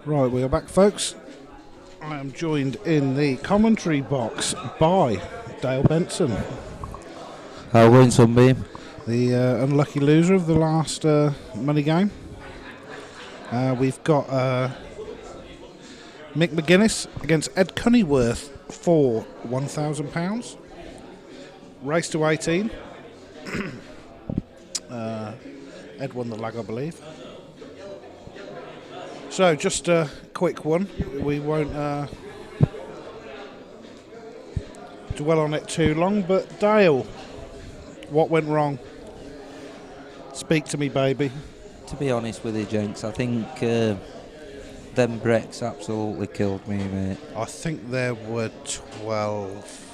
Right, we are back, folks. I am joined in the commentary box by Dale Benson, I'll win Sunbeam. the unlucky loser of the last money game. We've got Mick McGuinness against Ed Cunneyworth for £1,000. Race to 18. Ed won the lag, I believe. So, just a quick one. We won't dwell on it too long, but Dale, what went wrong? Speak to me, baby. To be honest with you, gents, I think them breaks absolutely killed me, mate. I think there were 12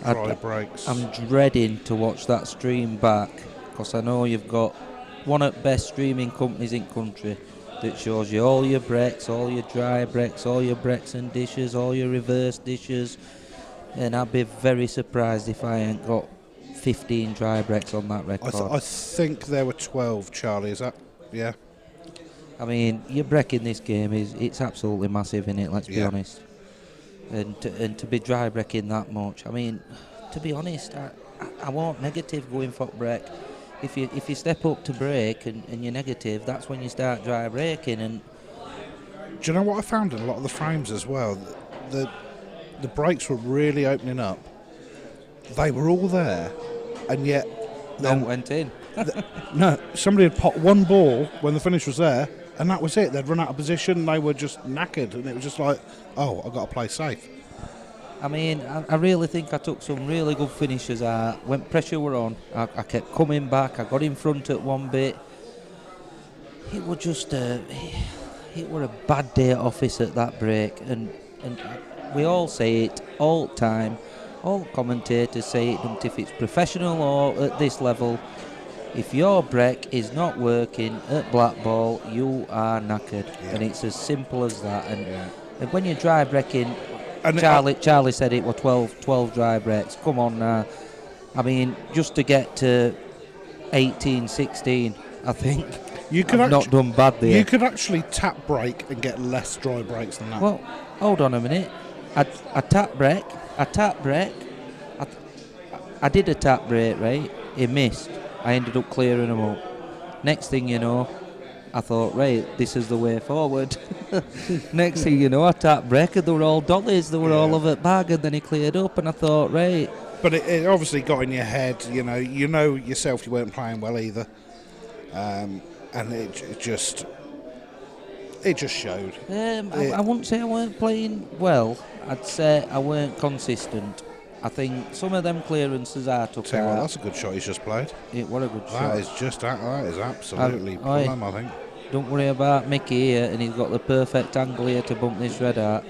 dry breaks. I'm dreading to watch that stream back, because I know you've got one of the best streaming companies in country that shows you all your breaks, all your dry breaks, all your breaks and dishes, all your reverse dishes, and I'd be very surprised if I ain't got 15 dry breaks on that record. I think there were 12, Charlie. Is that, yeah? I mean, your break in this game it's absolutely massive, innit, let's be honest. And to be dry breaking that much, I mean, to be honest, I won't negative going for break. If you step up to break and you're negative, that's when you start dry breaking. And do you know what I found in a lot of the frames as well? The breaks were really opening up. They were all there, and yet none went in. No, somebody had popped one ball when the finish was there, and that was it. They'd run out of position. They were just knackered, and it was just like, oh, I've got to play safe. I mean, I really think I took some really good finishes out. When pressure were on, I kept coming back. I got in front at one bit. It was just it were a bad day at office at that break, and we all say it all the time. All commentators say it, and if it's professional or at this level, if your break is not working at black ball, you are knackered, and it's as simple as that. And when you're dry breaking. And Charlie said it were 12 dry breaks. Come on now. I mean, just to get to 18, 16, I think I've not done bad there. You could actually tap break and get less dry breaks than that. Well, hold on a minute. I tap break. I did a tap break, right? It missed. I ended up clearing them up. Next thing you know, I thought, right, this is the way forward. Next thing you know, I tapped break and they were all dollies, they were all over the bag, and then he cleared up, and I thought, right. But it obviously got in your head, you know yourself you weren't playing well either. And it just showed. I wouldn't say I weren't playing well, I'd say I weren't consistent. I think some of them clearances I took out. Well, that's a good shot he's just played. It was a good shot. That is absolutely plumb, I think. Don't worry about Mickey here, and he's got the perfect angle here to bump this red out.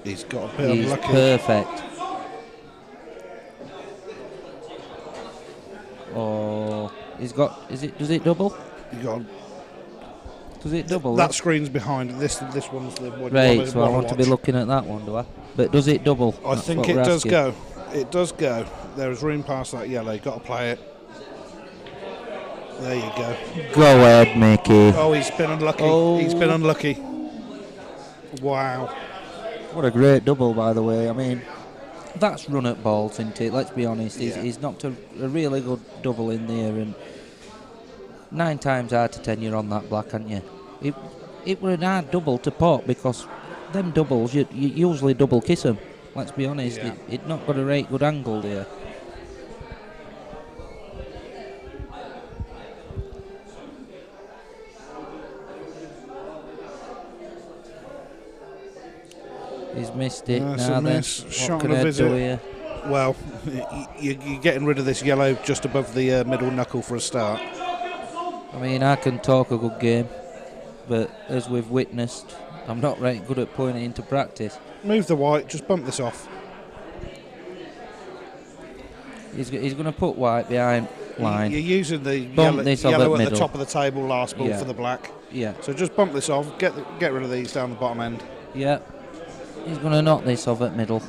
He's got a bit unlucky. He's perfect. Oh, he's got. Does it double? Does it double? That screen's behind. This one's the one. Right, so I want to be looking at that one, do I? But does it double? I think it does go. It does go. There is room past that yellow. You've got to play it. There you go. Go ahead, Mickey. Oh, he's been unlucky. He's been unlucky. Wow. What a great double, by the way. I mean, that's run at balls, isn't it? Let's be honest. He's knocked a really good double in there, and 9 times out of 10 you're on that black, aren't you? It were an hard double to pot, because them doubles, you usually double kiss them. Let's be honest, it not got a right good angle there. He's missed it. Now then, what can I do here? Well, you're getting rid of this yellow just above the middle knuckle for a start. I mean, I can talk a good game, but as we've witnessed, I'm not right good at putting it into practice. Move the white, just bump this off. He's going to put white behind line. You're using the yellow at the top of the table, last ball for the black. Yeah. So just bump this off, get rid of these down the bottom end. Yeah. He's going to knock this off at middle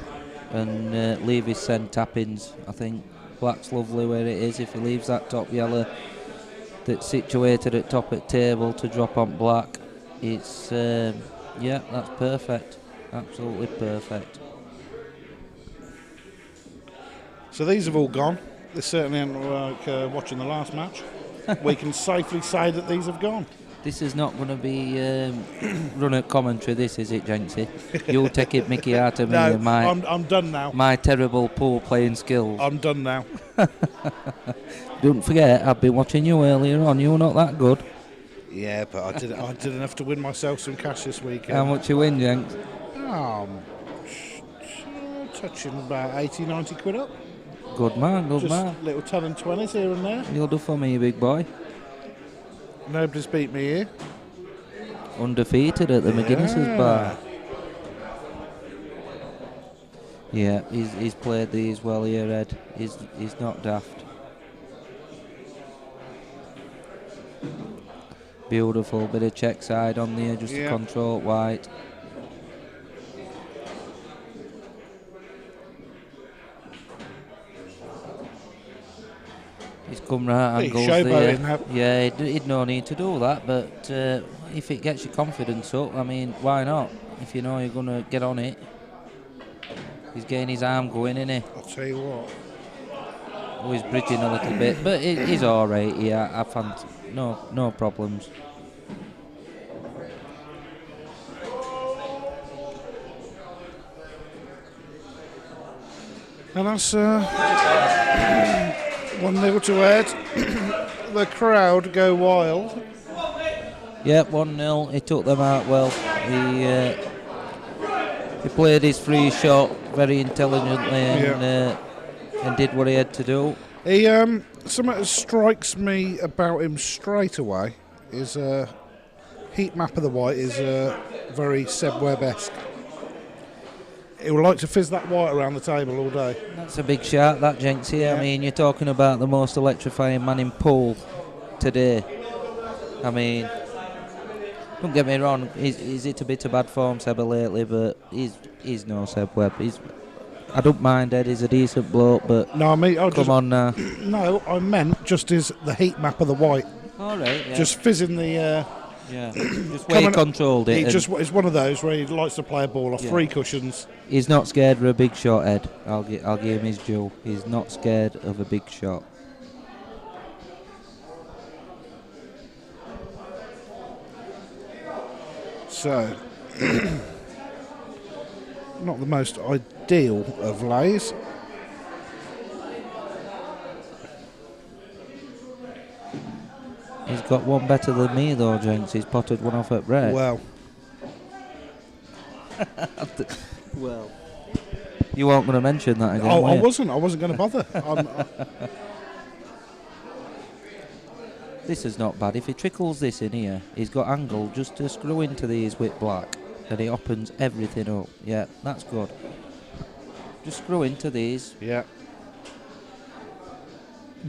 and leave his send tappings. I think black's lovely where it is. If he leaves that top yellow that's situated at top of the table to drop on black, it's Yeah, that's perfect. Absolutely perfect. So these have all gone. This certainly ain't like watching the last match. We can safely say that these have gone. This is not going to be run at commentary, this, is it, Jenksy? You'll take it mickey out of me No, and my, I'm done now. my terrible poor playing skills. I'm done now. Don't forget, I've been watching you earlier on. You're not that good. Yeah, but I did enough to win myself some cash this weekend. How much you win, Jenks? Touching about 80, 90 quid up. Good man, good Just man. little 10 and 20s here and there. You'll do for me, big boy. Nobody's beat me here. Undefeated at the McGuinness Bar. Yeah, he's played these well here, Ed. He's not daft. Beautiful bit of check side on there, just to control white. He's come right angles there. Yeah, he'd no need to do that, but if it gets your confidence up, I mean, why not? If you know you're going to get on it. He's getting his arm going, isn't he? I'll tell you what. Oh, he's bridging a little bit, but he's all right. Yeah, I found no problems. And that's 1-0 to Ed. The crowd go wild. Yep, 1-0. He took them out well. He played his free shot very intelligently and did what he had to do. He something that strikes me about him straight away is heat map of the white is very Seb Webb-esque. He would like to fizz that white around the table all day. That's a big shout, that, Jenksy. Yeah. I mean, you're talking about the most electrifying man in pool today. I mean, don't get me wrong, he's hit a bit of bad form, Seb, lately, but he's no Seb Webb. I don't mind Ed, he's a decent bloke, but no, I mean, come on now. No, I meant just as the heat map of the white. All right, yeah. Just fizzing the... just where he controlled it. It's one of those where he likes to play a ball off 3 cushions. He's not scared of a big shot, Ed. I'll give him his due. He's not scared of a big shot. So, not the most ideal of lays. He's got one better than me though, Jenks. He's potted one off at red. Well. Well. You weren't going to mention that again, Oh, were you? I wasn't going to bother. This is not bad. If he trickles this in here, he's got angle just to screw into these with black, and he opens everything up. Yeah, that's good. Just screw into these. Yeah.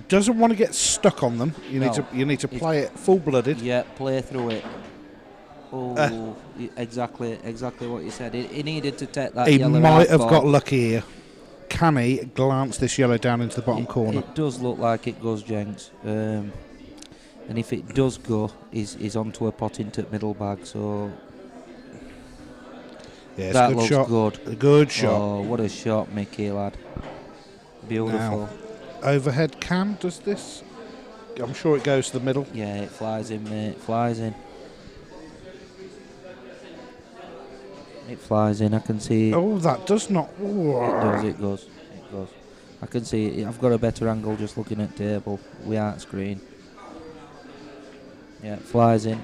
Doesn't want to get stuck on them. You need to play it full-blooded. Yeah, play through it. Oh, exactly what you said. He needed to take that yellow. He might have got lucky here. Can he glance this yellow down into the bottom corner? It does look like it goes, Jenks. And if it does go, he's onto a pot into middle bag. So yeah, that good looks shot. good. A good shot. Oh, what a shot, Mickey, lad. Beautiful. Now, overhead cam does this? I'm sure it goes to the middle. Yeah, it flies in, mate. It flies in. It flies in. I can see. Oh, that does not. It goes. I can see it. I've got a better angle just looking at table. We aren't screen. Yeah, it flies in.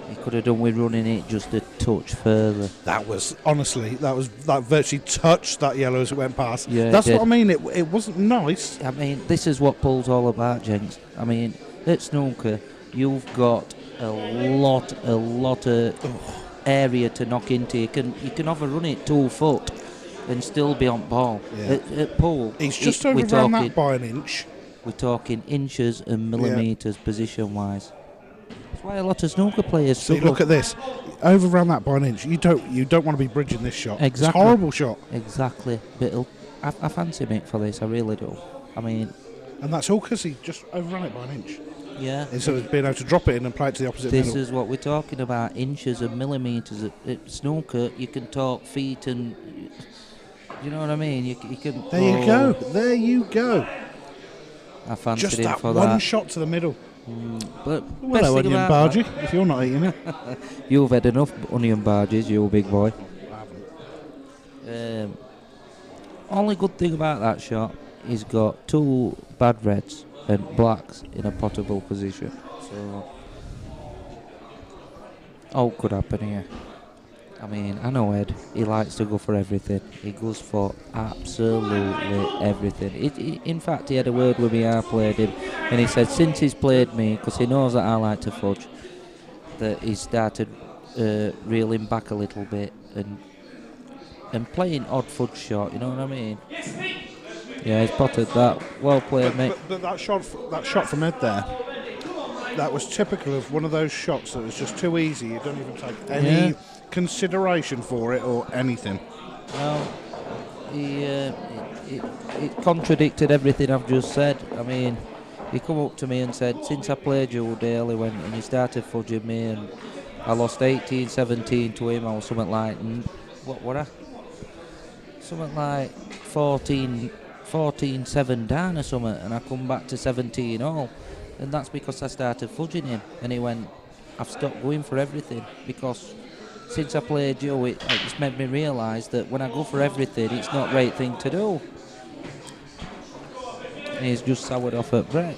He could have done with running it just a touch further. That virtually touched that yellow as it went past. Yeah, that's what I mean. It wasn't nice. I mean, this is what pool's all about, gents. I mean, at snooker, you've got a lot of area to knock into. You can overrun it 2 foot and still be on ball. Yeah. At pool, he's just overrun that by an inch. We're talking inches and millimetres position-wise. That's why a lot of snooker players struggle. See, look at this. Overrun that by an inch. You don't want to be bridging this shot. Exactly. It's a horrible shot. Exactly. But I fancy Mick for this. I really do. I mean, and that's all because he just overrun it by an inch. Yeah. Instead of being able to drop it in and play it to the opposite This middle. is what we're talking about, inches and millimetres. At snooker, you can talk feet and... You know what I mean? You can... There you go. There you go. I fancied Just him that for one that. shot to the middle. But Well, best thing onion about bargee, that- if you're not eating it. You've had enough onion barges, you big boy. Only good thing about that shot, he's got 2 bad reds and blacks in a potable position. So, all could happen here. I mean, I know Ed, he likes to go for everything. He goes for absolutely everything. In fact, he had a word with me, I played him, and he said since he's played me, because he knows that I like to fudge, that he started reeling back a little bit and playing odd fudge shot, you know what I mean? Yeah, he's potted that. Well played, mate. But that shot from Ed there, that was typical of one of those shots that was just too easy. You don't even take any consideration for it or anything. No, it contradicted everything I've just said. I mean, he come up to me and said, since I played you, Dale, he went and he started fudging me, and I lost 18-17 to him. I was something like, what were I? Something like 14-7 down or something, and I come back to 17 all. And that's because I started fudging him. And he went, I've stopped going for everything because since I played you, it's made me realise that when I go for everything, it's not the right thing to do. And he's just soured off at break.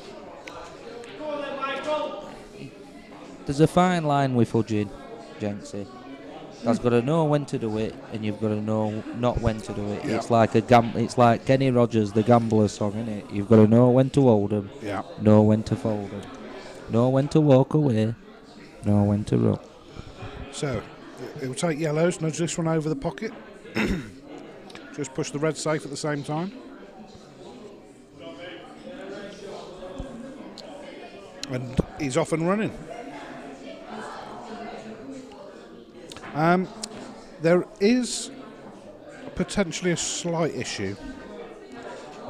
There's a fine line with fudging, Jenksy. That's got to know when to do it, and you've got to know not when to do it. Yeah. It's like it's like Kenny Rogers, the Gambler song, isn't it? You've got to know when to hold them, know when to fold them, know when to walk away, know when to run. So, it will take yellows, nudge this one over the pocket. Just push the red safe at the same time. And he's off and running. There is potentially a slight issue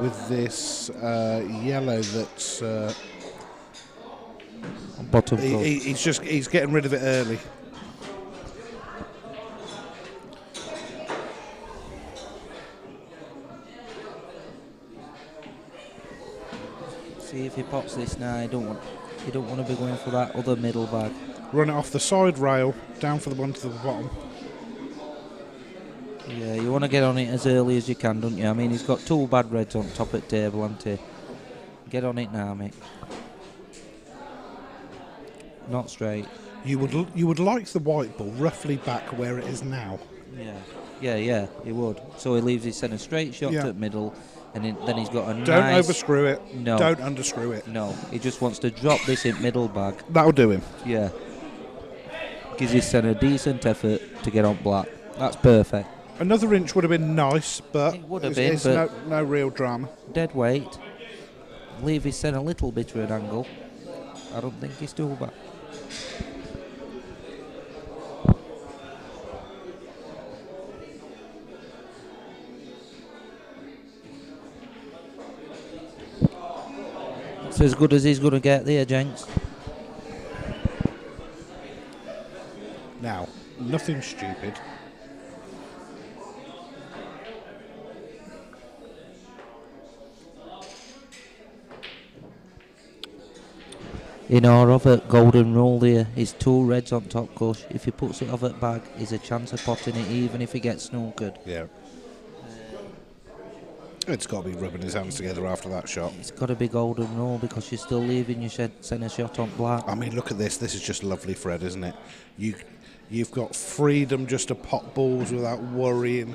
with this yellow that's bottom. He's getting rid of it early. See if he pops this now. You don't want to be going for that other middle bag. Run it off the side rail, down for the one to the bottom. Yeah, you want to get on it as early as you can, don't you? I mean, he's got 2 bad reds on top at table, hasn't he? Get on it now, mate. Not straight. You would like the white ball roughly back where it is now. Yeah, he would. So he leaves his centre straight shot to the middle, and then he's got a Don't nice... Don't overscrew it. No. Don't underscrew it. No, he just wants to drop this in middle bag. That'll do him. Yeah. Gives his centre decent effort to get on black. That's perfect. Another inch would have been nice, but it would have been, it's but no real drama. Dead weight. Leave his centre a little bit at an angle. I don't think he's too bad. It's as good as he's going to get there, Jenks. Now, nothing stupid. In our other golden rule there is 2 reds on top cush. If he puts it off at bag, he's a chance of potting it even if he gets snookered. Yeah. It's got to be rubbing his hands together after that shot. It's got to be golden rule because you're still leaving your centre shot on black. I mean, look at this. This is just lovely, Fred, isn't it? You've got freedom just to pot balls without worrying.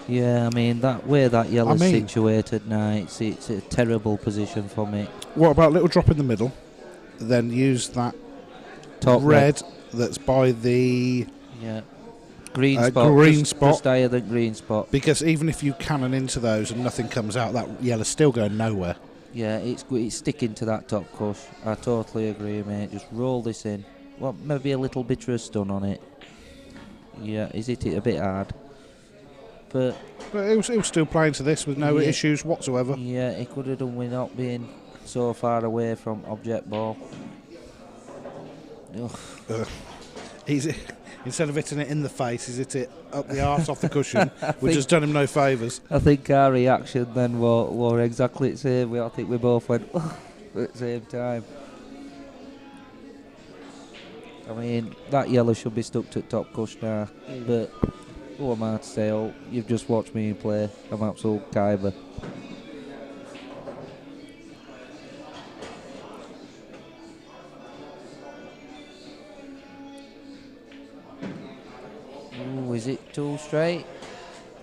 Yeah, I mean, where that yellow's situated now, it's a terrible position for me. What about a little drop in the middle? Then use that top red that's by the green spot. Just higher than green spot. Because even if you cannon into those and nothing comes out, that yellow's still going nowhere. Yeah, it's sticking to that top cush. I totally agree, mate. Just roll this in. Well, maybe a little bit of stun on it. Yeah, he's hit it a bit hard. But it was still playing to this with no issues whatsoever. Yeah, he could have done with not being so far away from object ball. Ugh. Instead of hitting it in the face, he's hit it up the arse off the cushion, which has done him no favours. I think our reaction then were exactly the same. I think we both went at the same time. I mean, that yellow should be stuck to top cush now, but who am I to say? Oh, you've just watched me play. I'm absolute Kyber. Ooh, is it too straight?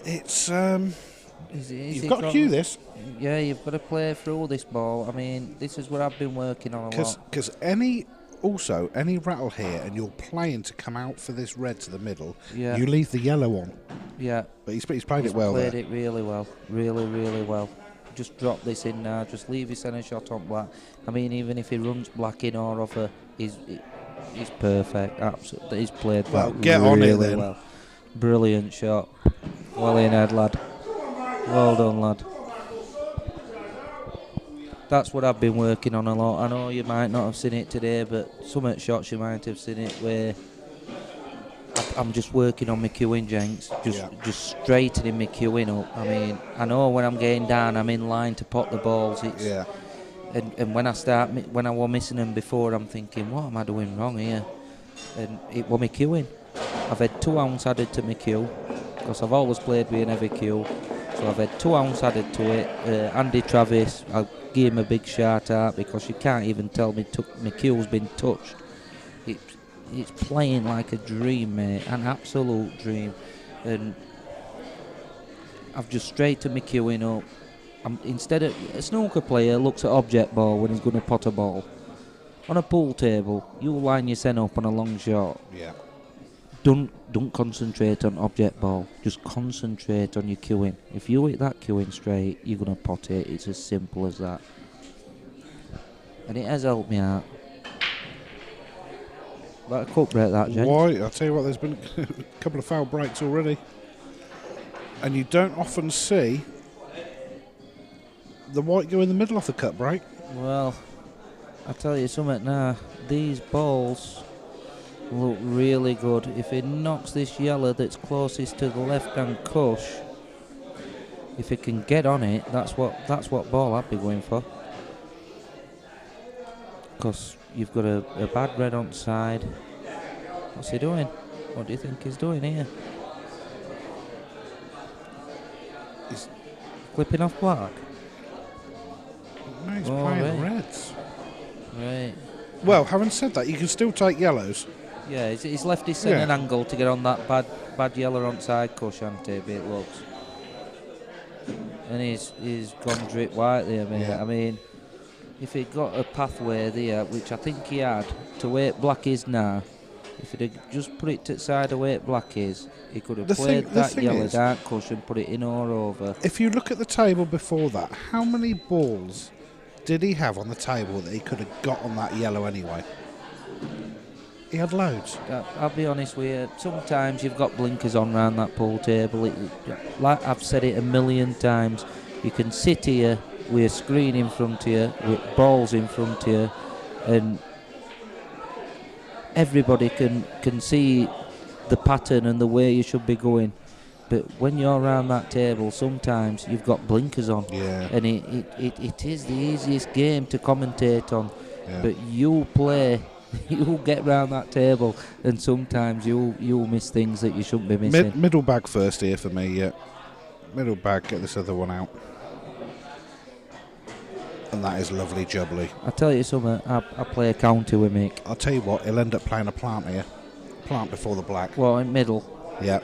It's You've got to cue this. Yeah, you've got to play through this ball. I mean, this is what I've been working on a lot. Because any rattle here, and you're playing to come out for this red to the middle, you leave the yellow on. Yeah. But he's played it well there. Played it really well. Really, really well. Just drop this in now. Just leave his centre shot on black. I mean, even if he runs black in or off he's perfect. Absolutely. He's played well. that Get really on it then. well. Brilliant shot. Well in head, lad. Well done, lad. That's what I've been working on a lot. I know you might not have seen it today, but some shots you might have seen it where I'm just working on my cueing, Jenks. Just straightening my cueing up. I mean, I know when I'm getting down, I'm in line to pot the balls. And when I was missing them before, I'm thinking, what am I doing wrong here? And it was my cueing. I've had 2 ounce added to my cue, because I've always played with an heavy cue. So I've had 2 ounce added to it. Andy Travis, I'll give him a big shout out, because you can't even tell my cue's been touched. It's playing like a dream, mate, an absolute dream. And I've just straightened my cueing up. Instead of a snooker player looks at object ball when he's going to pot a ball. On a pool table, you line your sen up on a long shot. Yeah. Don't concentrate on object ball. Just concentrate on your cueing. If you hit that cueing straight, you're gonna pot it. It's as simple as that. And it has helped me out. Let a cup break that, James. Why? I'll tell you what. There's been a couple of foul breaks already, and you don't often see the white go in the middle of the cut break. Well, I'll tell you something now. These balls look really good. If it knocks this yellow that's closest to the left-hand cush, if it can get on it, that's what ball I'd be going for. Because you've got a bad red on side. What's he doing? What do you think he's doing here? He's clipping off black. No, he's playing reds. Right. Well, having said that, you can still take yellows. Yeah, he's left his centre angle to get on that bad yellow on side cush, hasn't he? It looks. And he's gone drip white there, mate. Yeah. I mean, if he got a pathway there, which I think he had, to where black is now, if he'd have just put it to the side of where black is, he could have played that yellow dark cush and put it in or over. If you look at the table before that, how many balls did he have on the table that he could have got on that yellow anyway? He had loads. I'll be honest with you, sometimes you've got blinkers on round that pool table. Like I've said it a million times, you can sit here with a screen in front of you, with balls in front of you, and everybody can see the pattern and the way you should be going. But when you're around that table, sometimes you've got blinkers on. Yeah. And it is the easiest game to commentate on. Yeah. But you play, you get round that table, and sometimes you'll miss things that you shouldn't be missing. Middle bag first here for me, yeah. Middle bag, get this other one out. And that is lovely jubbly. I'll tell you something, I play a county with Mick. I'll tell you what, he'll end up playing a plant here. Plant before the black. Well, in middle. Yeah.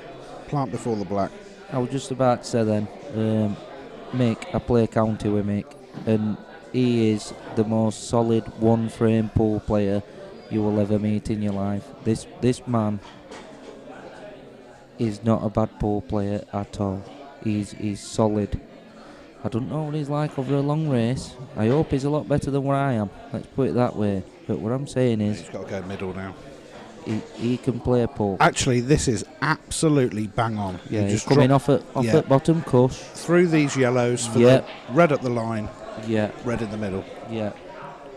Plant before the black. I was just about to say then, Mick, I play county with Mick, and he is the most solid one-frame pool player you will ever meet in your life. This man is not a bad pool player at all. He's solid. I don't know what he's like over a long race. I hope he's a lot better than where I am. Let's put it that way. But what I'm saying is, he's got to go middle now. He can play a pool. Actually, this is absolutely bang on. Yeah, he's coming off at bottom cush. Through these yellows for the red at the line. Yeah, red in the middle. yeah.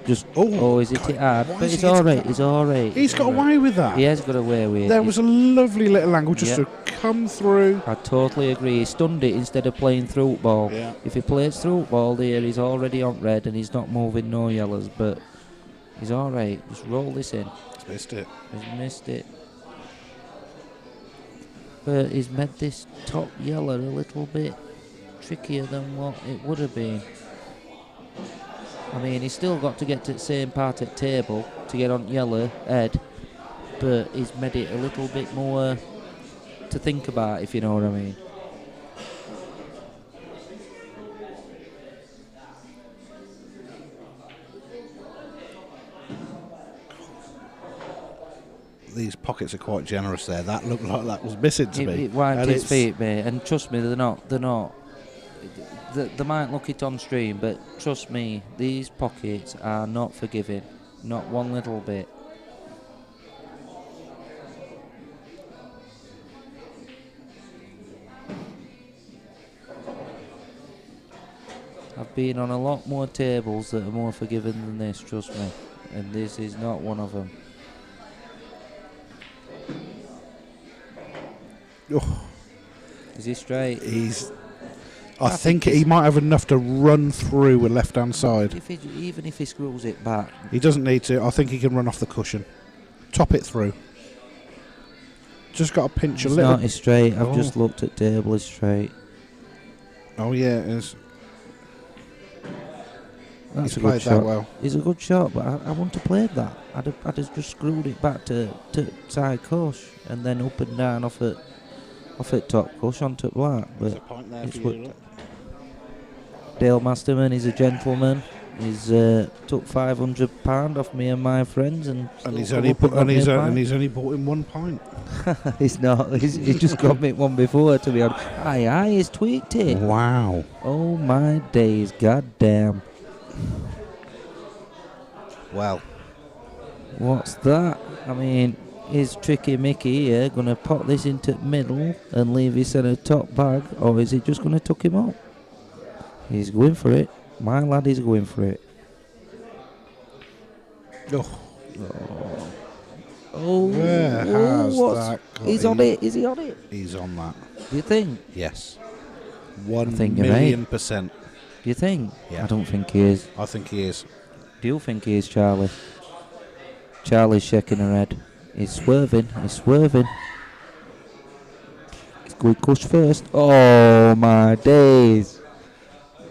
Just Oh, is it God, hard? why But is it's he all hitting right. that? It's all right. He's got away with that. He has got away with it. There was a lovely little angle just Yeah. to come through. I totally agree. He stunned it instead of playing through ball. Yeah. If he plays through ball there, he's already on red and he's not moving no yellows. But he's all right. Just roll this in. He's missed it. He's missed it. But he's made this top yellow a little bit trickier than what it would have been. I mean, he's still got to get to the same part at table to get on yellow head, but he's made it a little bit more to think about, if you know what I mean. These pockets are quite generous there. That looked like that was missing to me. It wiped And his it's- feet, mate, and trust me, they're not. They might look it on stream, but trust me, these pockets are not forgiving. Not one little bit. I've been on a lot more tables that are more forgiving than this, trust me. And this is not one of them. Oh, Is he straight? I think he might have enough to run through with left-hand side. Even if he screws it back. He doesn't need to. I think he can run off the cushion. Top it through. Just got to pinch It's a little. not as straight. I've Oh. just looked at table as straight. Oh, yeah, it is. That's He's a played good that shot. well. It's a good shot, but I wouldn't have played that. I'd have just screwed it back to side cush and then up and down off at top cush onto black. There's But a point there it's for what- you, look. Dale Masterman is a gentleman. He's took £500 off me and my friends, and And still come up and got me a pint. he's only bought him 1 pint. He's not. He's just got me one before, to be honest. Aye, he's tweaked it. Wow. Oh my days, goddamn. Well, What's that? I mean, is Tricky Mickey here going to pop this into the middle and leave his centre top bag, or is he just going to tuck him up? He's going for it. My lad is going for it. Oh, where has what's- that got He's him? on it. Is he on it? He's on that. Do you think? Yes. I think you're right. 1,000,000%. Do you think? Yeah. I don't think he is. I think he is. Do you think he is, Charlie? Charlie's shaking her head. He's swerving. He's swerving. He's going cush first. Oh my days!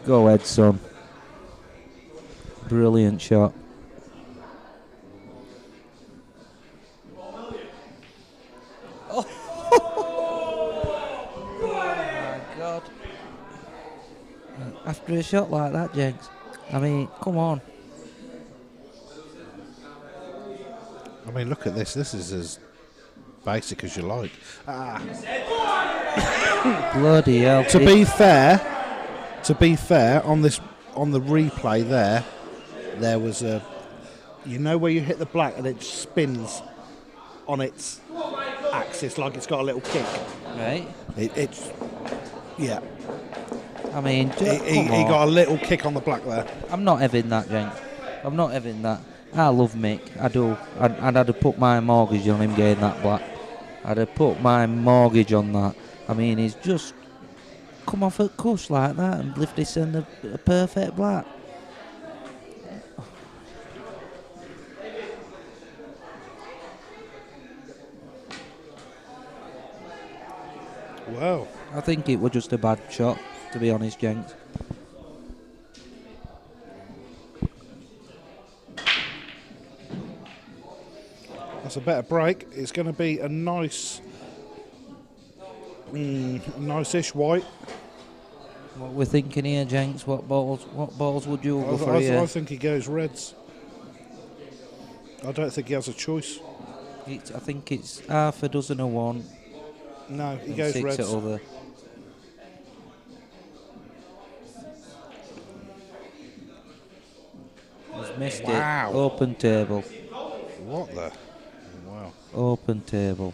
Go ahead, son. Brilliant shot. Oh my God! After a shot like that, Jenks. I mean, come on. I mean, look at this. This is as basic as you like. Bloody hell. To be fair, on the replay there was a, you know, where you hit the black and it spins on its axis like it's got a little kick. Right. It's yeah. I mean, He got a little kick on the black there. I'm not having that, Jenks. I'm not having that. I love Mick. I do. I'd have put my mortgage on him getting that black. I'd have put my mortgage on that. I mean, he's just come off at cush like that and left this in a perfect black. Wow. I think it was just a bad shot, to be honest, Jenks. That's a better break. It's going to be a nice, nice-ish white. What we're thinking here, Jenks? What balls would you go for I here? think he goes reds. I don't think he has a choice. I think it's half a dozen of one. No, he and goes 6 reds. at other. He's missed Wow. it. Open table. What the? Wow. Open table.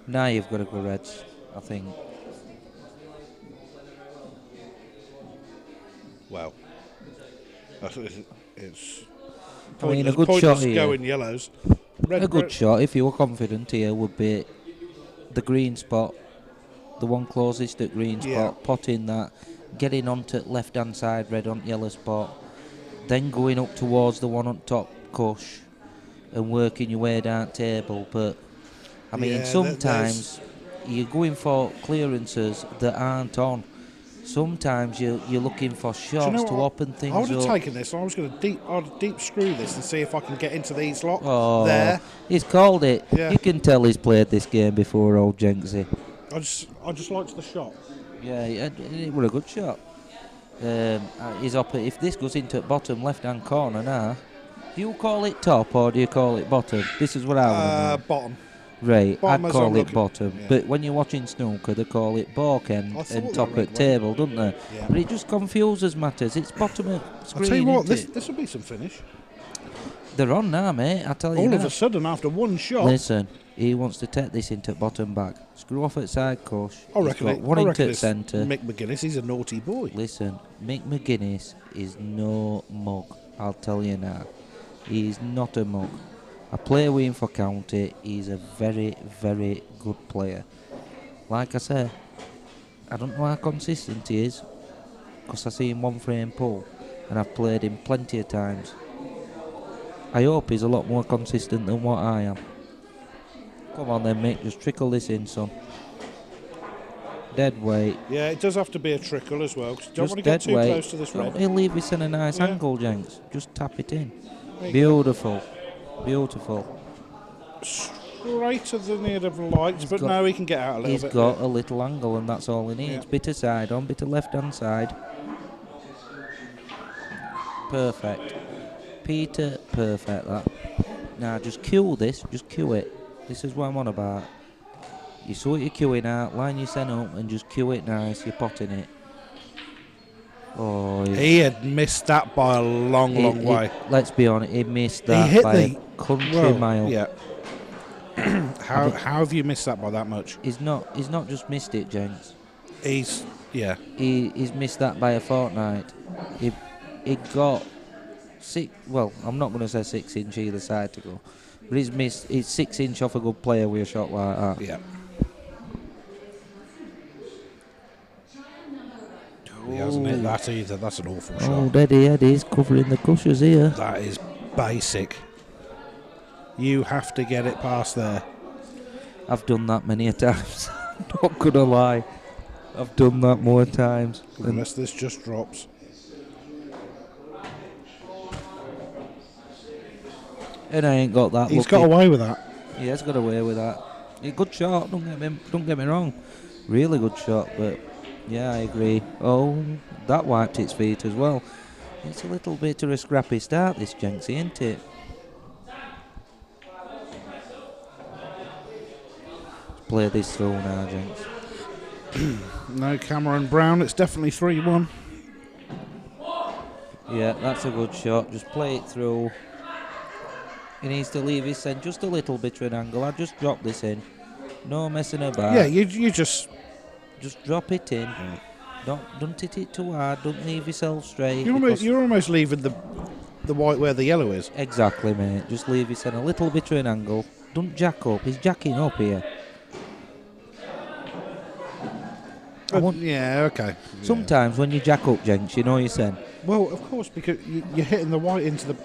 Now you've got to go reds, I think. It's I mean, a pointless, good pointless shot here. going yellows. A good shot, if you were confident here, would be the green spot, the one closest at green spot, potting that, getting onto left-hand side, red on yellow spot, then going up towards the one on top cush and working your way down table. But, I mean, sometimes you're going for clearances that aren't on. Sometimes you're looking for shots to open things up. I would have taken this. I was going to deep screw this and see if I can get into these lock. Oh, there. He's called it. Yeah. You can tell he's played this game before, old Jenksy. I just liked the shot. Yeah, it was a good shot. If this goes into the bottom left-hand corner now, do you call it top or do you call it bottom? This is what I want to know. Bottom. Right, Bottom I'd call it bottom. Yeah. But when you're watching snooker, they call it balk end and top at table, don't they? Yeah. But it just confuses matters. It's bottom of screen. I'll tell you what, this will be some finish. They're on now, mate. I tell you. All of a sudden, after one shot. Listen, he wants to take this into bottom back. Screw off at side course. I reckon one into centre. Mick McGuinness, he's a naughty boy. Listen, Mick McGuinness is no mug. I'll tell you now. He's not a mug. I play with him for county. He's a very, very good player. Like I say, I don't know how consistent he is, because I see him one frame pull, and I've played him plenty of times. I hope he's a lot more consistent than what I am. Come on then, Mick, just trickle this in, son. Dead weight. Yeah, it does have to be a trickle as well, because you don't Just want to get too weight. close to this red. He'll leave this in a nice angle, Jenks. Just tap it in. Beautiful. Beautiful. Straighter than he'd have liked, but no, he can get out a little bit. He's got a little angle, and that's all he needs. Yeah. Bit of side on, bit of left-hand side. Perfect. Peter, perfect that. Now just cue this, just cue it. This is what I'm on about. You saw what you're cueing out, line your send up, and just cue it nice, you're potting it. Oh, he had missed that by a long way. Let's be honest, he missed that by a country mile. Yeah. How have you missed that by that much? He's not just missed it, Jenks. He's missed that by a fortnight. He got I'm not going to say 6 inch either side to go, but he's 6 inch off a good player with a shot like that. Yeah. He hasn't hit that either. That's an awful shot. Oh, Eddie's covering the cushers here. That is basic. You have to get it past there. I've done that many a times. Not gonna lie, I've done that more times. Unless this just drops. And I ain't got that. He's got away with that. He has got away with that. A good shot. Don't get me wrong. Really good shot, but. Yeah, I agree. Oh, that wiped its feet as well. It's a little bit of a scrappy start, this Jenksy, isn't it? Play this through now, Jenks. No Cameron Brown, it's definitely 3-1. Yeah, that's a good shot. Just play it through. He needs to leave his send just a little bit of an angle. I just drop this in. No messing about. Yeah, you just drop it in. Yeah. Don't hit it too hard. Don't leave yourself straight. You're almost leaving the white where the yellow is. Exactly, mate. Just leave yourself a little bit of an angle. Don't jack up. He's jacking up here. Yeah, okay. Sometimes when you jack up, Jenks, you know you're saying. Well, of course, because you're hitting the white into the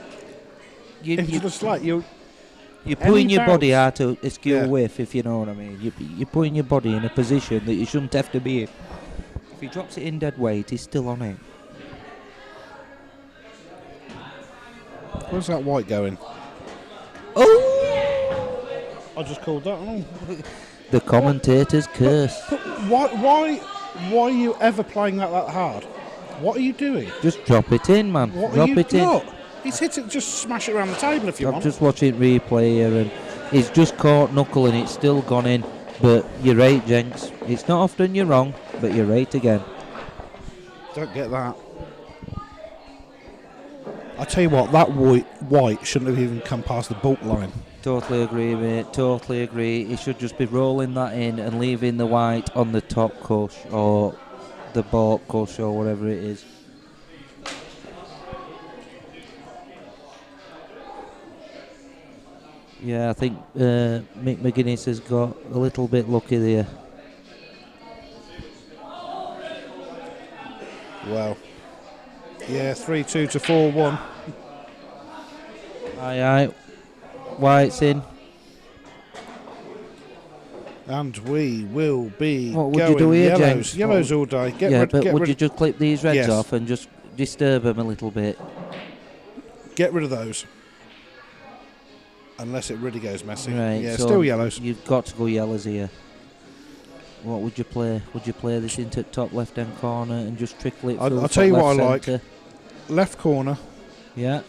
slat. You're putting your body out to a skew whiff, if you know what I mean. You're putting your body in a position that you shouldn't have to be in. If he drops it in dead weight, he's still on it. Where's that white going? Oh! I just called that one. The commentator's curse. But why are you ever playing that hard? What are you doing? Just drop it in, man. Drop it in. He's hit it, just smash it around the table if you want. I'm just watching replay here, and he's just caught knuckle and it's still gone in. But you're right, Jenks. It's not often you're wrong, but you're right again. Don't get that. I tell you what, that white shouldn't have even come past the bulk line. Totally agree, mate. Totally agree. He should just be rolling that in and leaving the white on the top cush or the balk cush or whatever it is. Yeah, I think Mick McGuinness has got a little bit lucky there. Well, yeah, 3-2 to 4-1. Aye. White's in. And we will be What would going you do here, yellows. James? Yellows all day. Would you just clip these reds Yes. off and just disturb them a little bit? Get rid of those. Unless it really goes messy. Right, Yeah, so still yellows. You've got to go yellows here. What would you play? Would you play this into top left-hand corner and just trickle it through? I'll tell you what I like. centre? Left corner, Yeah.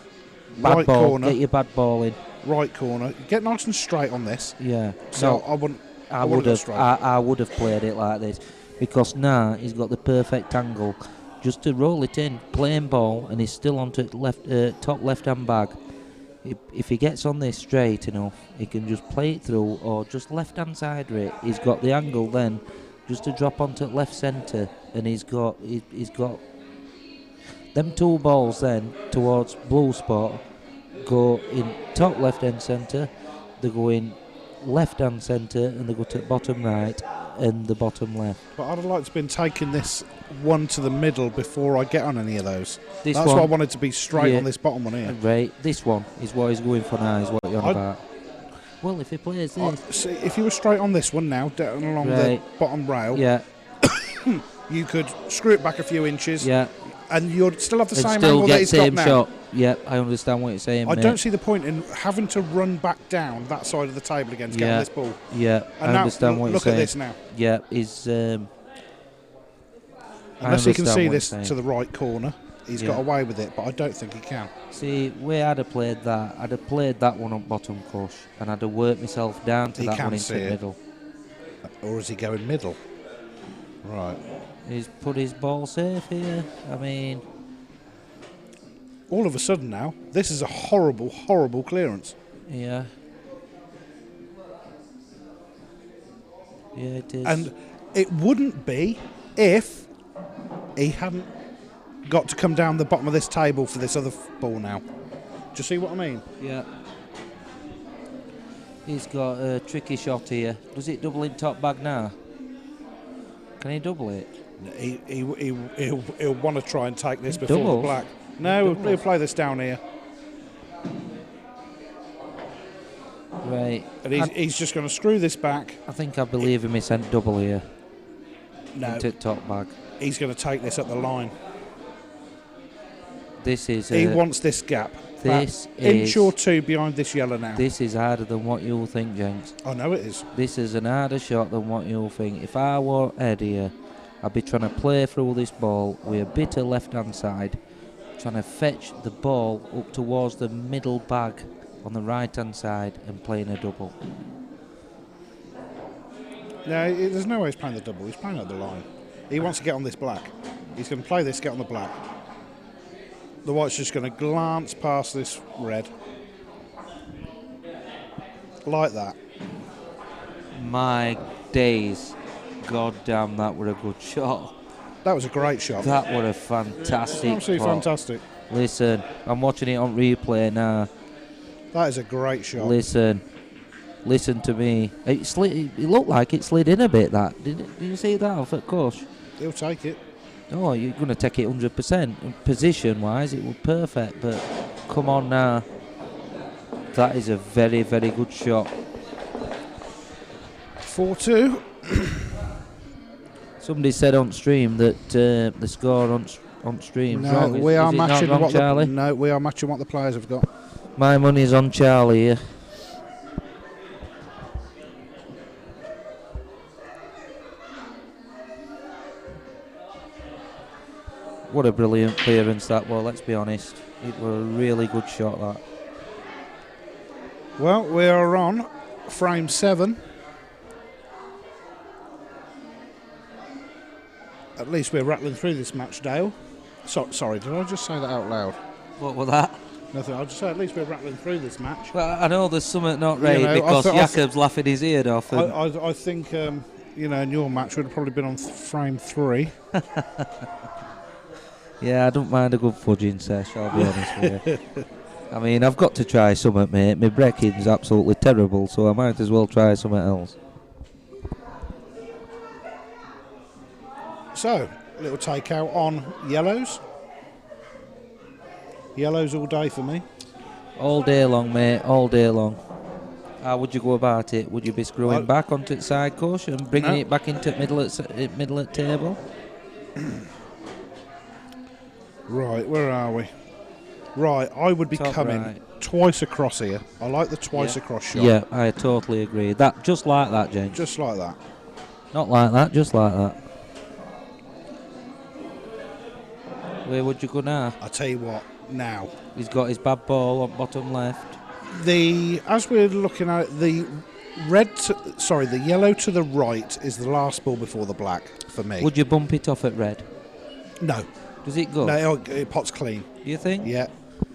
Bad right ball. corner. Get your bad ball in. right corner. Get nice and straight on this. Yeah. So No, I wouldn't. I wouldn't would go have. straight. I would have played it like this because now he's got the perfect angle, just to roll it in, plain ball, and he's still onto top left-hand bag. If he gets on this straight enough, he can just play it through, or just left-hand side it. He's got the angle then, just to drop onto left centre, and he's got them two balls then towards blue spot go in top left-hand centre. They go in left-hand centre, and they go to bottom right and the bottom left. But I'd have liked to have been taking this one to the middle before I get on any of those. This That's one, why I wanted to be straight yeah. on this bottom one here. Right, this one is what he's going for now, is what you're on about. Well, if he plays this... See, if you were straight on this one now, down along the bottom rail, Yeah, you could screw it back a few inches, yeah. and you'd still have the And same still angle that get he's got same now. shot. Yeah, I understand what you're saying, I mate. don't see the point in having to run back down that side of the table again to get on this ball. Yeah, I And now, understand what you're look saying. at this now. Yeah, he's... Unless he can see what this you're saying. to the right corner, he's got away with it, but I don't think he can. See, where I'd have played that, I'd have played that one on bottom cush, and I'd have worked myself down to He that can one into see the it. middle. Or is he going middle? Right. He's put his ball safe here. I mean... All of a sudden now, this is a horrible, horrible clearance. Yeah. Yeah, it is. And it wouldn't be if he hadn't got to come down the bottom of this table for this other ball now. Do you see what I mean? Yeah. He's got a tricky shot here. Does it double in top bag now? Can he double it? He'll want to try and take this before Doubles? the black. No, he'll play this down here. Right. And he's just going to screw this back. I think I believe him. He sent double here. No, Into top bag. he's going to take this up the line. This is... He wants this gap. This About inch is... or two behind this yellow now. This is harder than what you'll think, Jenks. I know it is. This is an harder shot than what you'll think. If I were Ed here, I'd be trying to play through this ball with a bit of left-hand side, trying to fetch the ball up towards the middle bag on the right-hand side and playing a double. No, there's no way he's playing the double. He's playing at the line. He wants to get on this black. He's going to play this, get on the black. The white's just going to glance past this red. Like that. My days. God damn, that were a good shot. That was a great shot. That were a fantastic Absolutely plot. fantastic. Listen, I'm watching it on replay now. That is a great shot. Listen to me. It looked like it slid in a bit, that. Did you see that off at course? He'll take it. Oh, you're going to take it 100%. Position-wise, it was perfect, but come on now. That is a very, very good shot. 4-2. Somebody said on stream that the score on stream. No, wrong. we are Is it not matching wrong, what Charlie? no, we are matching what the players have got. My money's on Charlie here. What a brilliant clearance that was, let's be honest. It was a really good shot, that. Well, we are on frame 7. At least we're rattling through this match, Dale. Sorry, did I just say that out loud? What was that? Nothing, I'll just say at least we're rattling through this match. Well, I know there's something not right You know, because I Jakob's laughing his ear off. And I think, in your match would have probably been on frame 3. yeah, I don't mind a good fudging sesh, I'll be honest with you. I mean, I've got to try something, mate. My breaking's absolutely terrible, so I might as well try something else. So, little takeout on yellows. Yellows all day for me. All day long, mate, all day long. How would you go about it? Would you be screwing back onto the side course and bringing it back into middle at table? Right, where are we? Right, I would be Top coming right. twice across here. I like the twice across shot. Yeah, I totally agree. That just like that, James. Just like that. Not like that, just like that. Where would you go now? I tell you what, now. He's got his bad ball on bottom left. As we're looking at it, the yellow to the right is the last ball before the black for me. Would you bump it off at red? No. Does it go? No, it pot's clean. Do you think? Yeah,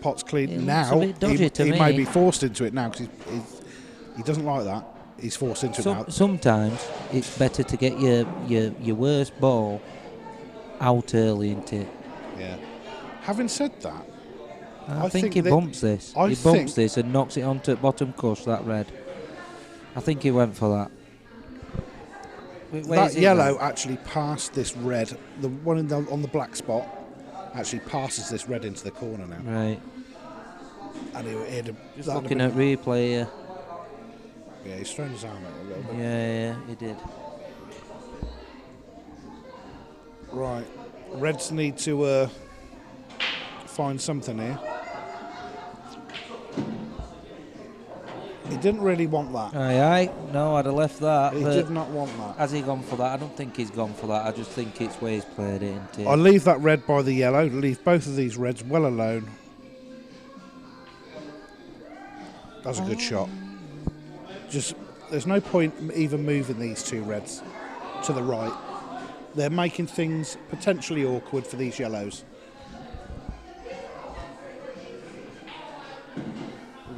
pot's clean. It Now, looks a bit dodgy to he me. may be forced into it now because he doesn't like that. He's forced into it now. Sometimes it's better to get your worst ball out early, isn't it? Yeah. Having said that, I think he bumps this. He bumps this and knocks it onto bottom cush, that red. I think he went for that. That yellow actually passed this red. The one on the black spot actually passes this red into the corner now. Right. And just looking at replay here. Yeah, he's thrown his arm out a little bit. Yeah, he did. Right. Reds need to find something here. He didn't really want that. Aye. No, I'd have left that. He did not want that. Has he gone for that? I don't think he's gone for that. I just think it's where he's played it, isn't it? I leave that red by the yellow. Leave both of these reds well alone. That's a good shot. There's no point even moving these two reds to the right. They're making things potentially awkward for these yellows.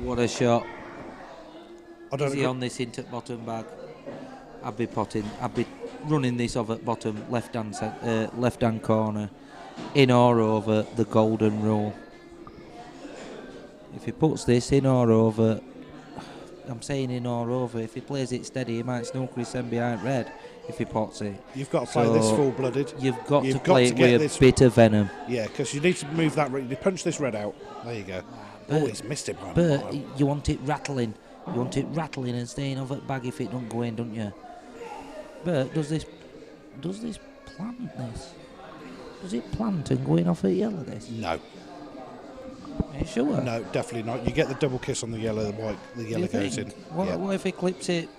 What a shot. Is he on this into bottom bag? I'd be running this off at bottom left hand corner, in or over the golden rule. If he puts this in or over, I'm saying in or over. If he plays it steady, he might snooker his send behind red. If he pots it, you've got to play this full-blooded. You've got to play it with a bit of venom. Yeah, because you need to move that. You punch this red out. There you go. He's missed it. But you want it rattling. You want it rattling and staying off at bag if it don't go in, don't you? But does this plant this? Does it plant and go in off at yellow this? No. Are you sure? No, definitely not. You get the double kiss on the yellow, the white, the yellow goes in. What if he clips it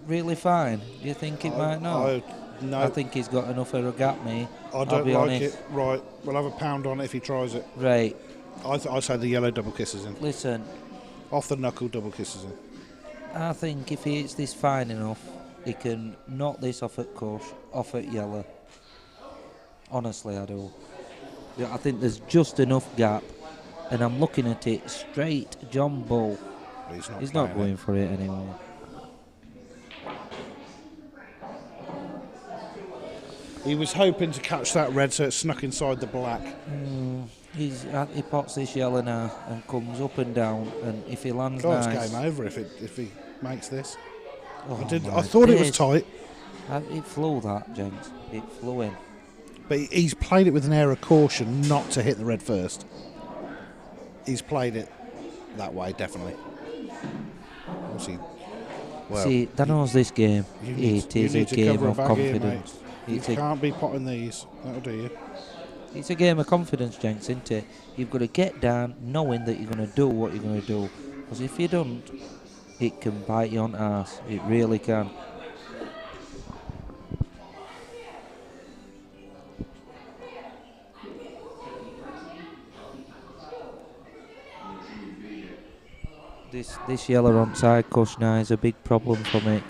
really fine? Do you think it might not? No. I think he's got enough of a gap, me. I don't like it. Right, we'll have a pound on it if he tries it. Right. I say the yellow double kisses in. Listen. Off the knuckle, double kisses in. I think if he hits this fine enough, he can knock this off at cush, off at yellow. Honestly, I do. I think there's just enough gap, and I'm looking at it straight John Bull. He's not going for it anyway. He was hoping to catch that red, so it snuck inside the black. He pots this yellow now and comes up and down, and if he lands nice... it's game over if he makes this. Oh, I thought it was tight. It flew that, gents. It flew in. But he's played it with an air of caution not to hit the red first. He's played it that way, definitely. See, that knows this game. It is a game of confidence. You can't be potting these. That'll do you. It's a game of confidence, gents, isn't it? You've got to get down knowing that you're going to do what you're going to do. Because if you don't, it can bite you on the arse. It really can. This yellow on side cush now is a big problem for me.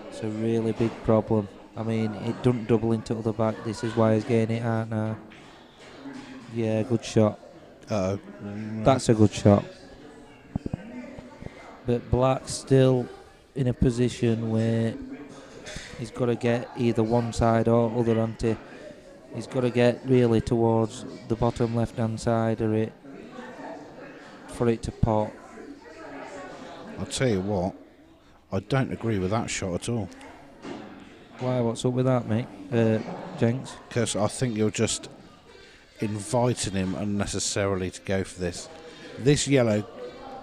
It's a really big problem. I mean, it doesn't double into the back. This is why he's getting it out now. Yeah, good shot. Uh-oh. That's a good shot. But Black's still in a position where he's got to get either one side or other ante. He's got to get really towards the bottom left-hand side of it for it to pot. I'll tell you what, I don't agree with that shot at all. Why? What's up with that, mate? Jenks? Because I think you're just inviting him unnecessarily to go for this. This yellow,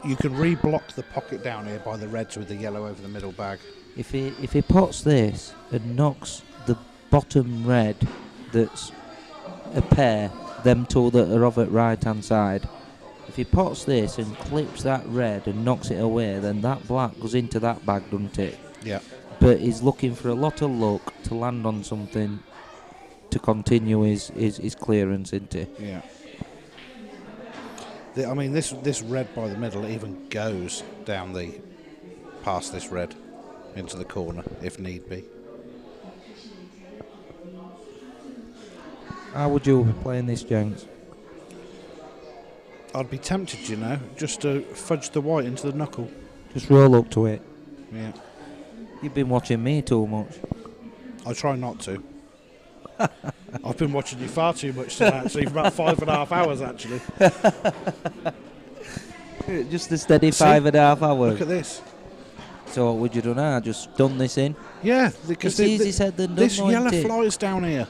you can re-block the pocket down here by the reds with the yellow over the middle bag. If he pots this and knocks the bottom red, that's a pair, them two that are off at right hand side. If he pots this and clips that red and knocks it away, then that black goes into that bag, doesn't it? Yeah. But he's looking for a lot of luck to land on something to continue his clearance, isn't he? Yeah. I mean, this red by the middle even goes down past this red into the corner if need be. How would you be playing this, Jenks? I'd be tempted, you know, just to fudge the white into the knuckle. Just roll up to it. Yeah. You've been watching me too much. I try not to. I've been watching you far too much tonight, actually, for about 5.5 hours, actually. Just a steady 5.5 hours. Look at this. So what would you do now? Just done this in? Yeah, because it's easy said than done. This yellow it? flies down here.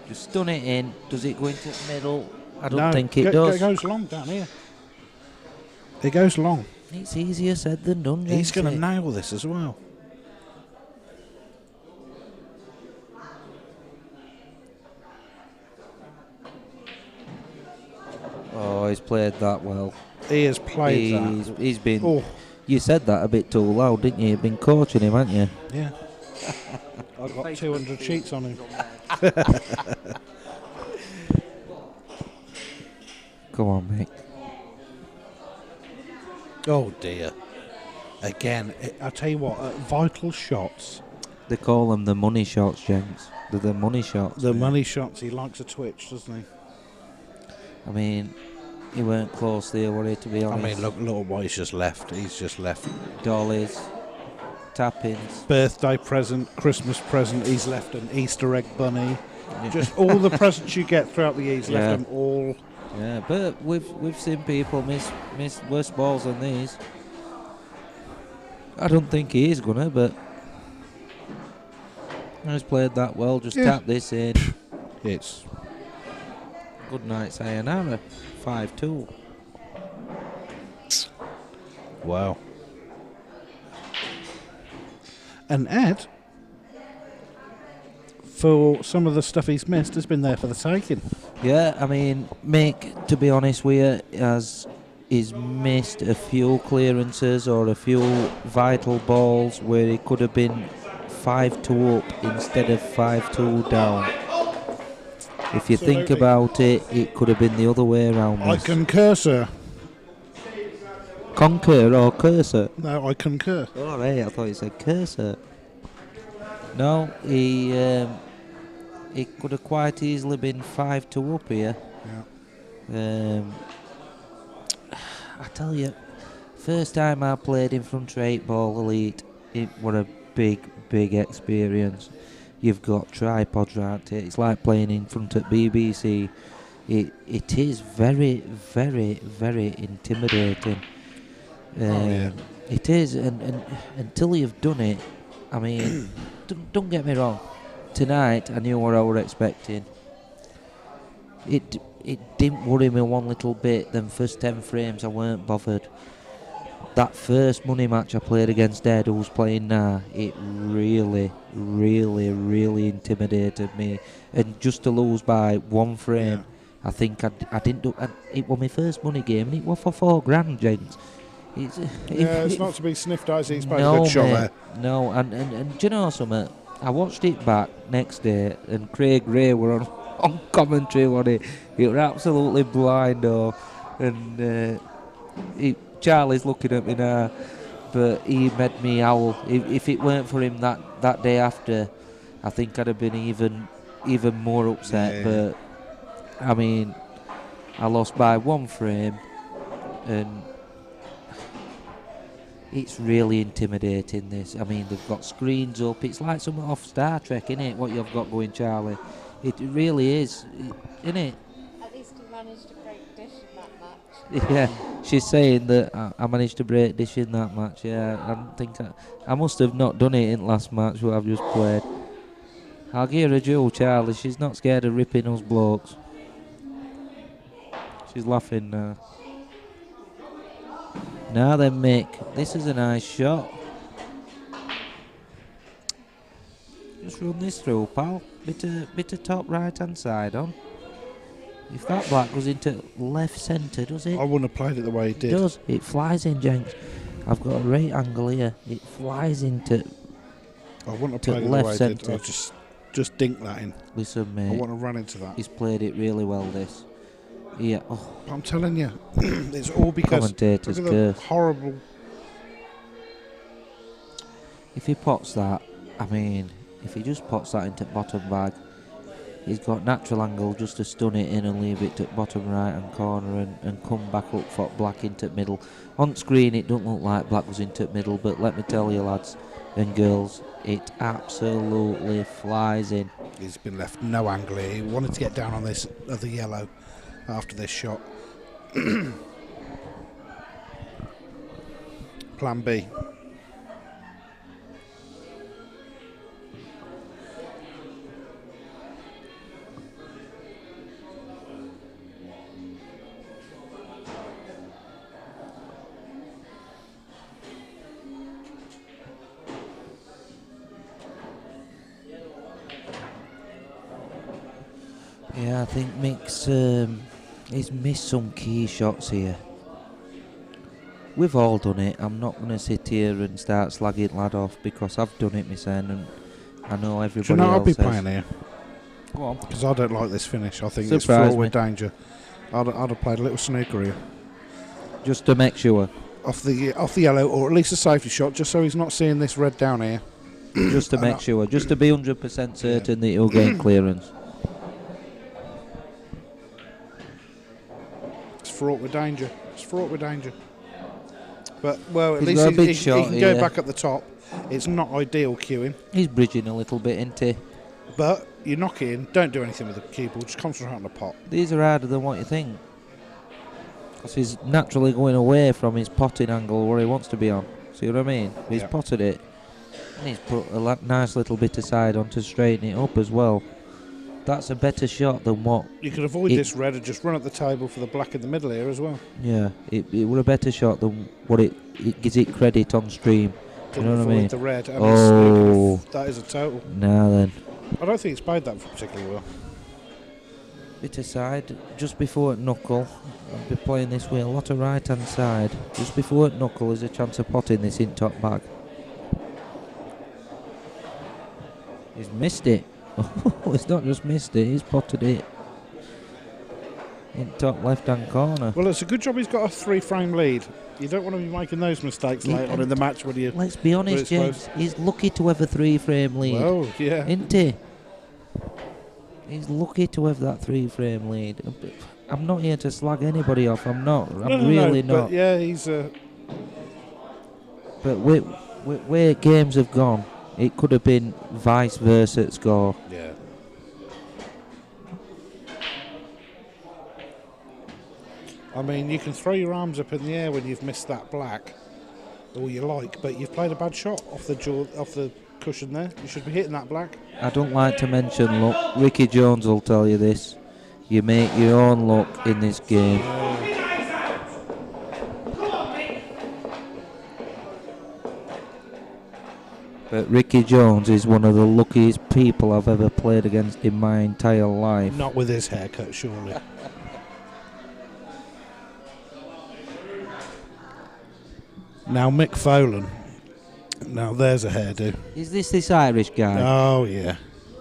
Just done it in. Does it go into the middle? I don't No, think it does. It goes long down here. It goes long. It's easier said than done. He's going to nail this as well. Oh, he's played that well. He has played that. He's been... Oh. You said that a bit too loud, didn't you? You've been coaching him, haven't you? Yeah. I've got 200 cheats on him. Come on, mate. Oh, dear. Again, I'll tell you what, vital shots. They call them the money shots, Jenks. They're the money shots. The money shots, he likes a twitch, doesn't he? I mean, he weren't close there, were he, to be honest? I mean, look what he's just left. He's just left. Dollies, tap-ins. Birthday present, Christmas present, he's left an Easter egg bunny. Yeah. Just all the presents you get throughout the year, he's left them all. Yeah, but we've seen people miss worse balls than these. I don't think he is gonna, but he's played that well. Just tap this in. It's good night, sayonara. 5-2. Wow. And Ed, for some of the stuff he's missed, has been there for the taking. Yeah, I mean, Mick, to be honest with you, he's missed a few clearances or a few vital balls where he could have been 5-2 up instead of 5-2 down. If you think about it, it could have been the other way around. I concur, sir. Concur or cursor? No, I concur. Oh, right, I thought you said cursor. No, he could have quite easily been 5-2 up here. Yeah. I tell you, first time I played in front of 8-ball elite, it was a big experience. You've got tripods around it. It's like playing in front of BBC. It is very intimidating. It is, and until you've done it, I mean, don't get me wrong. Tonight, I knew what I was expecting. It didn't worry me one little bit. Them first 10 frames, I weren't bothered. That first money match I played against Ed, who's playing now, it really intimidated me. And just to lose by one frame, I think I didn't do. It was my first money game, and it was for $4,000, James. It's not to be sniffed at. He's played no, a good shot mate, there. No, and do you know something? I watched it back next day, and Craig Ray were on commentary on it. He was absolutely blind, and Charlie's looking at me now, but he made me howl. If it weren't for him that day after, I think I'd have been even more upset. Yeah. But I mean, I lost by one frame, and it's really intimidating, this. I mean, they've got screens up. It's like something off Star Trek, innit, what you've got going, Charlie? It really is, innit? At least he managed to break dish in that match. Yeah. she's saying that I managed to break dish in that match. Yeah, I don't think I must have not done it in last match what I've just played. I'll give her a jewel, Charlie. She's not scared of ripping us blokes. She's laughing now. Now then, Mick. This is a nice shot. Just run this through, pal. Bit of top right hand side on. If that black goes into left centre, does it? I wouldn't have played it the way it did. It does. It flies in, Jenks. I've got a right angle here. It flies into I wouldn't have played it the left way it did. centre. I just dinked that in. Listen, I mate. want to run into that. He's played it really well, this. Yeah. Oh, I'm telling you, it's all because commentator's look at the curse. horrible. If he pots that, I mean, if he just pots that into bottom bag, he's got natural angle just to stun it in and leave it to bottom right hand corner and come back up for black into middle. On screen it don't look like black was into middle, but let me tell you, lads and girls, it absolutely flies in. He's been left no angle here. He wanted to get down on this other yellow after this shot. Plan B. Yeah, I think Mick's he's missed some key shots here. We've all done it. I'm not going to sit here and start slagging lad off because I've done it myself and I know everybody Do you know else I'll be has. playing here? Go on. Because I don't like this finish. I think Surprise it's fraught me. with danger. I'd have played a little snooker here. Just to make sure. Off the yellow, or at least a safety shot, just so he's not seeing this red down here. Just to make sure. Just to be 100% certain that he'll gain clearance. It's fraught with danger. It's fraught with danger. But, well, at He's least got a big he shot can go here. back at the top. It's not ideal queuing. He's bridging a little bit, isn't he? But you knock it in, don't do anything with the cue ball, just concentrate on the pot. These are harder than what you think. Because he's naturally going away from his potting angle where he wants to be on. See what I mean? He's Yeah. potted it. And he's put a nice little bit of side on to straighten it up as well. That's a better shot than what... You could avoid this red and just run at the table for the black in the middle here as well. Yeah, it were a better shot than what it gives it credit on stream. You know what I Avoid mean? the red. And Oh. that is a total. Now then. I don't think it's played that particularly well. Bit of side, just before at knuckle. I'll be playing this way, a lot of right hand side. Just before at knuckle there's a chance of potting this in top bag. He's missed it. It's not just missed it, he's potted it in top left hand corner. Well, it's a good job he's got a 3-frame lead. You don't want to be making those mistakes late on in the match when you... Let's be honest, it's James, close. he's lucky to have a 3-frame lead. Oh, yeah. Isn't he? He's lucky to have that 3-frame lead. I'm not here to slag anybody off. I'm not. I'm really not. But yeah, he's... But where games have gone, it could have been vice versa score. Yeah. I mean, you can throw your arms up in the air when you've missed that black, all you like, but you've played a bad shot off the cushion there. You should be hitting that black. I don't like to mention luck. Ricky Jones will tell you this. You make your own luck in this game. But Ricky Jones is one of the luckiest people I've ever played against in my entire life. Not with his haircut, surely. Now Mick Folan. Now there's a hairdo. Is this Irish guy? Oh yeah.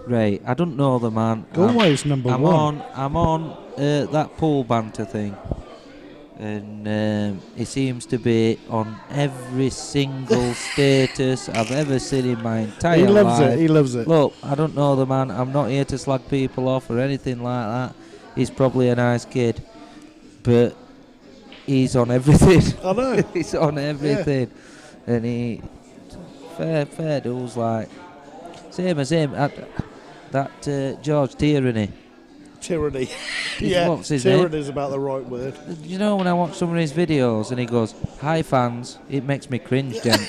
Right, I don't know the man. Always number one. I'm on that pool banter thing, and he seems to be on every single status I've ever seen in my entire life. He loves it. He loves it. Look, I don't know the man. I'm not here to slag people off or anything like that. He's probably a nice kid, but he's on everything. I know. He's on everything, and he fair dues like same as him. That George Tierney, Tyranny. What's his name? tyranny is about the right word. You know, when I watch some of his videos and he goes, "Hi fans," it makes me cringe, gent.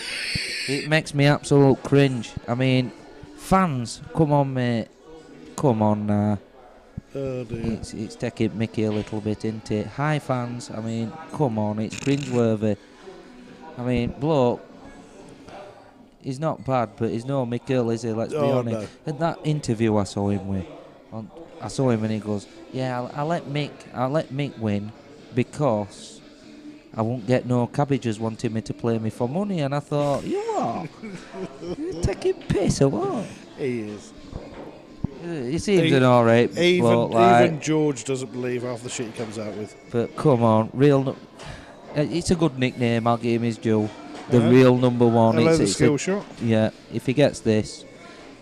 It makes me absolute cringe. I mean, fans, come on, mate. Come on now. Oh dear. It's taking Mickey a little bit, isn't it? Hi fans, I mean, come on, it's cringeworthy. I mean, bloke, he's not bad, but he's no Mick Earl, is he? Let's be honest. No. And that interview I saw him with, I saw him and he goes, "Yeah, I'll let Mick win because I won't get no cabbages wanting me to play me for money." And I thought, you what? You're taking piss or what? He is. He seems an alright bloke, even George doesn't believe half the shit he comes out with. But come on, it's a good nickname, I'll give him his due. The real number one. Hello, it's the skill shot. Yeah, if he gets this,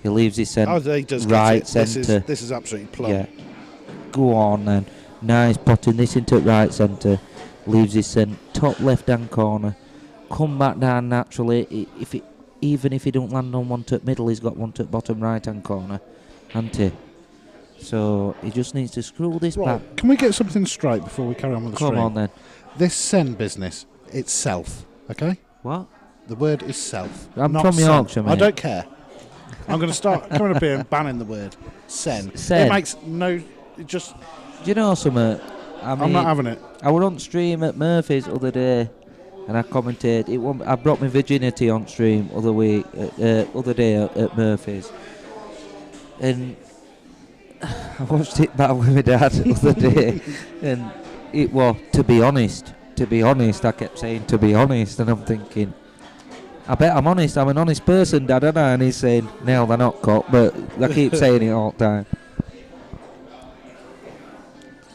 he leaves his he does right get it. centre. This is absolutely plumb. Yeah. Go on then. Nice, potting this into right centre. Leaves his top left-hand corner. Come back down naturally. Even if he don't land on one to middle, he's got one to bottom right-hand corner. Hasn't he? So he just needs to screw this back. Can we get something straight before we carry on with the stream? Come on then. This send business, it's self, okay? What? The word is self. I'm not from send. Yorkshire, mate. I don't care. I'm going to start coming up here and banning the word send. Send. It makes no... It just... Do you know something? I'm not having it. I was on stream at Murphy's the other day, and I commented. I brought my virginity on stream other day at Murphy's, and I watched it back with my dad the other day, and it was to be honest. I kept saying to be honest, and I'm thinking, I bet I'm honest. I'm an honest person, Dad, aren't I? And he's saying, "No, they're not cock," but I keep saying it all the time.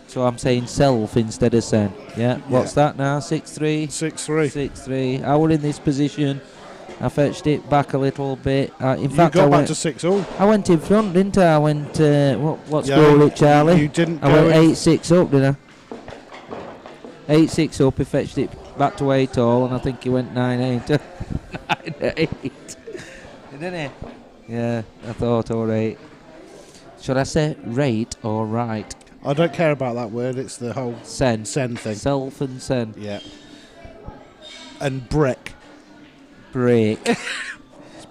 So I'm saying self instead of send. Yeah. What's that now? 6-3? 6-3. 6-3. I were in this position. I fetched it back a little bit. In fact, I went back to 6-all. I went in front, didn't I? I went, what score was it, Charlie? You didn't I went 8-6 up, didn't I? 8-6 up, he fetched it back to 8-all, and I think he went 9-8. 9-8. Didn't he? Yeah, I thought, all right. Should I say rate or right? I don't care about that word. It's the whole Send thing. Self and send. Yeah. And break. Do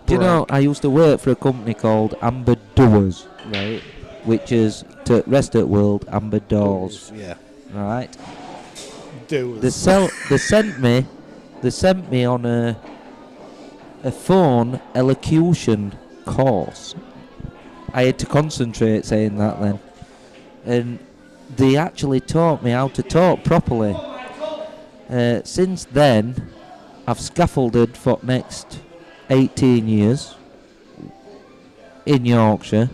you know, I used to work for a company called Amber Doers, right? Which is, to rest of the world, Amber Doors. Yeah. Right? Doers. They sent me on a phone elocution course. I had to concentrate saying that then. And they actually taught me how to talk properly. Since then, I've scaffolded for next 18 years in Yorkshire,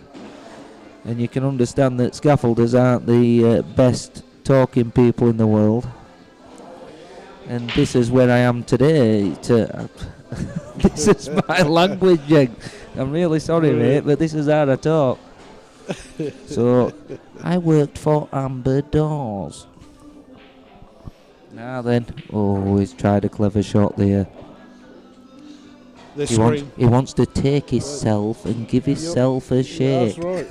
and you can understand that scaffolders aren't the best talking people in the world. And this is where I am today. This is my language, Jeng. I'm really sorry, mate, but this is how I talk. So, I worked for Amber Doors. Now then, he's tried a clever shot there. He wants to take himself and give himself a shake. Yeah,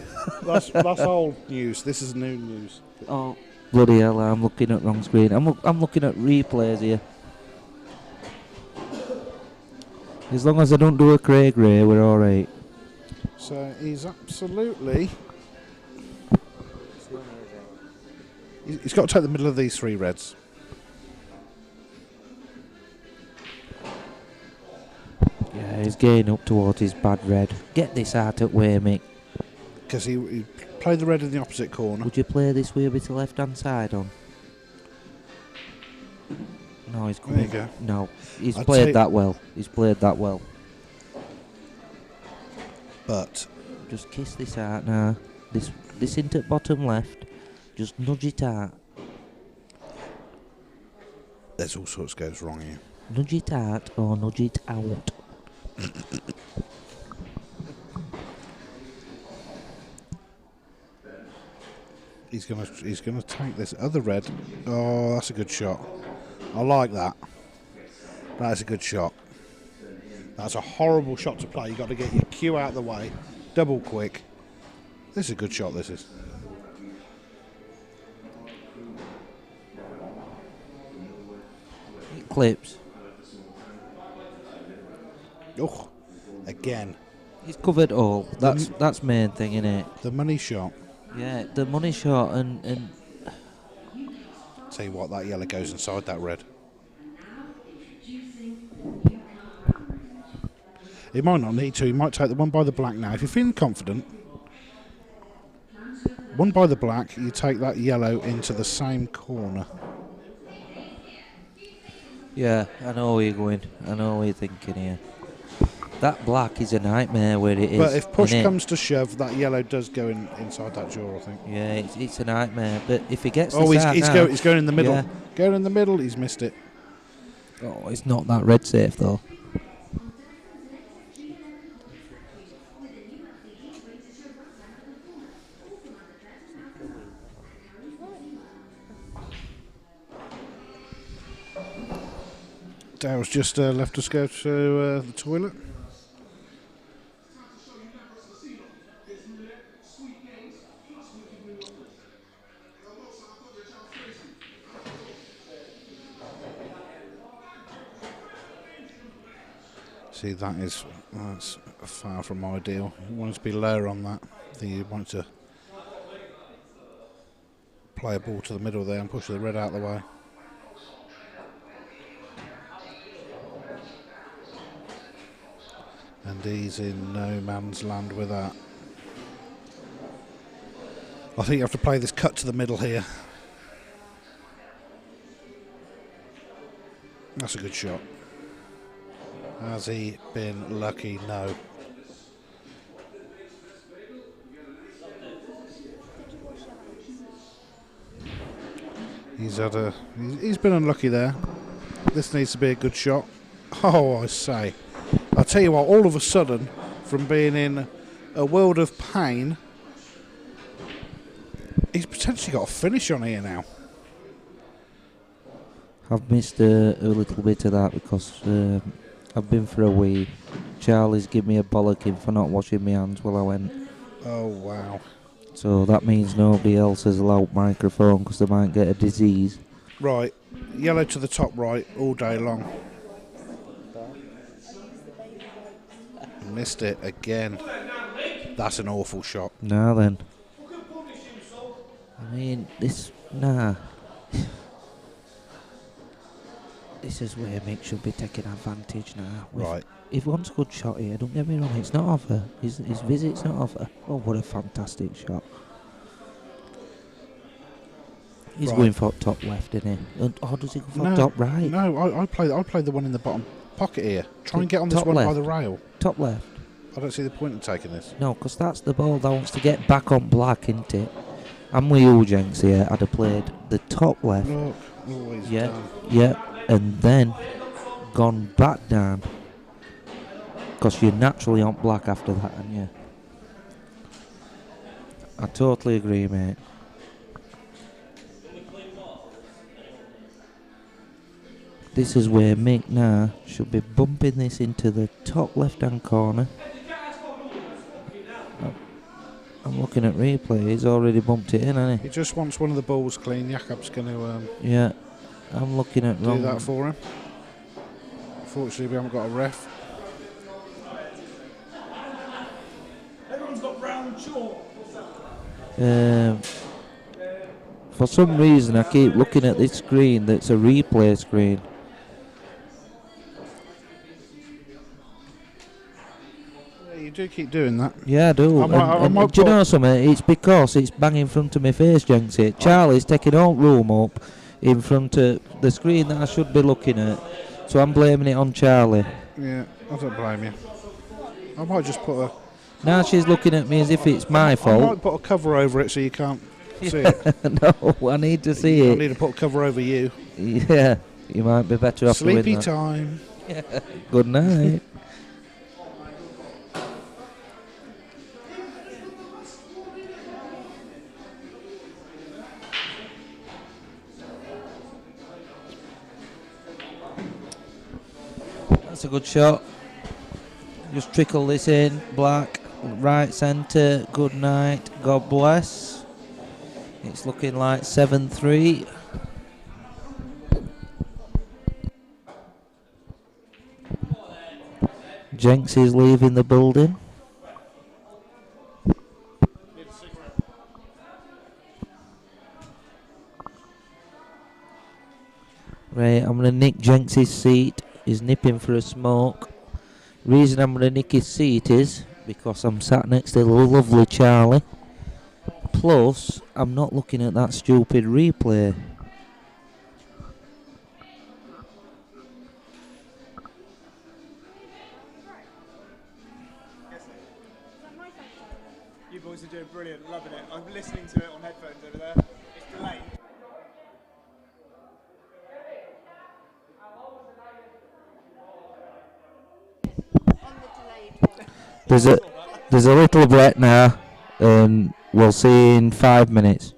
that's right. That's old news. This is new news. Oh, bloody hell! I'm looking at wrong screen. I'm looking at replays here. As long as I don't do a Craig Ray, we're all right. So he's absolutely. He's got to take the middle of these three reds. Yeah, he's getting up towards his bad red. Get this out of the way, Mick. Because he played the red in the opposite corner. Would you play this way with the left-hand side on? No, he's coming. There you go. No, he's played that well. He's played that well. But just kiss this out now. This into bottom left. Just nudge it out. There's all sorts goes wrong here. Nudge it out or nudge it out. He's gonna take this other red. Oh, that's a good shot. I like that. That's a good shot. That's a horrible shot to play. You've got to get your cue out of the way. Double quick. This is a good shot, this is. clips. Oh, again. He's covered all. That's main thing, innit? The money shot. Yeah, the money shot and Tell you what, that yellow goes inside that red. He might not need to. He might take the one by the black now. If you're feeling confident, one by the black, you take that yellow into the same corner. yeah, I know where you're going. I know what you're thinking here. That black is a nightmare where it is. But if push innit? comes to shove, that yellow does go inside that jaw, I think. Yeah, it's a nightmare. But if he gets Oh, this out now, he's going in the middle. Yeah. Going in the middle, he's missed it. Oh, it's not that red safe though. Dale's just left us go to the toilet. See, that's far from ideal. You want to be lower on that. I think you want to play a ball to the middle there and push the red out of the way. And he's in no man's land with that. I think you have to play this cut to the middle here. That's a good shot. Has he been lucky? No. He's been unlucky there. This needs to be a good shot. Oh, I say. I'll tell you what, all of a sudden, from being in a world of pain, he's potentially got a finish on here now. I've missed a little bit of that because I've been for a wee. Charlie's given me a bollocking for not washing my hands while I went. Oh, wow. So that means nobody else has a loud microphone because they might get a disease. Right, yellow to the top right all day long. Missed it again. That's an awful shot. Now then. I mean, nah. This is where Mick should be taking advantage now. Right. If he wants a good shot here, don't get me wrong, it's not offer. His visit's not offer. Oh, what a fantastic shot. He's going for top left, isn't he? Or does he go for top right? No, I play the one in the bottom pocket here. Try and get on this one by the rail. Top left. I don't see the point in taking this. No, because that's the ball that wants to get back on black, isn't it? I'm with you, Jenks, here. I'd have played the top left. Look, always down. Yeah, and then gone back down. Because you're naturally on black after that, aren't you? I totally agree, mate. This is where Mick now should be bumping this into the top left-hand corner. I'm looking at replay. He's already bumped it in, hasn't he? He just wants one of the balls clean. Jakob's going to yeah, I'm looking at do that for him. Unfortunately, we haven't got a ref. Everyone's got brown chalk. For some reason, I keep looking at this screen that's a replay screen. You do keep doing that. Yeah, I do. And do you know something? It's because it's bang in front of my face, Jenks. Charlie's taking all room up in front of the screen that I should be looking at. So I'm blaming it on Charlie. Yeah, I don't blame you. I might just put a... Now she's looking at me as if it's my fault. I might put a cover over it so you can't see it. No, I need to see it. I need to put a cover over you. Yeah, you might be better off doing that. Sleepy time. Yeah. Good night. That's a good shot. Just trickle this in. Black, right centre. Good night. God bless. It's looking like 7-3. Jenks is leaving the building. Right, I'm going to nick Jenks' seat. He's nipping for a smoke. Reason I'm going to nick his seat is because I'm sat next to the lovely Charlie. Plus, I'm not looking at that stupid replay. You boys are doing brilliant, loving it. I'm listening to it on headphones over there. It's delayed. There's a little break now, and we'll see in 5 minutes.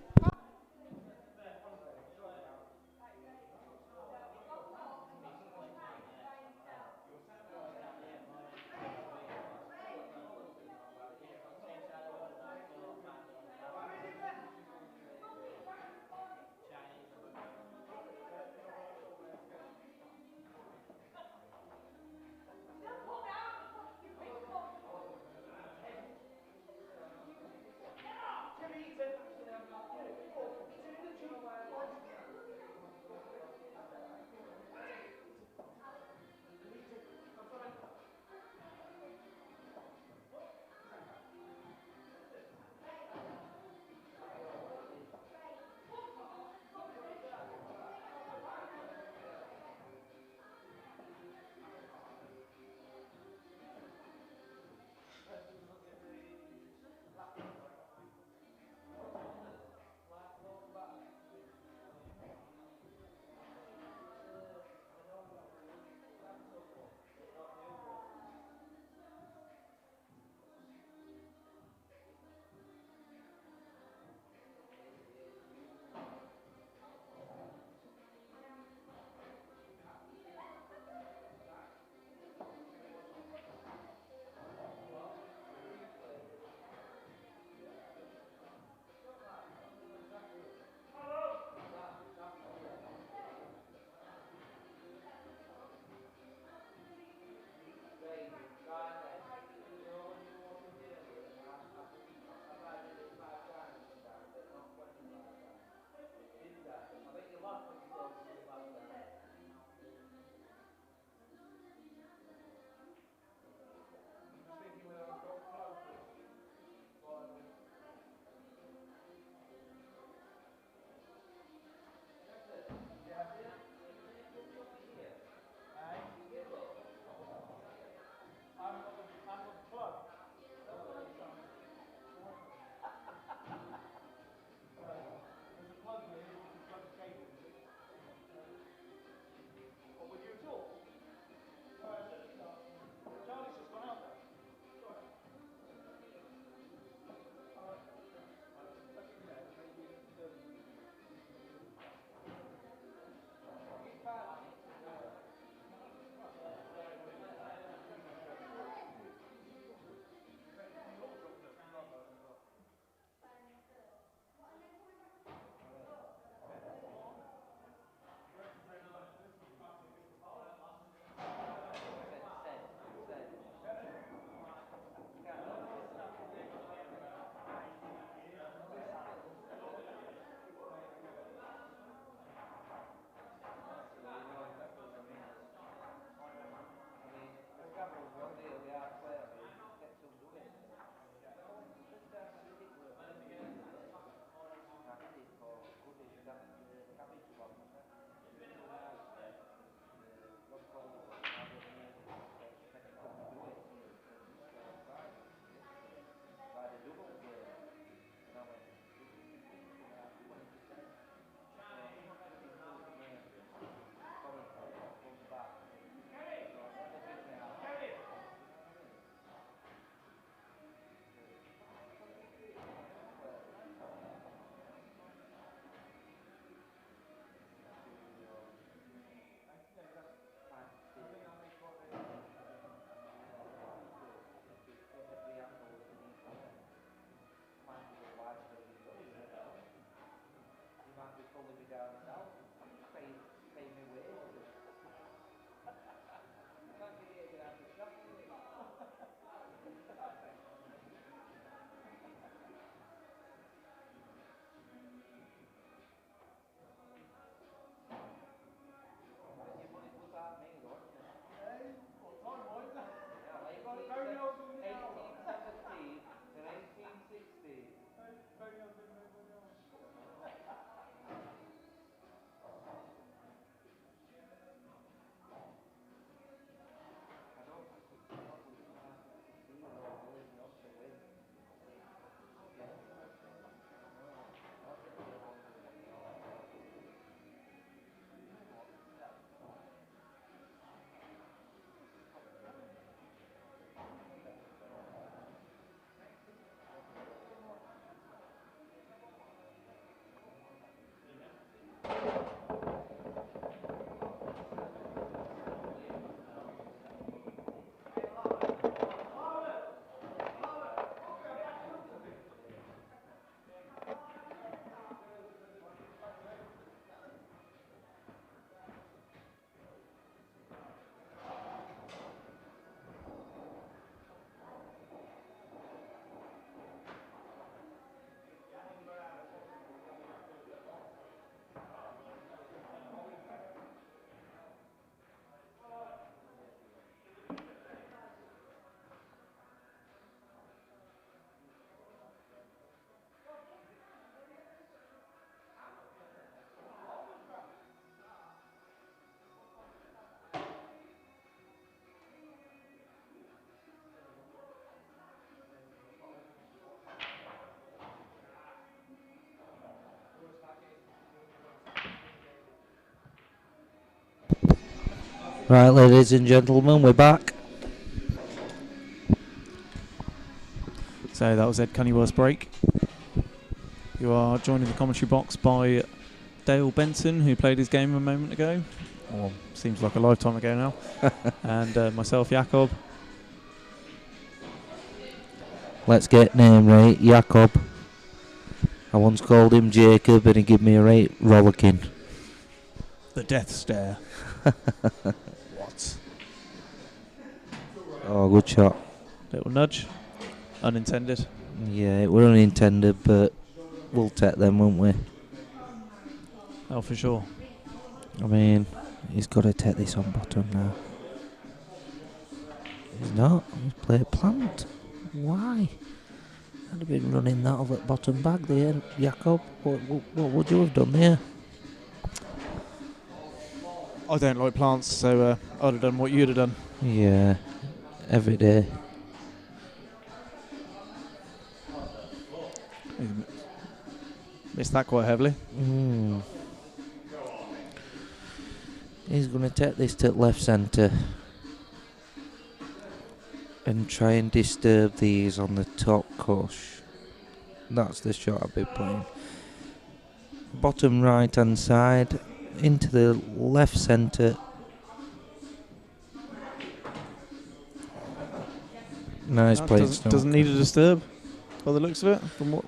Right, ladies and gentlemen, we're back. So that was Ed Cunneyworth's break. You are joined in the commentary box by Dale Benson, who played his game a moment ago. Or seems like a lifetime ago now. And myself, Jakob. Let's get name right, Jakob. I once called him Jacob and he gave me a right rollicking. The death stare. What? Oh, good shot. Little nudge. Unintended. Yeah, it were unintended, but we'll take them, won't we? Oh, for sure. I mean, he's got to take this on bottom now. He's not. He's played plant. Why? I'd have been running that over at bottom bag there, Jakob. What would you have done there? I don't like plants, so I'd have done what you'd have done. Yeah, every day. Missed that quite heavily. He's going to take this to left centre and try and disturb these on the top cush. That's the shot I'll be playing. Bottom right hand side into the left centre. Nice play. Doesn't need to disturb by the looks of it, from what,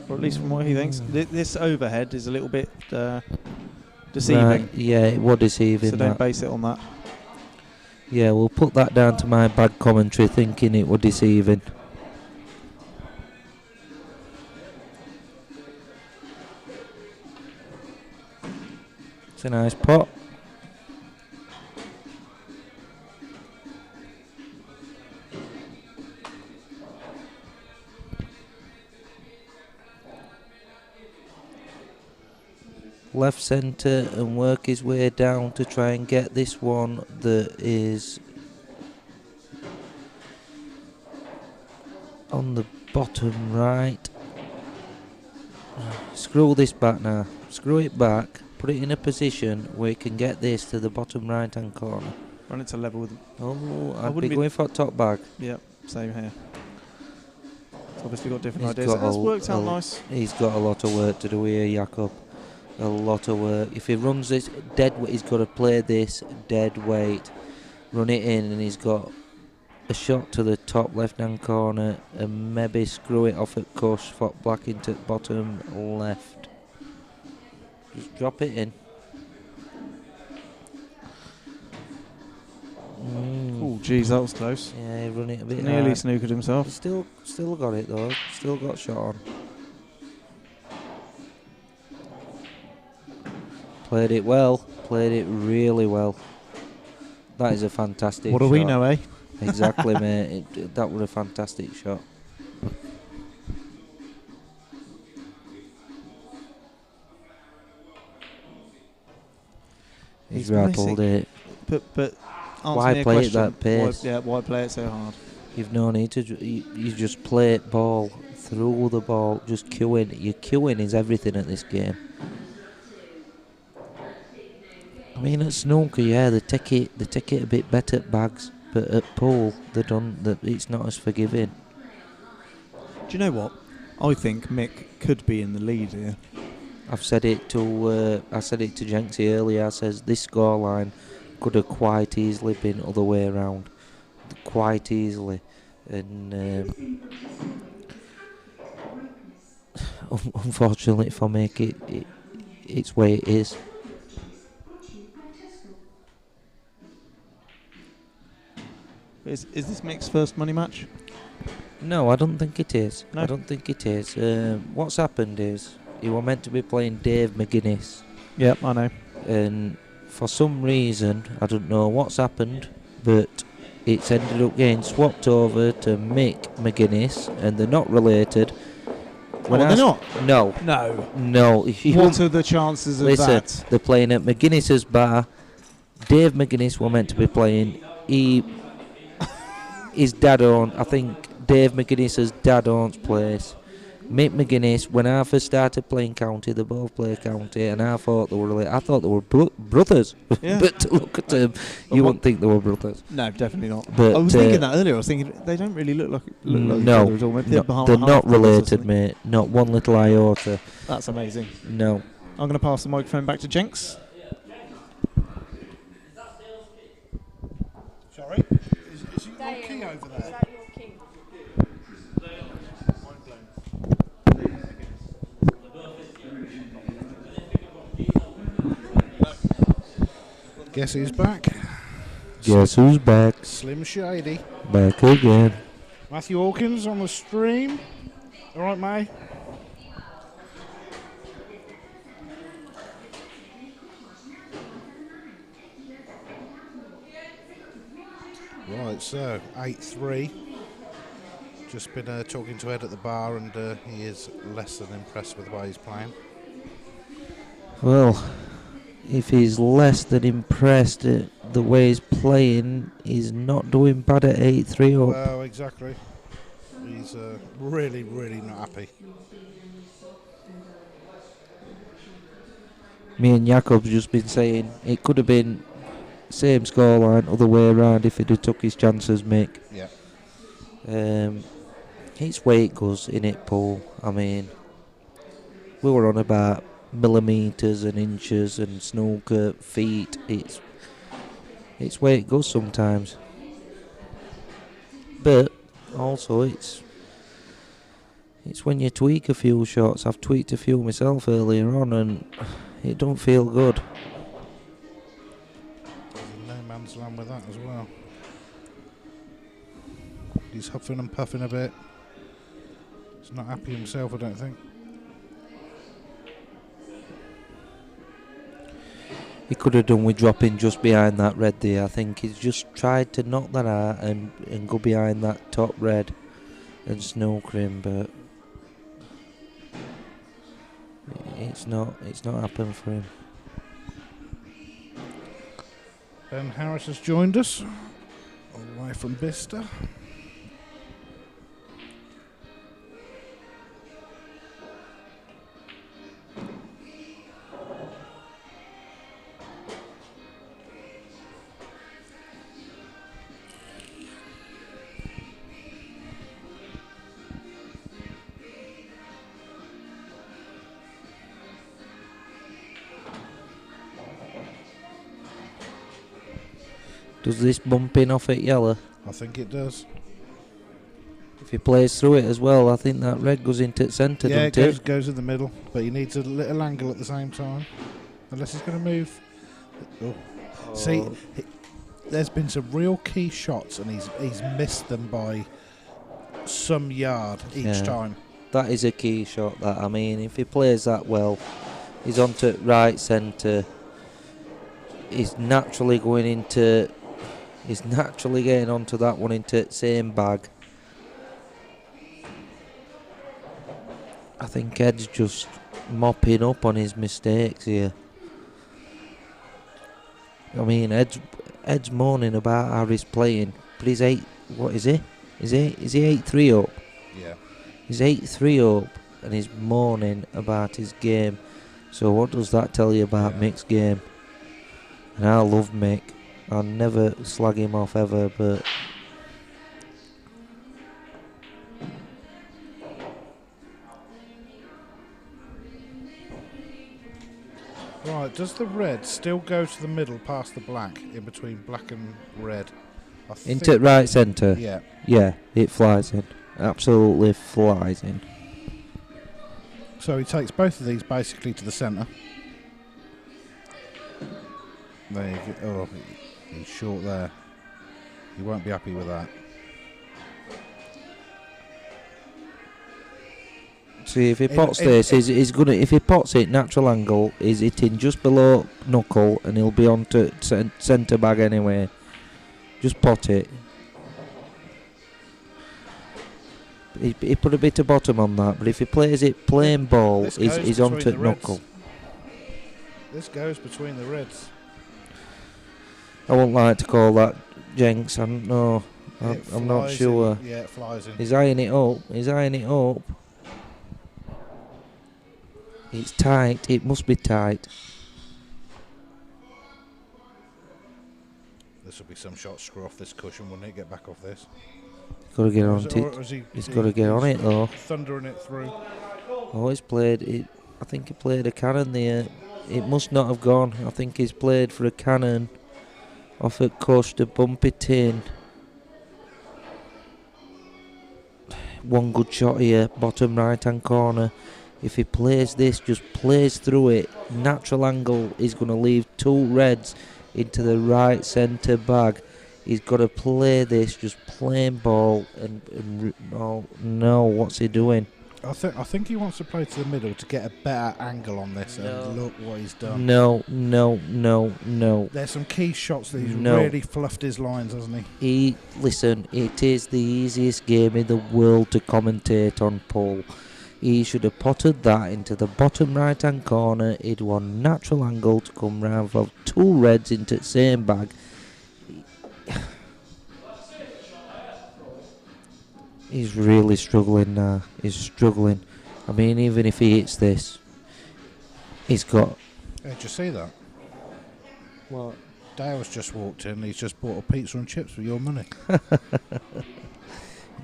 or at least from what he thinks. This overhead is a little bit deceiving. Right, yeah, it was deceiving. So don't base it on that. Yeah, we'll put that down to my bad commentary, thinking it was deceiving. It's a nice pot. Left centre and work his way down to try and get this one that is on the bottom right. Screw this back now. Screw it back. Put it in a position where you can get this to the bottom right hand corner. Run it to level with. Oh, I'd be going for top bag. Yep, same here. It's obviously got different ideas. It's worked out nice. He's got a lot of work to do here, Jakob. A lot of work. If he runs this dead weight, he's got to play this dead weight, run it in, and he's got a shot to the top left hand corner and maybe screw it off at cush, fot black into bottom left. Just drop it in. Oh, geez, that was close. Yeah, run it a bit. Nearly hard. snookered himself. Still got it though. Still got shot on. Played it well. Played it really well. That is a fantastic What shot. do we know, eh? Exactly, mate. That was a fantastic shot. He's rattled it. But why play it that pace? Why play it so hard? You've no need to. You just play it ball through the ball. Just queuing. Your queuing is everything at this game. I mean, at snooker, yeah, they take it a bit better at bags, but at pool, it's not as forgiving. Do you know what? I think Mick could be in the lead here. I said it to Jenksy earlier. I says this scoreline could have quite easily been other way around, quite easily, and unfortunately for Mick, it's where it is. Is this Mick's first money match? No, I don't think it is. No? I don't think it is. What's happened is he was meant to be playing Dave McGuinness. Yep, I know. And for some reason, I don't know what's happened, but it's ended up getting swapped over to Mick McGuinness, and they're not related. They're not? No. No. If What are the chances of that? They're playing at McGuinness's bar. Dave McGuinness were meant to be playing. His dad owned, I think Dave McGuinness's dad owns place. Mick McGuinness, when I first started playing county, they both play county, and I thought they were brothers. Yeah. But to look at them, you wouldn't think they were brothers. No, definitely not. But, I was thinking that earlier. I was thinking they don't really look like each no, other at all. Maybe no, they're not related, mate. Not one little iota. That's amazing. No. I'm going to pass the microphone back to Jenks. Sorry? Is your king over there? Is that your king? Guess who's back? Guess who's back? Slim Shady. Back again. Matthew Hawkins on the stream. All right, mate. Right, so 8-3. Just been talking to Ed at the bar, and he is less than impressed with the way he's playing. Well, if he's less than impressed at the way he's playing, he's not doing bad at 8-3 up. Well, exactly. He's really, really not happy. Me and Jakob's just been saying it could have been same scoreline, other way around if he'd have took his chances, Mick. Yeah. It's way it goes in it, Paul. I mean, we were on about millimetres and inches and snooker feet. It's way it goes sometimes. But also it's when you tweak a few shots. I've tweaked a few myself earlier on, and it don't feel good. No man's land with that as well. He's huffing and puffing a bit. He's not happy himself, I don't think. He could have done with dropping just behind that red there. I think he's just tried to knock that out and go behind that top red and snooker him, but it's not happened for him. Ben Harris has joined us all the way from Bicester. Does this bump in off at yellow? I think it does. If he plays through it as well, I think that red goes into the centre, Yeah, doesn't it goes in the middle, but he needs a little angle at the same time. Unless he's going to move. Oh. See, there's been some real key shots, and he's missed them by some yard each time. That is a key shot, that. I mean, if he plays that well, he's onto right centre. He's naturally getting onto that one into the same bag. I think Ed's just mopping up on his mistakes here. I mean, Ed's moaning about how he's playing, but he's what is he? Is he 8-3 up? Yeah. He's 8-3 up, and he's moaning about his game. So what does that tell you about Mick's game? And I love Mick. I'll never slag him off ever, but Right, does the red still go to the middle past the black, in between black and red? into right centre. Yeah. Yeah, it flies in. Absolutely flies in. So he takes both of these basically to the centre. There you go. Oh, he's short there. He won't be happy with that. See, if he pots this, he's gonna. If he pots it natural angle, he's hitting just below knuckle, and he'll be on to centre bag anyway. Just pot it. He put a bit of bottom on that, but if he plays it plain ball, he's on to knuckle. This goes between the reds. I wouldn't like to call that Jenks. I'm not sure. Yeah, it flies in. He's eyeing it up. It's tight. It must be tight. This will be some shot screw off this cushion, wouldn't it? Get back off this. Got to get Or on is it. or is He's got to get on it though. Thundering it through. Oh, he's played it. I think he played a cannon there. It must not have gone. I think he's played for a cannon off at Cush to bump it in. One good shot here, bottom right hand corner. If he plays this, just plays through it, natural angle, he's going to leave two reds into the right centre bag. He's got to play this, just plain ball, and oh no, what's he doing? I think he wants to play to the middle to get a better angle on this. No. And look what he's done. No. There's some key shots that he's No. really fluffed his lines, hasn't he? Listen, it is the easiest game in the world to commentate on, Paul. He should have potted that into the bottom right hand corner. He'd want natural angle to come round for two reds into the same bag. He's really struggling now. He's struggling. I mean, even if he hits this, he's got... Hey, did you see that? What? Dale's just walked in. He's just bought a pizza and chips with your money.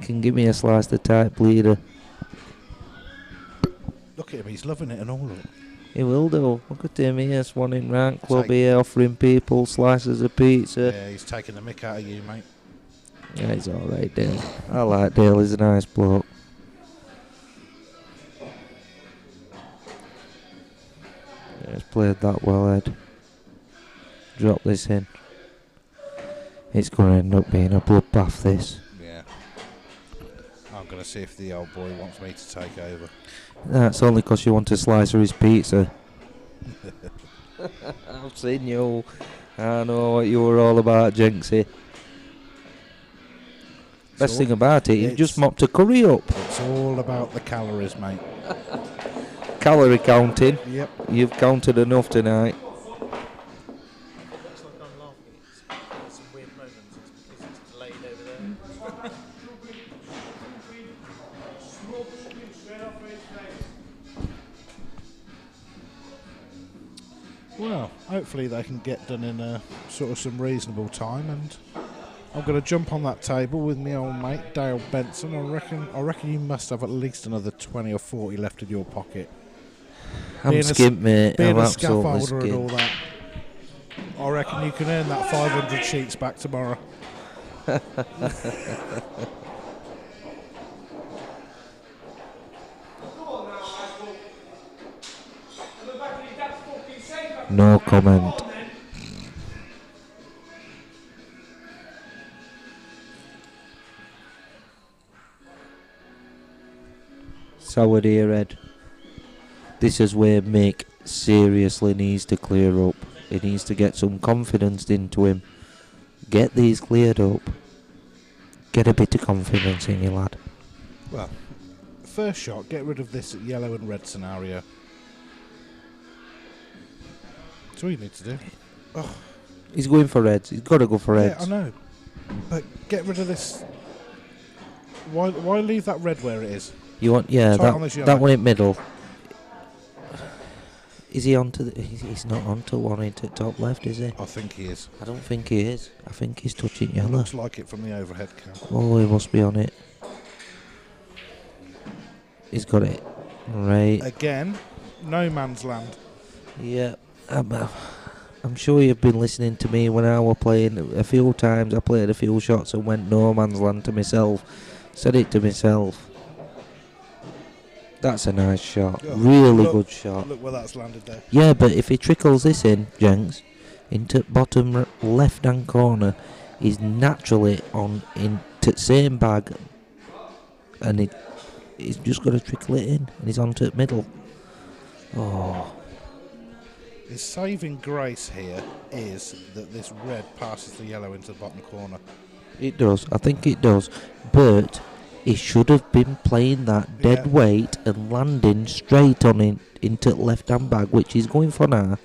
Can give me a slice of tight bleeder. Look at him. He's loving it and all. Look. He will do. Look at him here, swanning rank club here, offering people slices of pizza. Yeah, he's taking the mick out of you, mate. Yeah, he's alright, Dale. I like Dale, he's a nice bloke. Yeah, he's played that well, Ed. Drop this in. It's going to end up being a bloodbath, this. Yeah. I'm going to see if the old boy wants me to take over. That's only because you want a slice of his pizza. I've seen you. I know what you were all about, Jenksy. Best thing about it, you've just mopped a curry up. It's all about the calories, mate. Calorie counting. Yep. You've counted enough tonight. Looks like I'm laughing. It's some weird moments. It's because it's delayed over there. Well, hopefully they can get done in a sort of some reasonable time, and I'm going to jump on that table with my old mate Dale Benson. I reckon you must have at least another 20 or 40 left in your pocket. I'm skint, mate. Being I'm a absolutely scaffolder and all skint. that. I reckon you can earn that 500 sheets back tomorrow. No comment. Sour dear Ed. This is where Mick seriously needs to clear up. He needs to get some confidence into him. Get these cleared up. Get a bit of confidence in you, lad. Well, first shot, get rid of this yellow and red scenario. That's all you need to do. Oh. He's going for reds. He's got to go for Yeah, reds. I know. But get rid of this. Why leave that red where it is? You want, yeah, Tight on this yellow. that one in middle. Is he onto the? He's not onto one into top left, is he? I think he is. I don't think he is. I think he's touching yellow. Looks like it from the overhead cam. Oh, he must be on it. He's got it. Right. Again, no man's land. Yeah. I'm sure you've been listening to me when I was playing a few times. I played a few shots and went no man's land to myself. Said it to myself. That's a nice shot. Oh, really look, good shot. Look where that's landed there. Yeah, but if he trickles this in, Jenks, into bottom left-hand corner, he's naturally on into the same bag, and he's just got to trickle it in, and he's onto the middle. Oh. His saving grace here is that this red passes the yellow into the bottom corner. It does. I think it does. But he should have been playing that dead weight and landing straight on it into the left-hand bag, which he's going for now.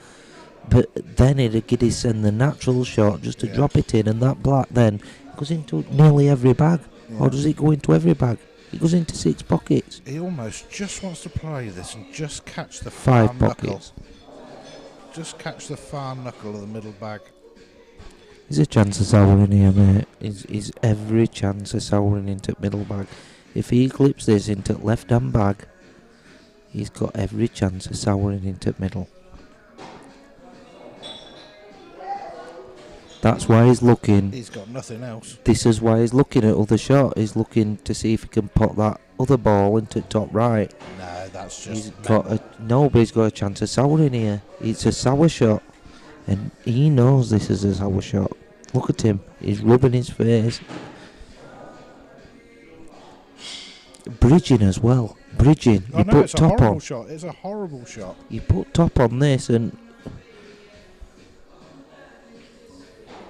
But then he'd send the natural shot just to drop it in, and that black then goes into nearly every bag. Yeah. Or does it go into every bag? It goes into 6 pockets. He almost just wants to play this and just catch the 5 far knuckle. pockets. Just catch the far knuckle of the middle bag. There's a chance of souring here, mate. Is every chance of souring into middle bag. If he clips this into left hand bag, he's got every chance of souring into middle. That's why he's looking. He's got nothing else. This is why he's looking at other shot. He's looking to see if he can put that other ball into top right. No, that's just. He's got nobody's got a chance of souring here. It's a sour shot, and he knows this is a sour shot. Look at him. He's rubbing his face. Bridging as well. Bridging. I You know, put it's a top horrible on. shot. It's a horrible shot. You put top on this, and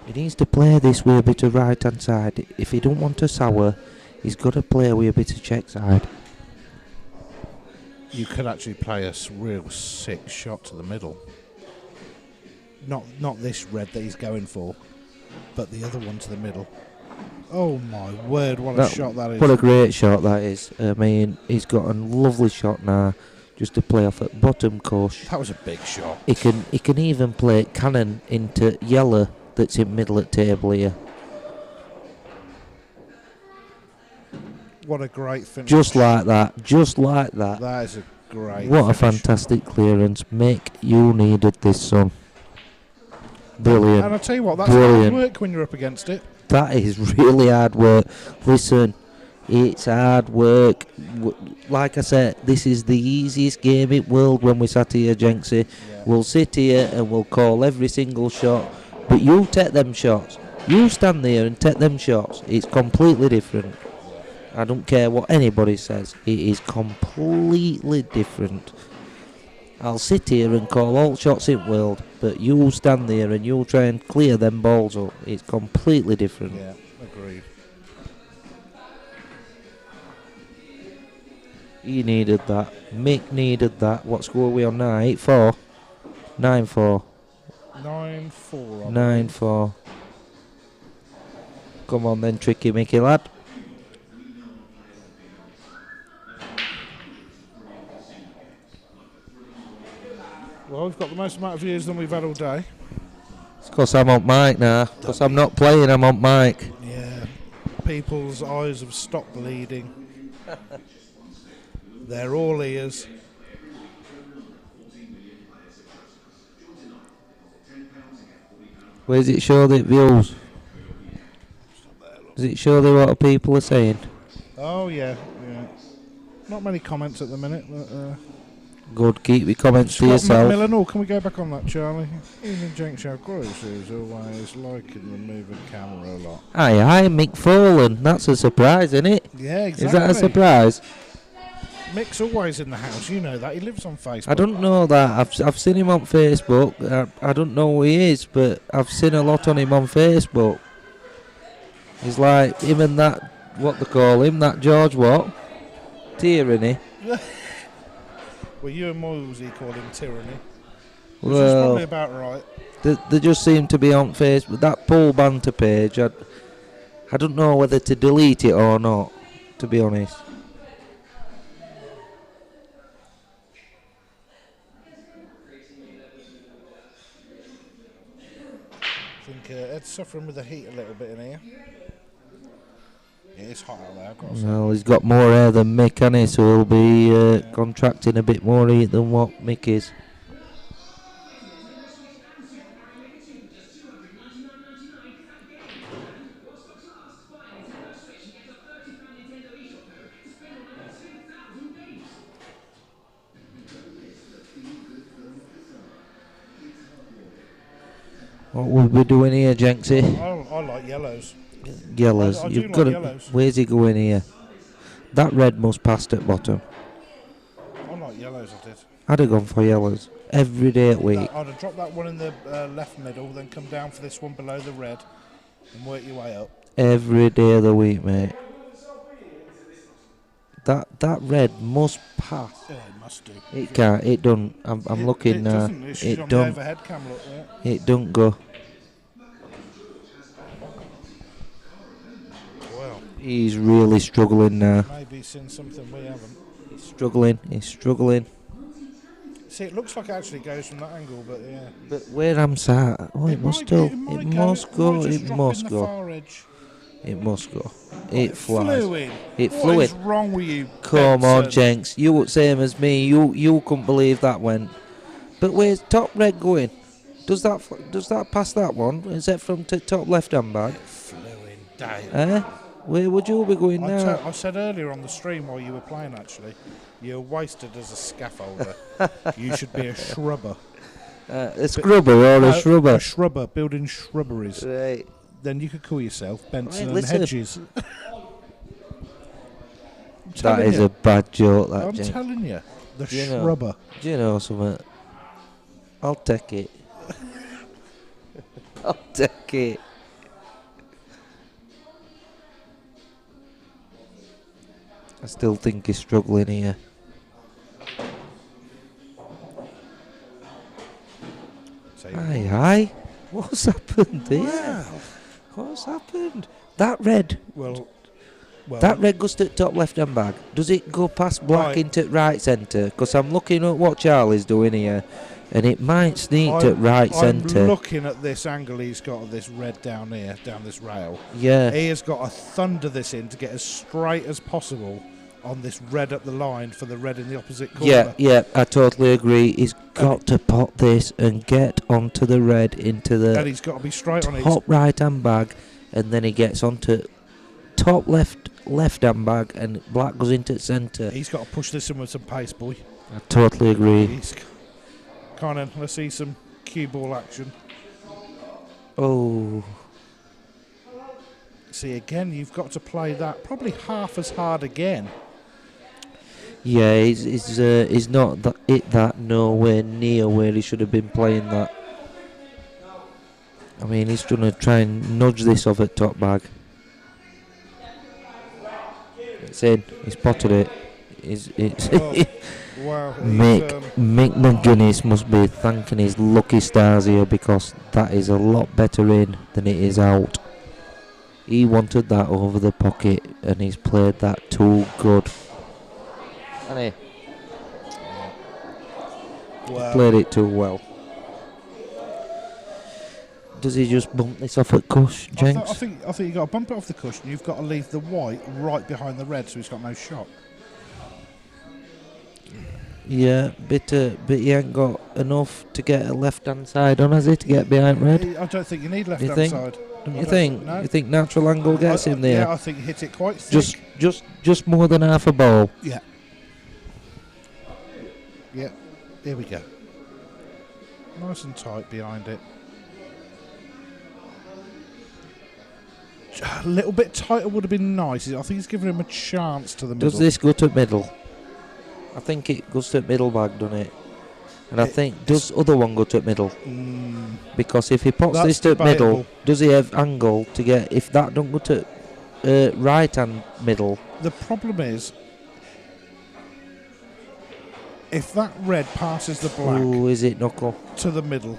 he needs to play this with a bit of right hand side. If he don't want to sour, he's got to play with a bit of check side. You could actually play a real sick shot to the middle. Not this red that he's going for, but the other one to the middle. Oh my word, what a shot that is. What a great shot that is. I mean, he's got a lovely shot now just to play off at bottom course. That was a big shot. He can even play cannon into yellow that's in middle at table here. What a great finish. Just like that. Just like that. That is a great What a finish. fantastic clearance. Mick, you needed this, son. Brilliant. And I'll tell you what, that's Brilliant. hard work when you're up against it. That is really hard work. Listen, it's hard work. Like I said, this is the easiest game in the world when we sat here, Jenksy. Yeah. We'll sit here and we'll call every single shot. But you take them shots. You stand there and take them shots. It's completely different. I don't care what anybody says. It is completely different. I'll sit here and call all shots in the world, but you stand there and you'll try and clear them balls up. It's completely different. Yeah, agreed. He needed that. Mick needed that. What score are we on now? 8-4? 9-4. 9-4. 9-4. Come on then, tricky Mickey lad. Well, we've got the most amount of views than we've had all day. It's because I'm on mic now. Because I'm not playing, I'm on mic. Yeah. People's eyes have stopped bleeding. They're all ears. Where does it show the views? Does it show the what people are saying? Oh, yeah. Not many comments at the minute, but... Good, keep your comments to Scott yourself. McMillan, oh, can we go back on that, Charlie? Evening Jenks Show groceries, always liking the moving camera a lot. Aye, Mick Follen. That's a surprise, isn't it? Yeah, exactly. Is that a surprise? Mick's always in the house, you know that. He lives on Facebook. I don't know that. I've seen him on Facebook. I don't know who he is, but I've seen a lot on him on Facebook. He's like him and that, what they call him, that George what? Tyranny. Well, you and Moylesy call him Tyranny. Which is Well, probably about right. they just seem to be on Facebook. That Paul Banter page, I don't know whether to delete it or not, to be honest. I think Ed's suffering with the heat a little bit in here. It is hot out there, I've got to say. Well, he's got more hair than Mick, hasn't he? So he'll be contracting a bit more heat than what Mick is. What would we doing here, Jenksy? I like yellows. Yellows. I do You've like got to. yellows. Where's he going here? That red must pass at bottom. I like yellows, I did. I'd have gone for yellows every day at week. I'd have dropped that one in the left middle, then come down for this one below the red and work your way up. Every day of the week, mate. That red must pass. Yeah, it must do. It can't. It don't. I'm looking it now. Doesn't. It should It on the don't. overhead cam, look, yeah. It don't go. Well, He's really struggling now. Maybe he's seen something we haven't. He's struggling. See, it looks like it actually goes from that angle, but yeah. But where I'm sat, it must go. It must go. It must go. It must go. It flies. It flew What is in. wrong with you? Come on, Benson? Jenks. You same as me. You couldn't believe that went. But where's top red going? Does that pass that one? Is that from top left hand bag? Flew in, Dale. Eh? Where would you be going now? I said earlier on the stream while you were playing, actually, you're wasted as a scaffolder. You should be a shrubber. A scrubber or a shrubber? A shrubber, building shrubberies. Right. Then you could call yourself Benson Right, and listen. Hedges. That is a bad joke, that, I'm Jenks. telling you, the You know. shrubber. Do you know something? I'll take it. I'll take it. I still think he's struggling here. Aye. What's happened there? Wow. What's happened? That red. Well, That red goes to the top left-hand bag. Does it go past black Right. into right centre? Because I'm looking at what Charlie's doing here, and it might sneak to right I'm centre. looking at this angle he's got of this red down here, down this rail. Yeah. He has got to thunder this in to get as straight as possible on this red up the line for the red in the opposite corner. Yeah, I totally agree. He's got to pot this and get onto the red into And the he's got to be straight on it. top right-hand bag, and then he gets onto top left-hand bag, and black goes into centre. He's got to push this in with some pace, boy. I totally agree. Come on, let's see some cue ball action. Oh, See, again, you've got to play that probably half as hard again. yeah, he's not that nowhere near where he should have been playing that. I mean, he's trying to try and nudge this off at top bag. It's in. He's potted it. It's Oh, wow. Mick McGuinness must be thanking his lucky stars here, because that is a lot better in than it is out. He wanted that over the pocket, and he's played that too good. Hasn't he? Wow. Played it too well. Does he just bump this off at cush, Jenks? I think you got to bump it off the cushion. You've got to leave the white right behind the red, so he's got no shot. Yeah, but he ain't got enough to get a left-hand side on, has he, to get behind red? I don't think you need left You hand think? side. Don't I you don't think? no. You think natural angle gets him there? Yeah, I think he hit it quite thick. Just more than half a ball. Yeah. Yeah. Here we go. Nice and tight behind it. A little bit tighter would have been nice. I think he's giving him a chance to the middle. Does this go to middle? I think it goes to middle bag, doesn't it? And I think, does other one go to middle? Because if he pots That's this to debatable. middle, does he have angle to get, if that don't go to right hand middle? The problem is, if that red passes the black Ooh, is it knuckle? to the middle.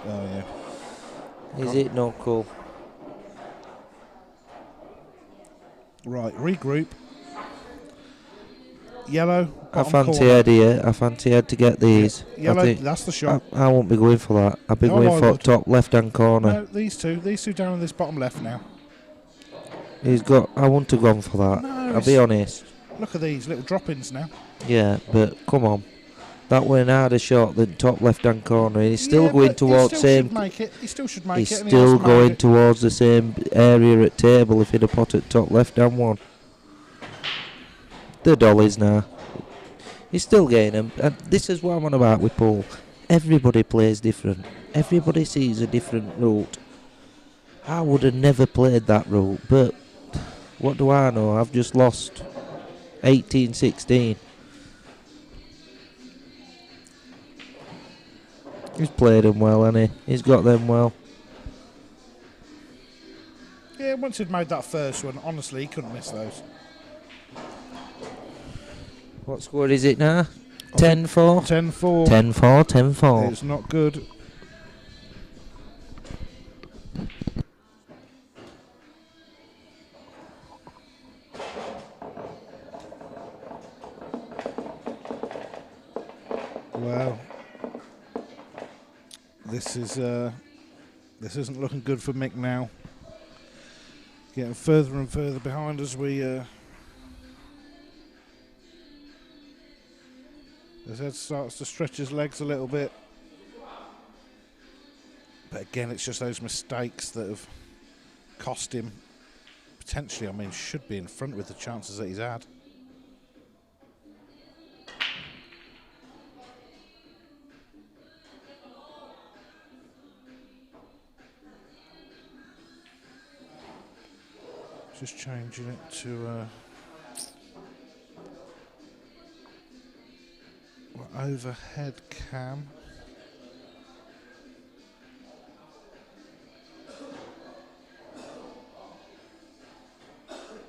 Oh, yeah. Is it knuckle? Right, regroup. Yellow. I bottom fancy corner. Ed here. I fancy Ed to get these. Yellow, I think that's the shot. I won't be going for that. I'll be No, going I for would. top left hand corner. No, these two down in this bottom left now. I want to go on for that. No, I'll be honest. Look at these little drop-ins now. Yeah, but come on. That went harder shot than top left hand corner. And he's still going but towards he still same. should make it. He still should make He's it. and he still hasn't made going it. towards the same area at table if he'd have put at top left hand one. The dollies now. He's still getting them. And this is what I'm on about with Paul. Everybody plays different. Everybody sees a different route. I would have never played that route, but what do I know? I've just lost 18-16. He's played them well, hasn't he? He's got them well. Yeah, once he'd made that first one, honestly, he couldn't miss those. What score is it now? 10-4? 10-4. 10-4, 10-4. It's not good. Well, this isn't looking good for Mick now. Getting further and further behind as Ed starts to stretch his legs a little bit. But again, it's just those mistakes that have cost him. Potentially, I mean, should be in front with the chances that he's had. Just changing it to overhead cam.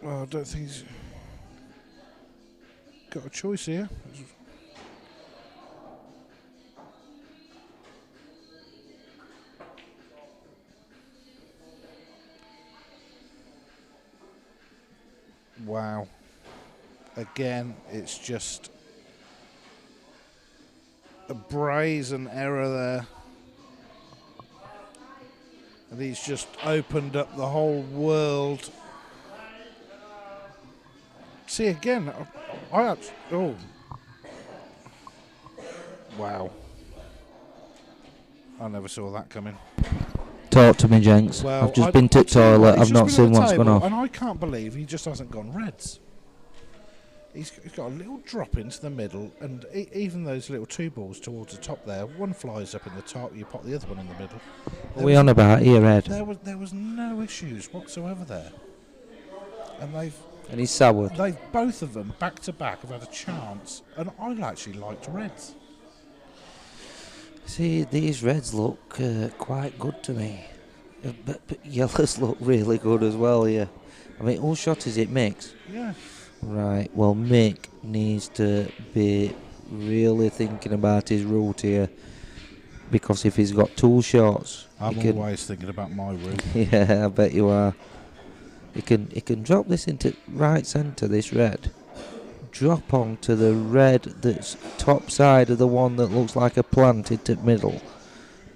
Well, I don't think he's got a choice here. Wow. Again, it's just a brazen error there. And he's just opened up the whole world. See, again, oh. Wow. I never saw that coming. Talk to me, Jenks. Well, I've just been to the toilet. I've not seen what's gone off. And I can't believe he just hasn't gone reds. He's got a little drop into the middle, and even those little two balls towards the top there, one flies up in the top, you pop the other one in the middle. What are we on about here, Ed? There was no issues whatsoever there. And he's soured. They've both of them back to back have had a chance, and I actually liked reds. See, these reds look quite good to me, but yellows look really good as well here. I mean, whose shot is it, Mick's? Yeah. Right, well, Mick needs to be really thinking about his route here, because if he's got two shots, I'm always thinking about my route. Yeah, I bet you are. He can drop this into right centre, this red. Drop onto the red that's top side of the one that looks like a plant into middle,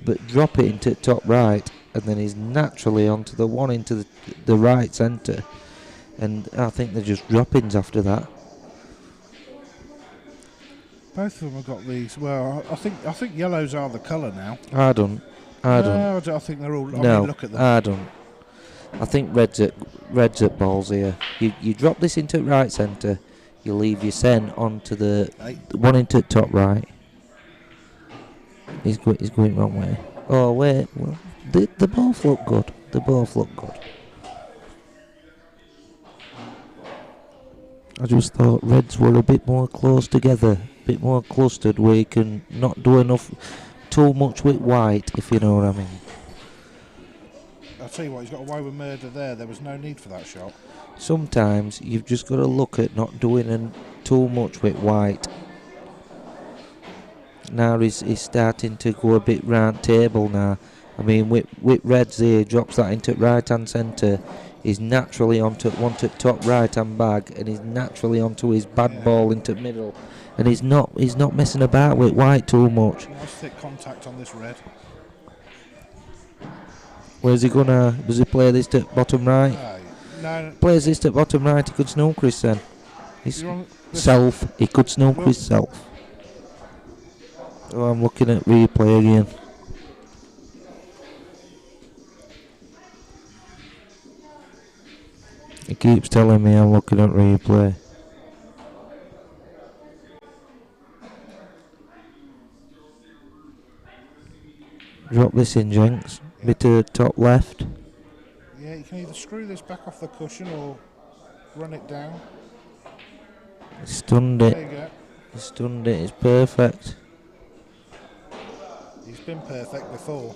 but drop it into top right, and then he's naturally onto the one into the right centre. And I think they're just drop-ins after that. Both of them have got these. Well, I think yellows are the colour now. I don't. I think they're all. No, I mean, look at them. I don't. I think red's at balls here. You drop this into right centre. You leave your sen onto the one into top right. He's going wrong way. Oh wait, well, they both look good. They both look good. I just thought reds were a bit more close together, a bit more clustered, where you can not do too much with white, if you know what I mean. I'll tell you what, he's got away with murder there. There was no need for that shot. Sometimes you've just got to look at not doing too much with white. Now he's starting to go a bit round table now. I mean, with reds here, drops that into right hand centre. He's naturally onto top right hand bag, and he's naturally onto his bad ball into middle, and he's not messing about with white too much. Nice thick contact on this red. Where's he gonna? Does he play this to bottom right? No. Plays this to bottom right. He could snooker his then. His self. He could snooker himself. Oh, I'm looking at replay again. He keeps telling me I'm looking at replay. Drop this in, Jenks. Bit to the top left. Yeah, you can either screw this back off the cushion or run it down. He stunned it. There you go. He stunned it. It's perfect. He's been perfect before.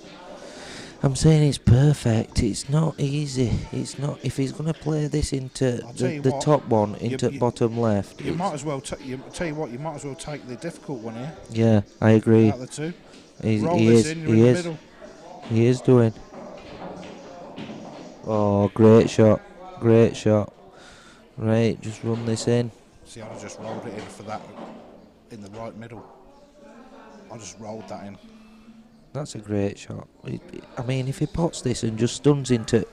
I'm saying it's perfect. It's not easy. It's not. If he's going to play this into the top one, into bottom left. You might as well. You might as well take the difficult one here. Yeah, I agree. Out of the two. He is doing. Oh, great shot. Great shot. Right, just run this in. See, I just rolled it in for that in the right middle. I just rolled that in. That's a great shot. I mean, if he pots this and just stuns into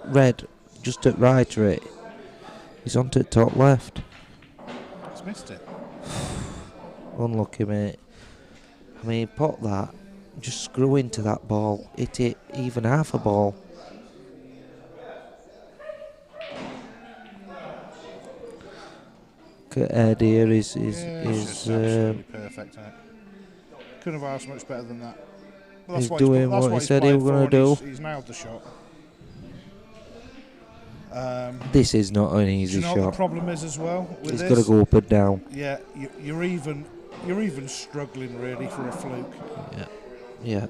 red, just at right rate, he's on to top left. He's missed it. Unlucky, mate. I mean, pot that, just screw into that ball, hit it even half a ball. Ed here is just absolutely perfect, isn't it? Couldn't have asked much better than that. Well, He's doing what he said he was going to do. He's nailed the shot. This is not an Do easy you know what shot. the problem is as well with He's this? got to go up and down. Yeah, you're even struggling really for a fluke. Yeah.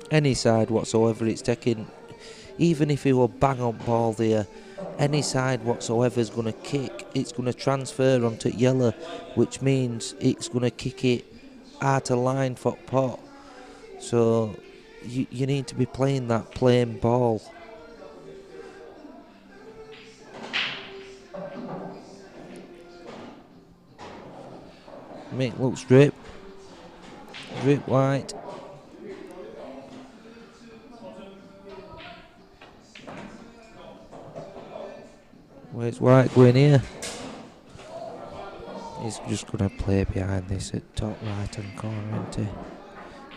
Any side whatsoever, it's taking. Even if he were bang on ball there, any side whatsoever is going to kick. It's going to transfer onto yellow, which means it's going to kick it out of line for pot. So you need to be playing that plain ball. Mick looks drip white. Where's White going here? He's just going to play behind this at top right hand corner, isn't he?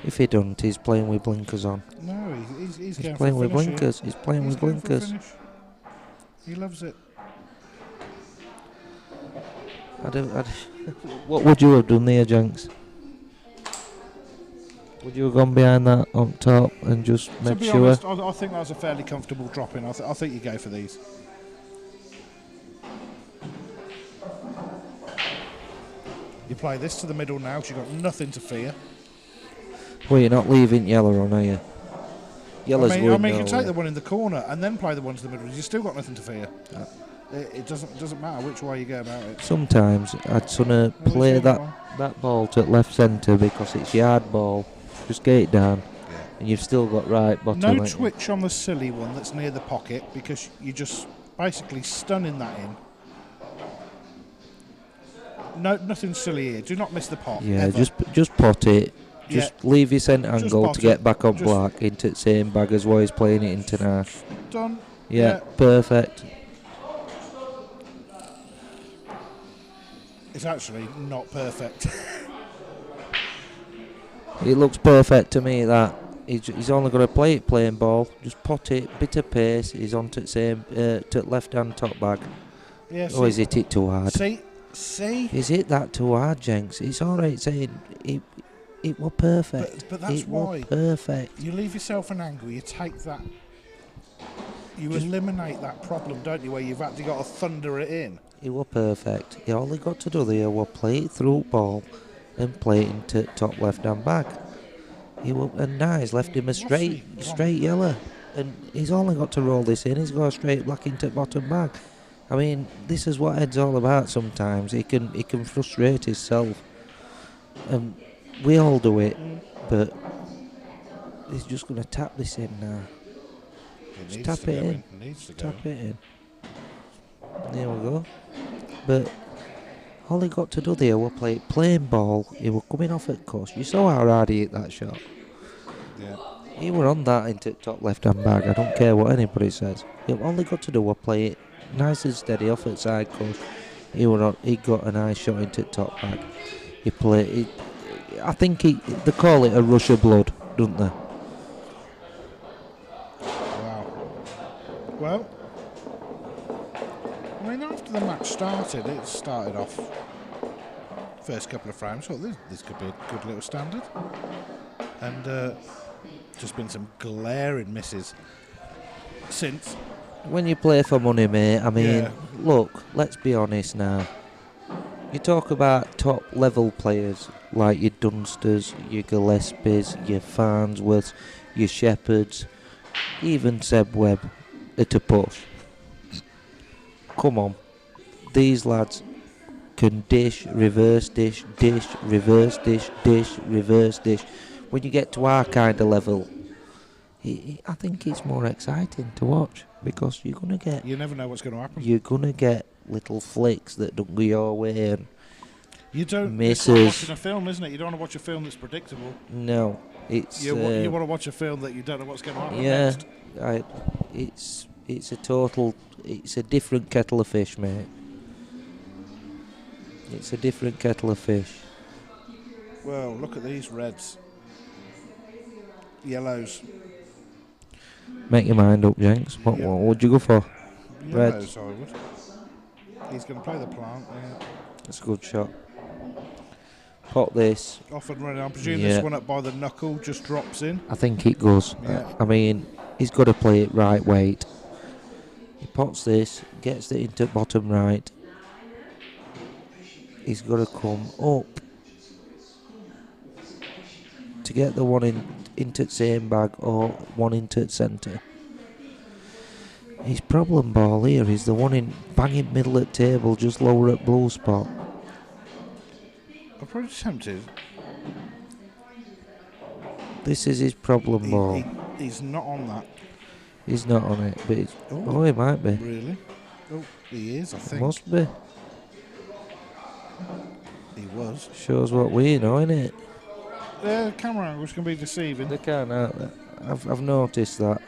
If he don't, he's playing with blinkers on. No, he's going playing for with finish blinkers. Here. He's playing with going for a blinkers. finish. He loves it. What would you have done there, Jenks? Would you have gone behind that on top and just To made be sure? honest, I think that was a fairly comfortable drop in. I think you go for these. You play this to the middle now, so you've got nothing to fear. Well, you're not leaving yellow on, are you? Yellow's I going mean, you can nowhere. take the one in the corner and then play the one to the middle. You've still got nothing to fear. It doesn't matter which way you go about it. Sometimes I'd sooner play you that ball to left centre because it's yard ball. Just get it down, and you've still got right bottom. No twitch on the silly one that's near the pocket because you're just basically stunning that in. No, nothing silly here. Do not miss the pot. Yeah, ever. just pot it. Just leave your centre Just angle pot to get it. back on Just- black into the same bag as what he's playing it into now. Done. Yeah, perfect. It's actually not perfect. It looks perfect to me, that. He's only got to play it plain ball. Just pot it, bit of pace. He's on to the same, to left hand top bag. Yeah, Or is it hit too hard? See? Is it that too hard, Jenks? It's alright saying it was perfect. But that's it why. was perfect. You leave yourself an angle, you take that. You eliminate that problem, don't you, where you've actually got to thunder it in. It was perfect. All he got to do there was play it through ball and play it into top left hand bag. And now he's left him a straight yellow. And he's only got to roll this in. He's got a straight black into bottom bag. I mean, this is what Ed's all about sometimes. He can frustrate himself. And we all do it, but he's just going to tap this in now. Just tap it in. Tap it in. There we go. But all he got to do there was play plain ball. He was coming off at course. You saw how hard he hit that shot. Yeah. He were on that into top left hand bag. I don't care what anybody says. All he got to do was play it nice and steady off at side course. He got a nice shot into top bag. He played it. I think they call it a rush of blood, don't they? Wow. Well, I mean, after the match started, it started off first couple of frames. Thought this could be a good little standard, and just been some glaring misses since. When you play for money, mate, I mean, Yeah. look, let's be honest now. You talk about top level players like your Dunsters, your Gillespies, your Farnsworths, your Shepherds, even Seb Webb at a push. Come on, these lads can dish, reverse dish, reverse dish, reverse dish. When you get to our kind of level, I think it's more exciting to watch because you're gonna get. You never know what's going to happen. You're gonna get little flicks that don't go your way. And You don't. Misses. It's like watching a film, isn't it? You don't want to watch a film that's predictable. No, it's You want to watch a film that you don't know what's going to happen yeah. next. It's a different kettle of fish, mate. It's a different kettle of fish. Well, look at these reds. Yellows. Make your mind up, Jenks. What would you go for? Yellows, I would. He's going to play the plant. Yeah. That's a good shot. Pot this. Off and running. I presume this one up by the knuckle just drops in. I think it goes. Yeah. I mean, he's got to play it right weight. He pots this, gets it into bottom right. He's got to come up to get the one into the same bag or one into the centre. His problem ball here is the one in banging middle at table, just lower at blue spot. I'm probably tempted. This is his problem ball. He's not on that. He's not on it, but he might be. Really? Oh, he is, I think. Must be. He was. Shows what we know, innit? The camera angles can be deceiving. They can't, I've noticed that.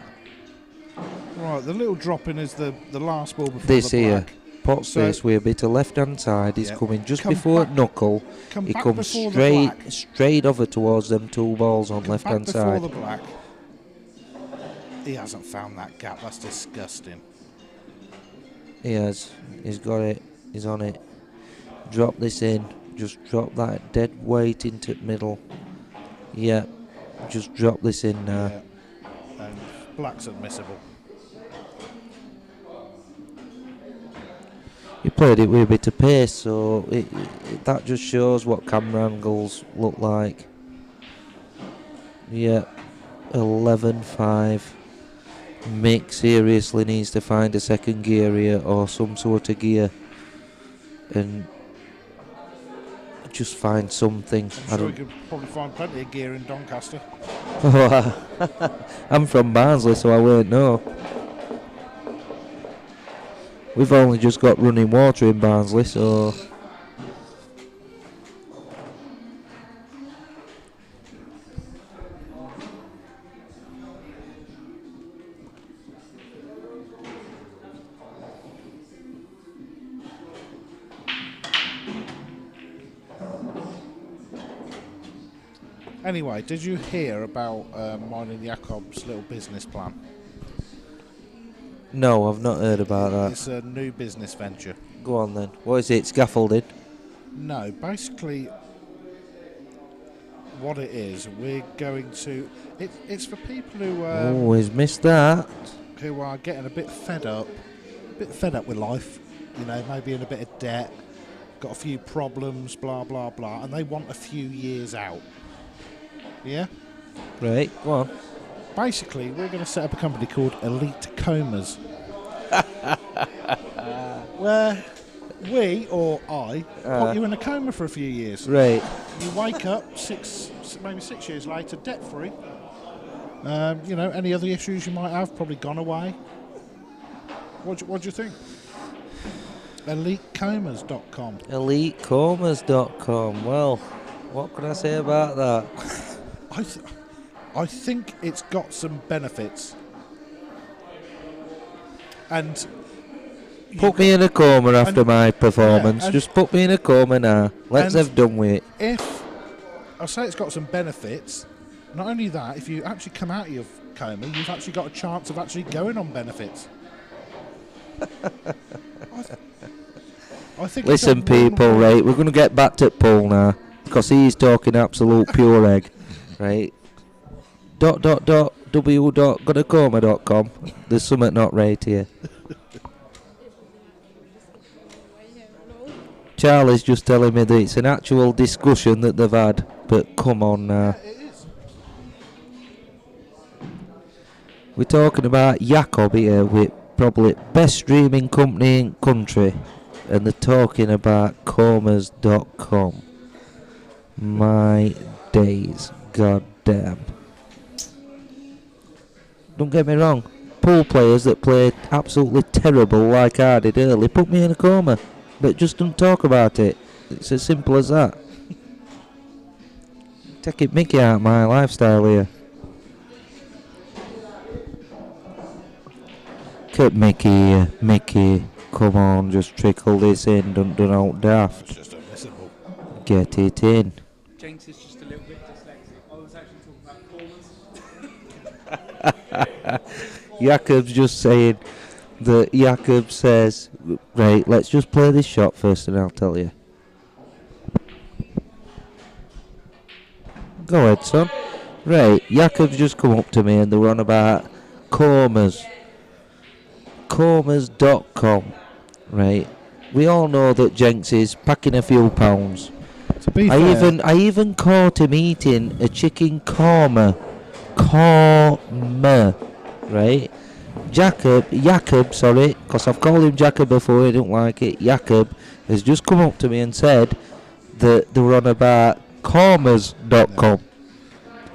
Right, the little drop-in is the last ball before This the here, black. pots So- this with a bit of left-hand side. He's coming just Come before back- knuckle. Come He back comes before the black. straight over towards them two balls on Come left-hand back before side. the black. He hasn't found that gap. That's disgusting. He has. He's got it. He's on it. Drop this in. Just drop that dead weight into the middle. Yeah. Just drop this in now. Yeah. And black's admissible. He played it with a bit of pace, so that just shows what camera angles look like. Yeah. 11-5. Mick seriously needs to find a second gear here or some sort of gear and just find something. I'm sure we could probably find plenty of gear in Doncaster. I'm from Barnsley, so I won't know. We've only just got running water in Barnsley, so... Anyway, did you hear about mine and Jakob's little business plan? No, I've not heard about that. It's a new business venture. Go on then. What is it? Scaffolding? No, basically what it is, we're going to... It's for people who... Always missed that. Who are getting a bit fed up with life, you know, maybe in a bit of debt, got a few problems, blah, blah, blah, and they want a few years out. Yeah? Right, go on. Basically, we're going to set up a company called Elite Comas. Where we, or I, put you in a coma for a few years. Right. You wake up maybe 6 years later, debt-free. You know, any other issues you might have probably gone away. What do you think? EliteComas.com. EliteComas.com. Well, what can I say about that? I think it's got some benefits. And Put me in a coma after my performance. and- Just put me in a coma now. Let's and have done with it. if I say it's got some benefits, not only that, if you actually come out of your coma, you've actually got a chance of actually going on benefits. I think it's Listen, a people, one- right? We're going to get back to Paul now because he's talking absolute pure egg, right? .w.godacoma.com. There's something not right here. Charlie's just telling me that it's an actual discussion that they've had, but come on now. It is. We're talking about Jakob here with probably best streaming company in country, and they're talking about comas.com. My days, god damn. Don't get me wrong, pool players that played absolutely terrible like I did early put me in a coma, but just don't talk about it. It's as simple as that. Taking Mickey out of my lifestyle here. Cut Mickey, Mickey. Come on, just trickle this in. Don't do no daft. It's just unmissable. Get it in. James is just a little bit dyslexic. I was actually talking about corners. Jakob's just saying that Jakob says, right, let's just play this shot first and I'll tell you. Go ahead, son. Right, Jakob's just come up to me and they were on about comas. Comas.com. Right. We all know that Jenks is packing a few pounds. To be fair, I even caught him eating a chicken korma. Korma. Right? Jacob, sorry, because I've called him Jacob before, I don't like it. Jacob has just come up to me and said that they were on about kormas.com.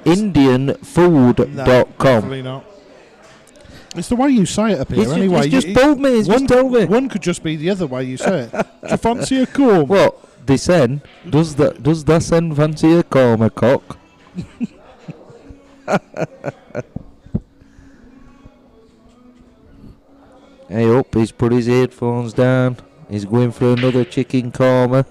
Indianfood.com. definitely not. It's the way you say it up here, anyway. He's just told me, he's just told me. One could just be the other way you say it. Do you fancy a corn? What? They said, does that send fancy a korma cock? Hey up, he's put his headphones down. He's going for another chicken korma.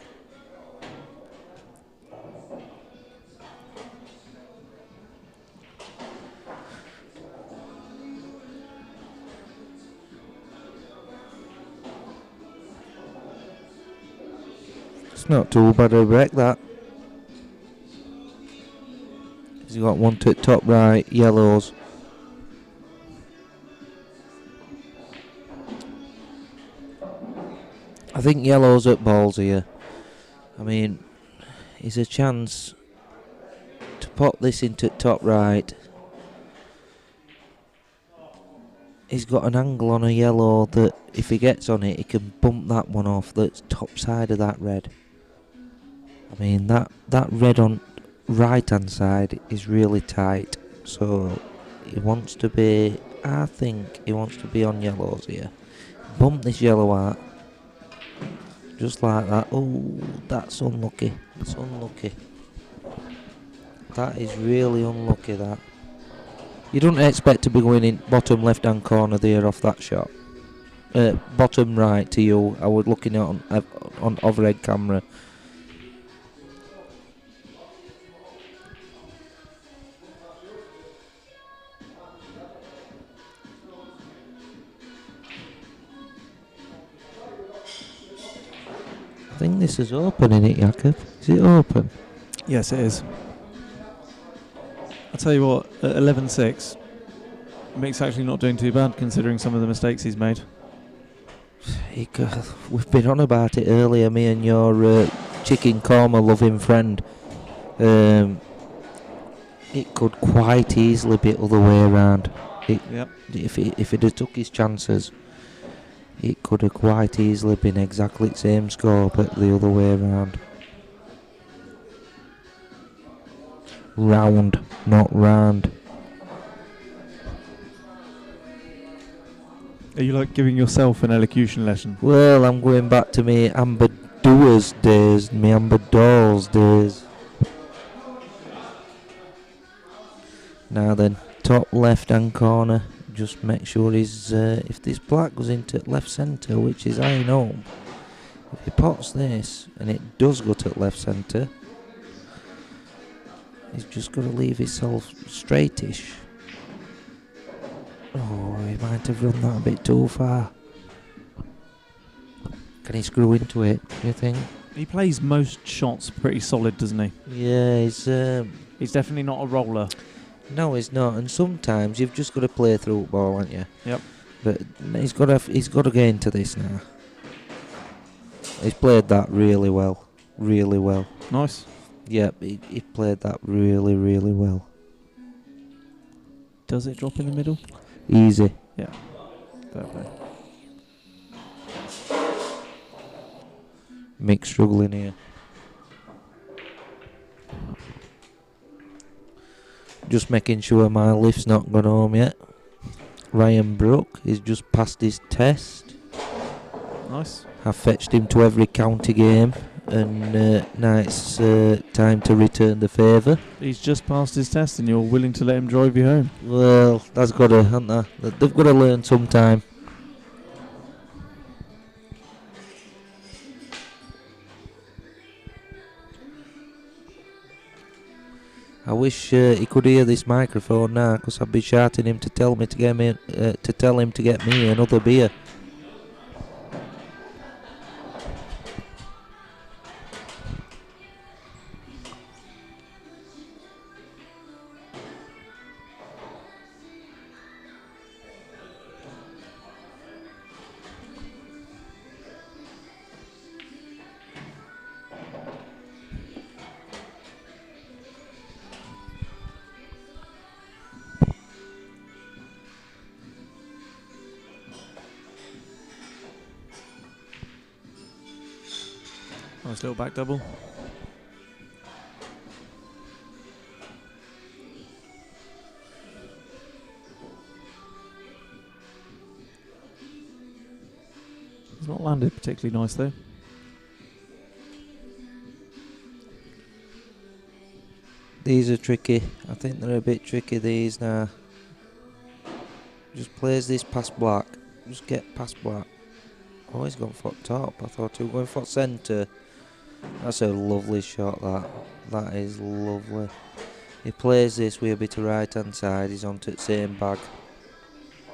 It's not too bad a wreck, that. He's got one to top right, yellows. I think yellow's at balls here. I mean, he's a chance to pop this into top right. He's got an angle on a yellow that if he gets on it, he can bump that one off that's top side of that red. I mean, that red on right hand side is really tight, so he wants to be, I think he wants to be on yellows here. Bump this yellow out. Just like that. Oh, that's unlucky. It's unlucky. That is really unlucky, that. You don't expect to be going in bottom left hand corner there off that shot. Bottom right to you. I was looking at on overhead camera. I think this is open, isn't it, Jakob? Is it open? Yes, it is. I'll tell you what, at 11-6, Mick's actually not doing too bad considering some of the mistakes he's made. We've been on about it earlier, me and your chicken korma loving friend. It could quite easily be other way around. Yep. If he'd have took his chances, it could have quite easily been exactly the same score, but the other way around. Round, not round. Are you like giving yourself an elocution lesson? Well, I'm going back to me Amber Doers days, me Amber Dolls days. Now then, top left hand corner. Just make sure he's, if this black goes into left centre, which is I know, if he pots this and it does go to left centre, he's just got to leave himself straightish. Oh, he might have run that a bit too far. Can he screw into it, do you think? He plays most shots pretty solid, doesn't he? Yeah, He's definitely not a roller. no, he's not. And sometimes you've just got to play through ball, haven't you? Yep. But he's got to get into this now. He's played that really well, really well. Nice. Yep, he played that really, really well. Does it drop in the middle? Easy. Yeah. Fair play. Mick struggling here. Just making sure my lift's not gone home yet. Ryan Brook is just passed his test. Nice. I fetched him to every county game and now it's time to return the favour. He's just passed his test and you're willing to let him drive you home. Well, that's got to, haven't they? They've got to learn sometime. I wish he could hear this microphone now, because I'd be shouting him to tell him to get me another beer. Nice little back double. He's not landed particularly nice though. These are tricky. I think they're a bit tricky, these now. Just plays this past black. Just get past black. Oh, he's gone for top. I thought he was going for centre. That's a lovely shot, that. That is lovely. He plays this with a bit of right hand side. He's onto the same bag.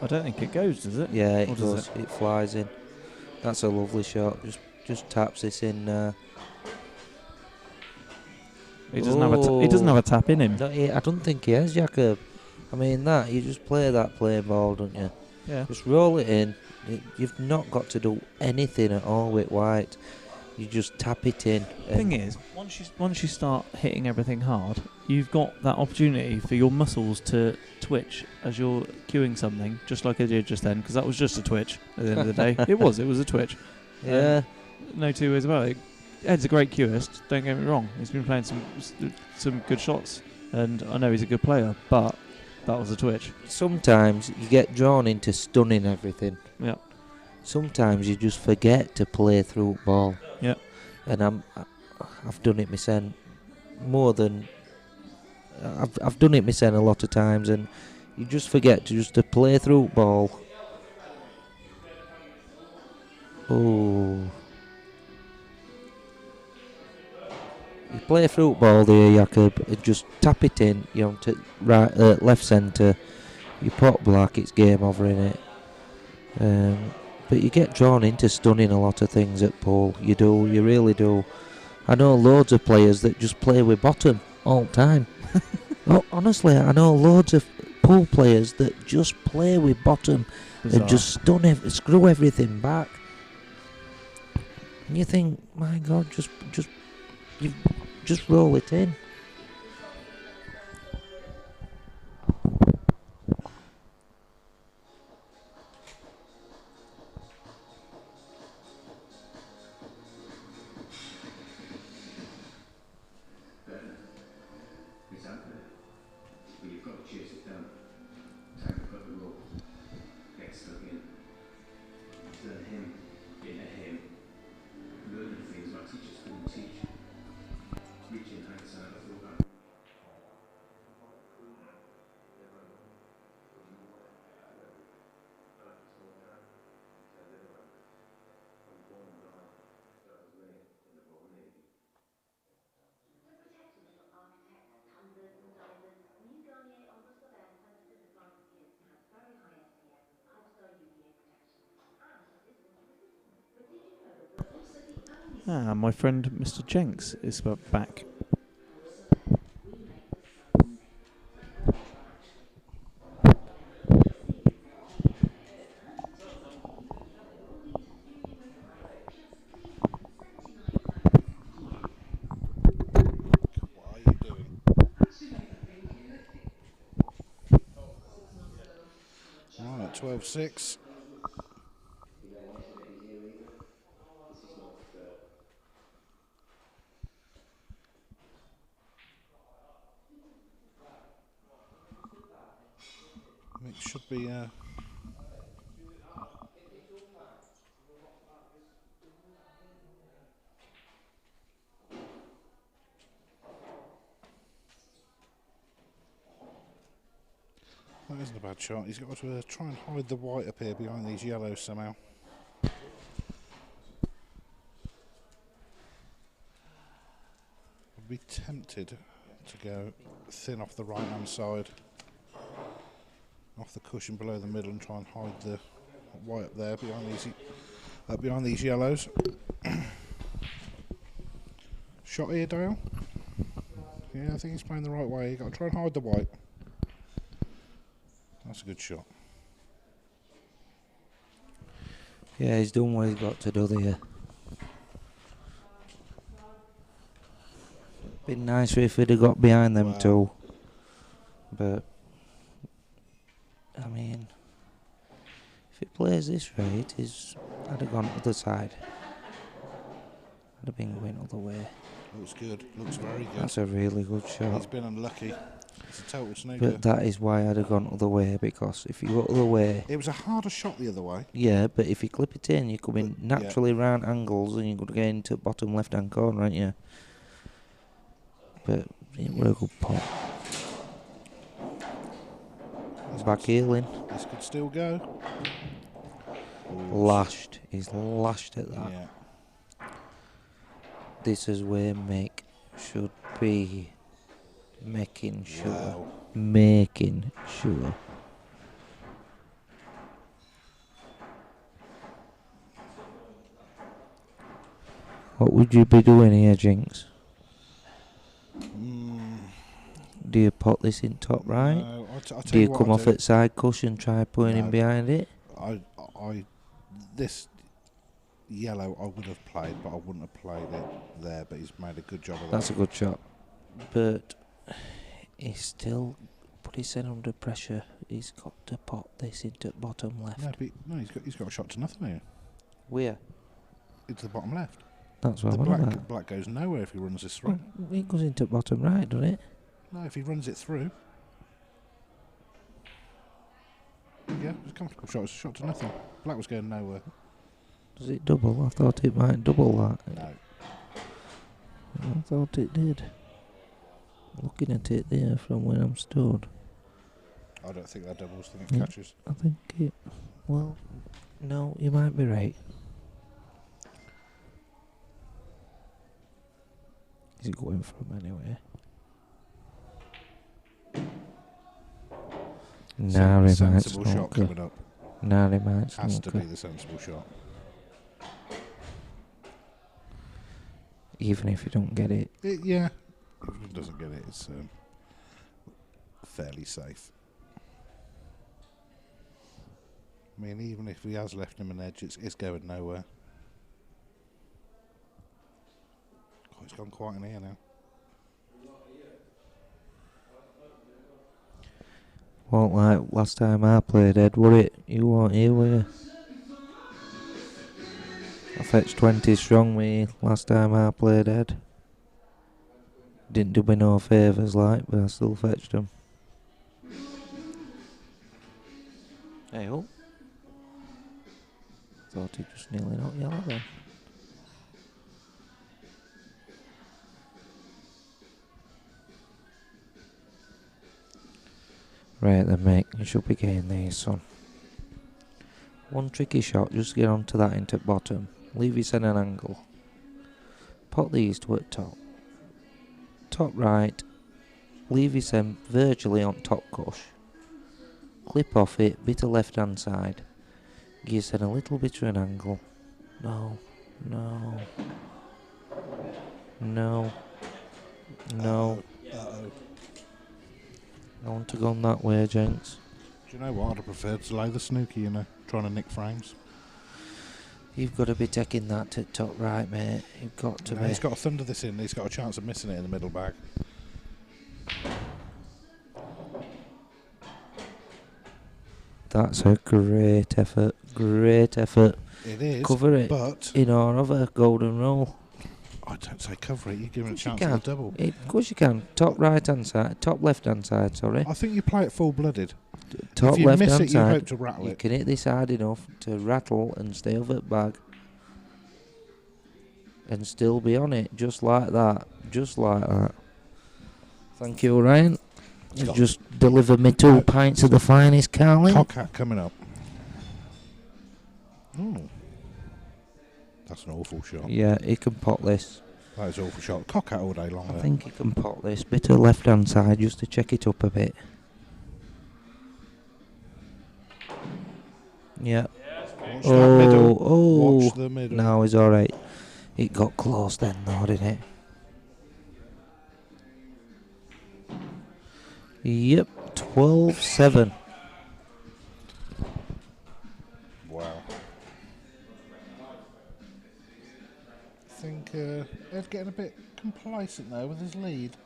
I don't think it goes, does it? Yeah, Or it does goes. It flies in. That's a lovely shot. Just taps this in. He doesn't have a tap in him. No, I don't think he has, Jacob. I mean, that you just play that plain ball, don't you? Yeah. Just roll it in. You've not got to do anything at all with white. You just tap it in. Thing is, once you start hitting everything hard, you've got that opportunity for your muscles to twitch as you're cueing something, just like I did just then, because that was just a twitch at the end of the day. It was a twitch. Yeah. No two ways about it. Ed's a great cueist, don't get me wrong. He's been playing some good shots, and I know he's a good player, but that was a twitch. Sometimes you get drawn into stunning everything. Yeah. Sometimes you just forget to play through ball. Yeah. And I've done it myself more than I've done it myself a lot of times, and you just forget to play through ball. Oh. You play through ball there, Jacob, and just tap it in, to right, left centre. You pot black, it's game over in it. But you get drawn into stunning a lot of things at pool. You do, you really do. I know loads of players that just play with bottom all the time. Oh, honestly, I know loads of pool players that just play with bottom. Bizarre. And just screw everything back. And you think, my God, just roll it in. My friend Mr. Jenks is back. What are you doing? Right, 12-6. It should be isn't a bad shot. He's got to try and hide the white up here behind these yellows somehow. I'd be tempted to go thin off the right hand side, off the cushion below the middle, and try and hide the white up there behind these yellows. Shot here, Dale. Yeah, I think he's playing the right way. You've got to try and hide the white. That's a good shot. Yeah, he's done what he's got to do there. Been nicer if he'd have got behind them two. But, I mean, if he plays this right, I'd have gone to the side. I'd have been going other way. Looks good. Looks very good. That's a really good shot. He's been unlucky. It's a total snooker. But that is why I'd have gone other way, because if you go other way... It was a harder shot the other way. Yeah, but if you clip it in, you're coming naturally round angles and you're going to get into bottom left-hand corner, aren't you? But it was a good pot. Back heeling. This could still go. Lashed. He's lashed at that. Yeah. This is where Mick should be making sure. Wow. Making sure. What would you be doing here, Jinx? Do you pot this in top right? No, I'll Do tell you what come I'll off do. at side cushion, try putting him No. behind it? This yellow I would have played, but I wouldn't have played it there. But he's made a good job of that. That's a good shot. But he's still put his head under pressure. He's got to pot this into bottom left. He's got a shot to nothing here. Where? Into the bottom left. That's what The I'm on about. black goes nowhere if he runs this through. Well, it goes into bottom right, doesn't it? No, if he runs it through. Yeah, it's a comfortable shot. It's a shot to nothing. Black was going nowhere. Does it double? I thought it might double that. No. I thought it did. Looking at it there from where I'm stood. I don't think that doubles. I think it catches. I think it... Well, no, you might be right. Is it going from anyway? Nah, he might sensible shot smoke her. coming up. Nah, he might Has to smoke her. be the sensible shot. Even if you don't get it. Yeah. If he doesn't get it, it's fairly safe. I mean, even if he has left him an edge, it's going nowhere. Oh, it's gone quiet in here now. Won't like last time I played, Ed, were it? You weren't here, were you? I fetched 20 strong me last time I played, Ed. Didn't do me no favours, like, but I still fetched them. Hey, oh. Thought he just nearly knocked yellow then. Right then, mate, you should be getting these, son. One tricky shot, just get onto that into bottom. Leave it at an angle. Pot these to at top. Top right. Leave it virtually on top cush. Clip off it, bit of left hand side. Give yourself a little bit of an angle. No. No. No. No. Uh-oh. I want to go that way, gents. Do you know what? I'd have preferred to lay the snooky, trying to nick frames. You've got to be taking that to top right, mate. You've got to be. He's got to thunder this in. He's got a chance of missing it in the middle bag. That's a great effort. Great effort. It is. Cover it But in our other golden roll. I don't say cover it. You give him a You chance can. of a double. Of course you can. Top right hand side. Top left hand side, sorry. I think you play it full-blooded. Top if you left miss hand it, you side. hope to rattle You it. can hit this hard enough to rattle and stay over the bag. And still be on it. Just like that. Just like that. Thank you, Ryan. It's got Just deliver me 2 pints of the finest, Carlin. Cockhat coming up. Ooh. That's an awful shot. Yeah, he can pot this. That is an awful shot. Cockhat all day long. I there. think he can pot this. Bit of left hand side just to check it up a bit. Yeah. Watch that middle. Oh, Watch the middle. no, he's alright. It got close then though, didn't it? Yep, 12-7. Wow. I think Ed's getting a bit complacent there with his lead.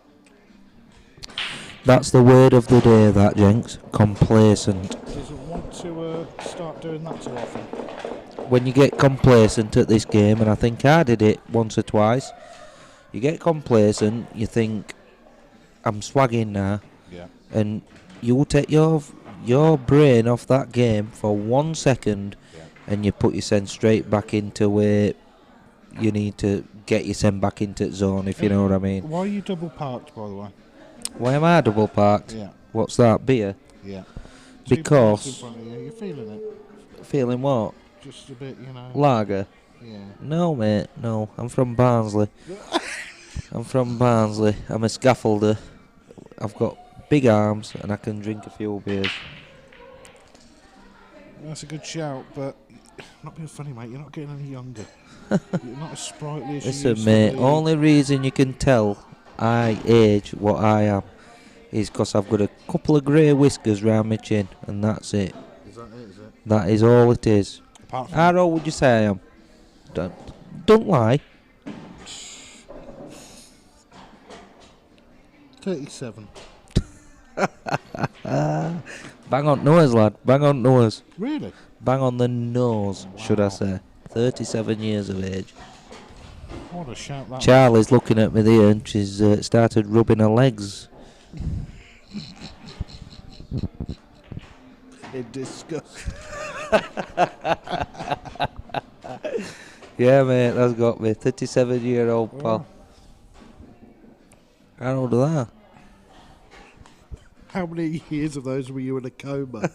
That's the word of the day, that, Jenks. Complacent. Doesn't want to start doing that too often. When you get complacent at this game, and I think I did it once or twice, you get complacent, you think, I'm swagging now, Yeah. and you take your brain off that game for 1 second, and you put your sense straight back into where you need to get your sen back into the zone, if you know what I mean. Why are you double parked, by the way? Why am I double parked? Yeah. What's that, beer? Yeah. Because- 2 pints in front of you, you're feeling it. Feeling what? Just a bit, you know. Lager? Yeah. No, mate, no. I'm from Barnsley. I'm from Barnsley. I'm a scaffolder. I've got big arms and I can drink a few beers. That's a good shout, but not being funny, mate. You're not getting any younger. You're not as sprightly as you Listen, used mate, to be. only reason you can tell I age what I am is because I've got a couple of grey whiskers round my chin, and that's it. Is that it, is it? That is all it is. Apart from How old would you say I am? Don't lie. 37. Bang on nose, lad. Bang on nose. Really? Bang on the nose, should I Wow. say. 37 years of age. What a shout that Charlie's looking at me there and she's started rubbing her legs. was. In disgust. Yeah, mate, that's got me. 37-year-old pal. Oh. How old are that? How many years of those were you in a coma?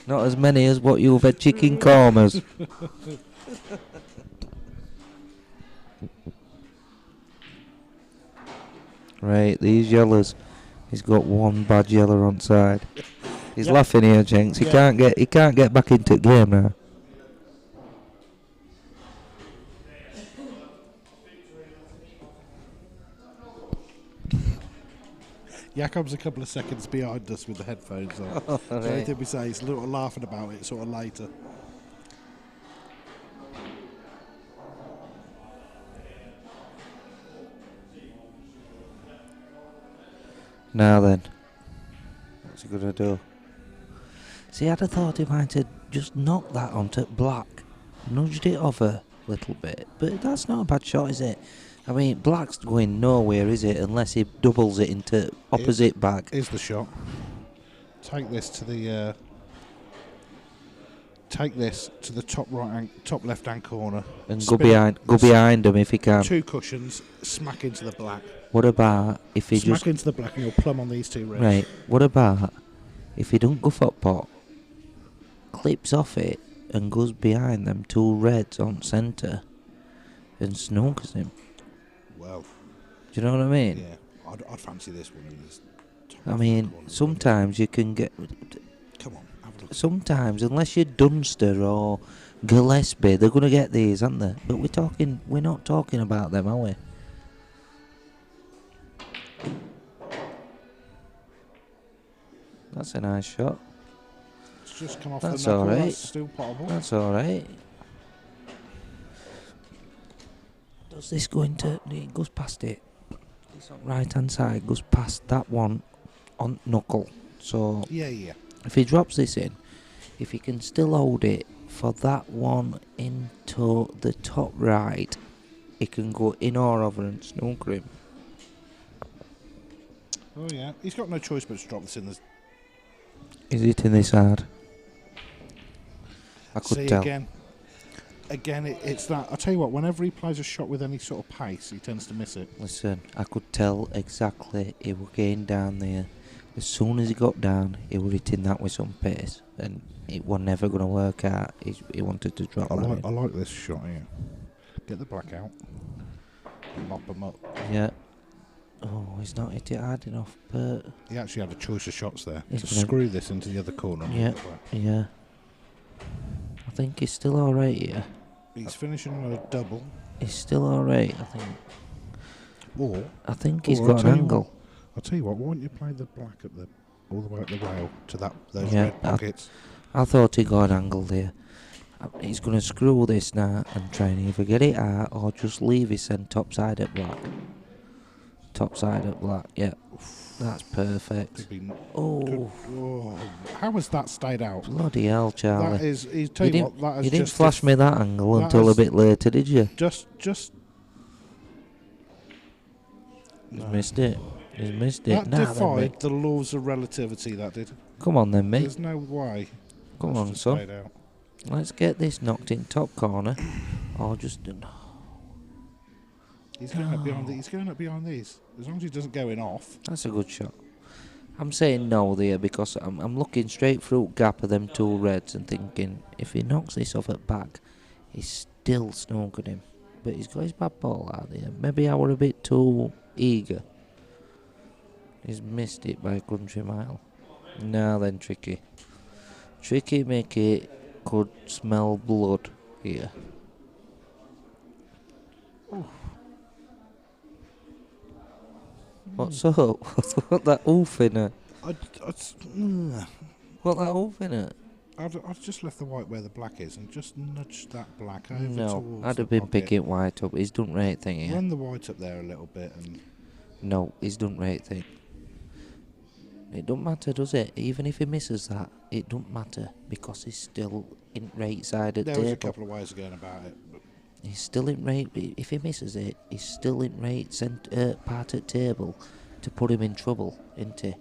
Not as many as what you've had chicken comas. Right, these yellers. He's got one bad yeller on side. He's Yep. laughing here, Jenks. He Yeah. can't get back into the game now. Jakob's a couple of seconds behind us with the headphones on. So anything we say, he's a little laughing about it sort of later. Now then, what's he gonna do? See, I'd have thought he might have just knocked that onto black, nudged it off a little bit, but that's not a bad shot, is it? I mean, black's going nowhere, is it? Unless he doubles it into opposite bag. Is the shot. Take this to the top left hand corner And go spin behind him if he can. 2 cushions, smack into the black. What about if he Smack just into the black and you'll plumb on these 2 reds. right? What about if he don't go foot pot, clips off it and goes behind them 2 reds on centre and snookers him? Well, Do you know what I mean? yeah, I'd fancy this one. In this top I left mean, hand corner. sometimes you can get. Come on, have a look. Sometimes, unless you're Dunster or Gillespie, they're going to get these, aren't they? But we're not talking about them, are we? That's a nice shot. It's just come off That's the knuckle. all right. That's still potable. That's all right. Does this go into? It goes past it. It's on right hand side. Goes past that one on knuckle. So Yeah. if he drops this in, if he can still hold it for that one into the top right, he can go in or over and snooker him. Oh yeah. He's got no choice but to drop this in. There's Is it in this hard? I could See tell. again. again, it's that. I tell you what, whenever he plays a shot with any sort of pace, he tends to miss it. Listen, I could tell exactly he was getting down there. As soon as he got down, he was hitting that with some pace, and it was never going to work out. He wanted to drop I that in. like this shot here. Get the black out. Mop him up. Yeah. Oh, he's not hit it hard enough, but... He actually had a choice of shots there He's to gonna- screw this into the other corner. and Yeah. get the black. Yeah. I think he's still alright here. He's finishing on a double. He's still alright, I think. Or, I think he's Or I'll got an tell you angle. I'll tell you what, why don't you play the black at the all the way up the rail to those Yeah, red pockets? I thought he got an angle there. He's going to screw this now and try and either get it out or just leave it send top side at black. Top side at black, yeah. That's perfect. Could be Oh, Good. Oh, how has that stayed out? bloody hell, Charlie. That is. He tell You you, didn't, what. That has you didn't just flash me that angle that until a has- bit later, did you? Just. He's No. missed it. He's missed it. That Nah, then, defied Mick. the laws of relativity. That did. Come on then, mate. There's no way. Come That's on, just son. stayed out. Let's get this knocked in top corner. Or just... He's going up behind. He's going up behind these. As long as he doesn't go in off. That's a good shot. I'm saying no there because I'm looking straight through gap of them two reds and thinking if he knocks this off at back, he's still snookered him. But he's got his bad ball out there. Maybe I were a bit too eager. He's missed it by a country mile. Now then, Tricky. Tricky Mickey could smell blood here. What's up? What's that oof in it? I'd What that oof in it? just left the white where the black is and just nudged that black over No, towards I'd the have been pocket. picking white up. He's done right thing here. Run the white up there a little bit and No, he's done right thing. It don't matter, does it? Even if he misses that, it don't matter because he's still in right side of there table. was a couple of ways of going about it. But He's still in right. If he misses it, he's still in right part at table to put him in trouble, isn't he?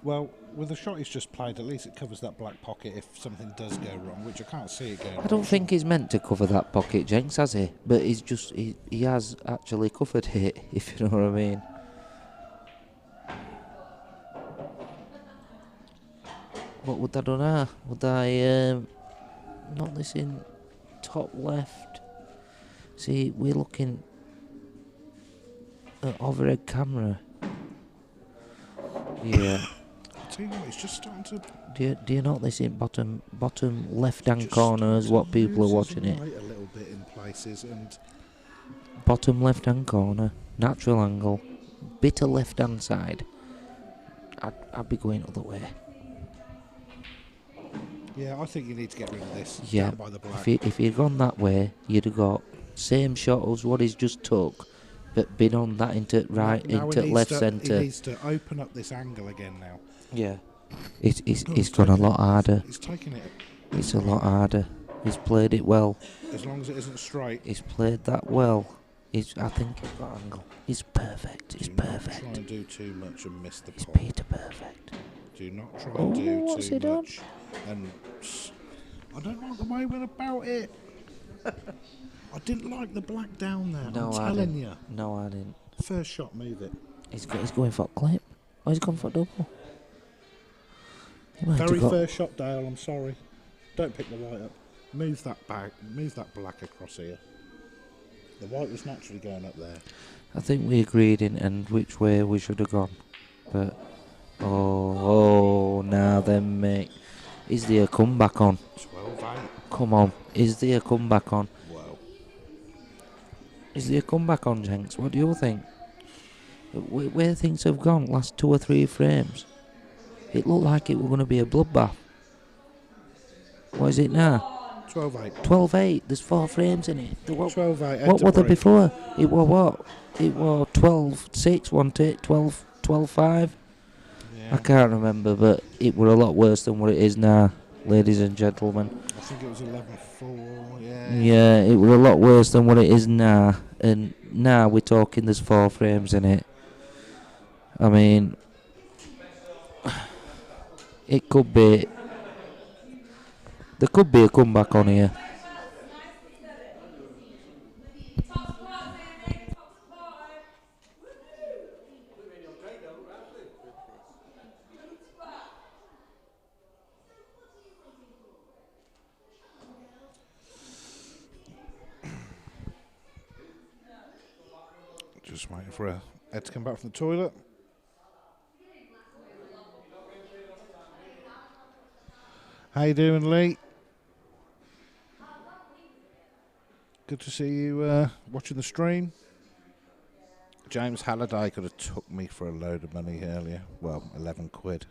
well, with the shot he's just played, at least it covers that black pocket if something does go wrong, which I can't see it going. I don't think he's meant to cover that pocket, Jenks, has he? But he's just he has actually covered it, if you know what I mean. What would I do now? Would I knock this in top left? See, we're looking at overhead camera. Yeah. I'll tell you what, it's just starting to. Do you knock this in bottom left hand just corner is what starting to people are lose his watching it. light a little bit in places, and Bottom left hand corner, natural angle, bit of left hand side. I'd be going other way. yeah, I think you need to get rid of this. Yeah, down by the black. if you'd gone that way, you'd have got same shot as what he's just took, but been on that into right, Now he into needs left to- centre. He needs to open up this angle again now. Yeah. He's gone a lot harder. He's taking it It's a lot harder. He's played it well. as long as it isn't straight. He's played that well. I think he's got angle. He's perfect. He's Do not perfect. try and do too much and miss the He's pot. Peter perfect. Do not try Oh, and do what's too he done? much. And I don't like the way we went about it. I didn't like the black down there. No, I'm I telling didn't. you. No, I didn't. First shot, move it. He's going for a clip. Oh, he's gone for a double. He might Very have got, first shot, Dale. I'm sorry. Don't pick the white up. Move that back. Move that black across here. The white was naturally going up there. I think we agreed in and which way we should have gone. But oh, now then, mate. Is there a comeback on? 12-8. Come on. Is there a comeback on? Well, Is there a comeback on, Jenks? What do you think? Where things have gone last 2 or 3 frames, it looked like it were going to be a bloodbath. What is it now? 12-8. 12-8. There's 4 frames in it. 12-8. What were there before? It was what? It was 12-6, wasn't it? 12-5? Yeah. I can't remember, but it were a lot worse than what it is now, ladies and gentlemen. I think it was 11-4. Yeah. Yeah, it were a lot worse than what it is now. And now we're talking there's 4 frames in it. I mean, it could be... There could be a comeback on here. Just waiting for Ed to come back from the toilet. How you doing, Lee? Good to see you watching the stream. James Halliday could have took me for a load of money earlier. Well, 11 quid.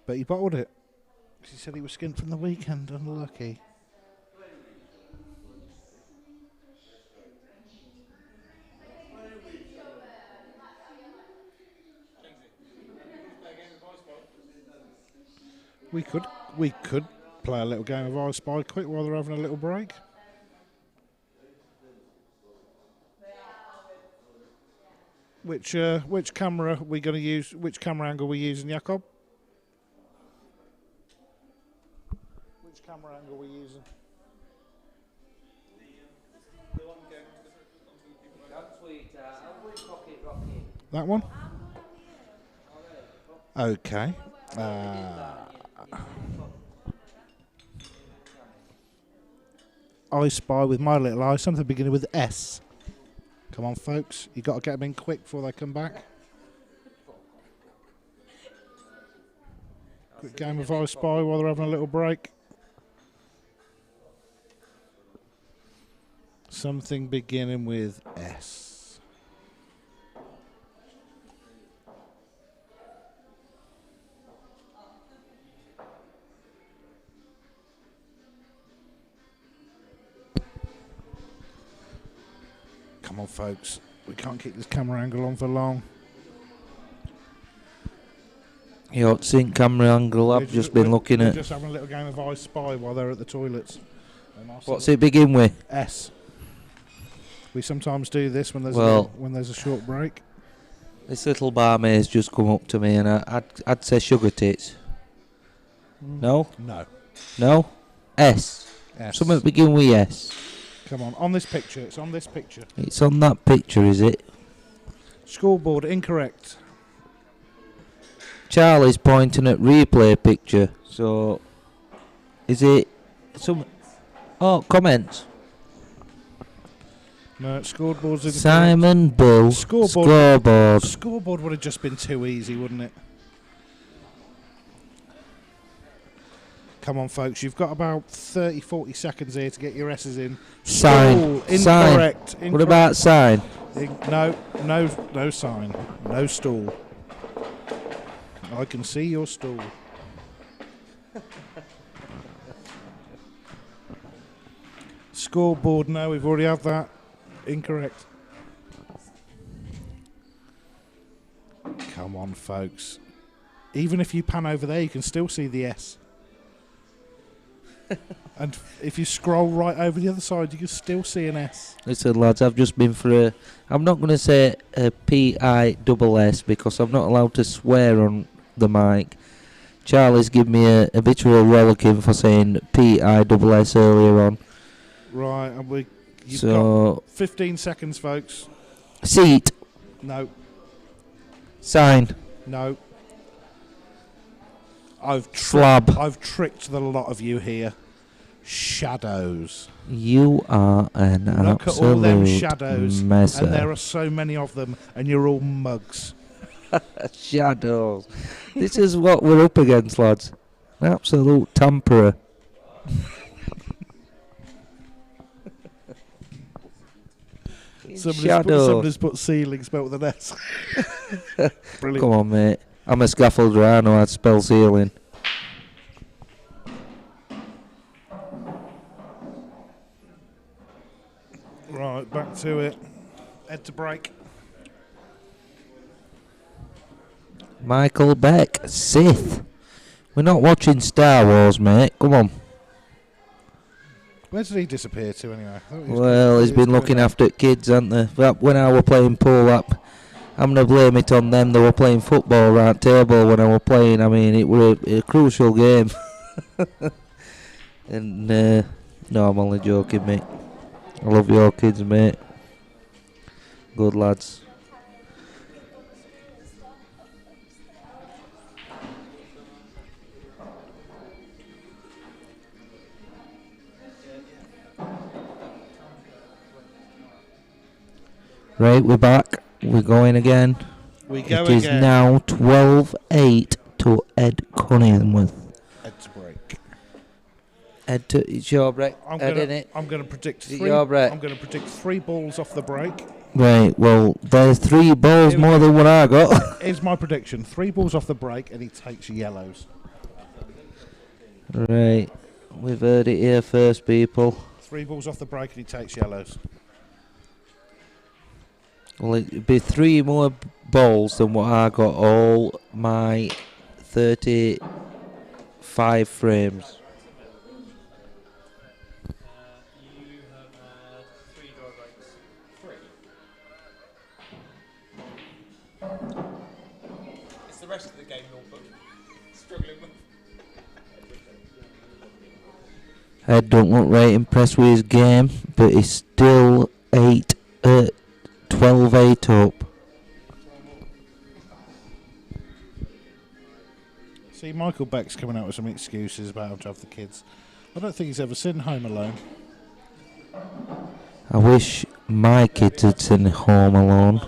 But he bottled it. He said he was skint from the weekend. Unlucky. We could play a little game of I Spy quick while they're having a little break. Which camera are we going to use? Which camera angle are we using, Jakob? Which camera angle are we using? That one? Okay. I Spy with my little eye, something beginning with S. Come on, folks. You got to get them in quick before they come back. Quick game of I Spy while they're having a little break. Something beginning with S. Come on, folks. We can't keep this camera angle on for long. Your sync camera angle, I've just been looking we're at. Just having a little game of I Spy while they're at the toilets. What's it begin with? S. We sometimes do this when there's when there's a short break. This little barmaid's just come up to me and I'd say sugar tits. No? No. No? S. S. Something begin with S. Come on this picture. It's on this picture. It's on that picture, is it? Scoreboard incorrect. Charlie's pointing at replay picture. So, is it some? Oh, comments. No, scoreboard's incorrect. Simon Bull. Scoreboard. Scoreboard would have just been too easy, wouldn't it? Come on, folks. You've got about 30, 40 seconds here to get your S's in. Sign. Stool, incorrect. Sign. What about sign? No sign. No stool. I can see your stool. Scoreboard, no, we've already had that. Incorrect. Come on, folks. Even if you pan over there, you can still see the S. And if you scroll right over the other side, you can still see an S. Listen, lads, I've just been for a... I'm not going to say a PISS because I'm not allowed to swear on the mic. Charlie's given me a bit of a rollicking for saying PISS earlier on. Right, and you've got 15 seconds, folks. Seat. No. Sign. No. I've tricked the lot of you here. Shadows. You are an Look absolute at all them shadows, messer. and there are so many of them, and you're all mugs. Shadows. This is what we're up against, lads. An absolute tamperer. Somebody's put ceiling spelled with an S. Brilliant. Come on, mate. I'm a scaffolder. I know how to spell ceiling. Right, back to it. Head to break. Michael Beck, Sith. We're not watching Star Wars, mate. Come on. Where did he disappear to anyway? Well, he's been looking after kids, hasn't they? When I were playing pull-up, I'm going to blame it on them. They were playing football round table when I were playing. I mean, it was a crucial game. And, no, I'm only joking, mate. I love your kids, mate. Good lads. Right, we're back. We're going again. We go It is again. now 12-8 to Ed Cunneyworth. Ed's break. Ed, it's your break. Ed, innit? I'm going to predict Is it three. your break? I'm going to predict 3 balls off the break. Right, well, there's 3 balls more than what I got. Here's my prediction: 3 balls off the break, and he takes yellows. Right, we've heard it here first, people. 3 balls off the break, and he takes yellows. Well, it'd be 3 more balls than what I got all my 35 frames. You have had 3 draw breaks. 3. It's the rest of the game you're struggling with. Ed don't look right impressed with his game, but he's still 12-8 up. See, Michael Beck's coming out with some excuses about how to have the kids. I don't think he's ever seen Home Alone. I wish my kids had seen Home Alone.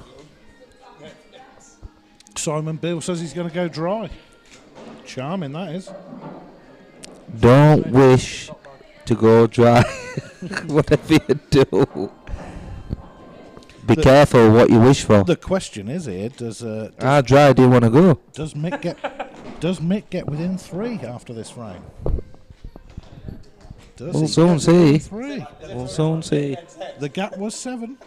Simon Bill says he's going to go dry. Charming, that is. Don't wish to go dry. Whatever you do. Be careful what you wish for. The question is here: How dry do you want to go? does Mick get within 3 after this frame? Does We'll he soon get within see. 3? We'll soon see. The gap was 7.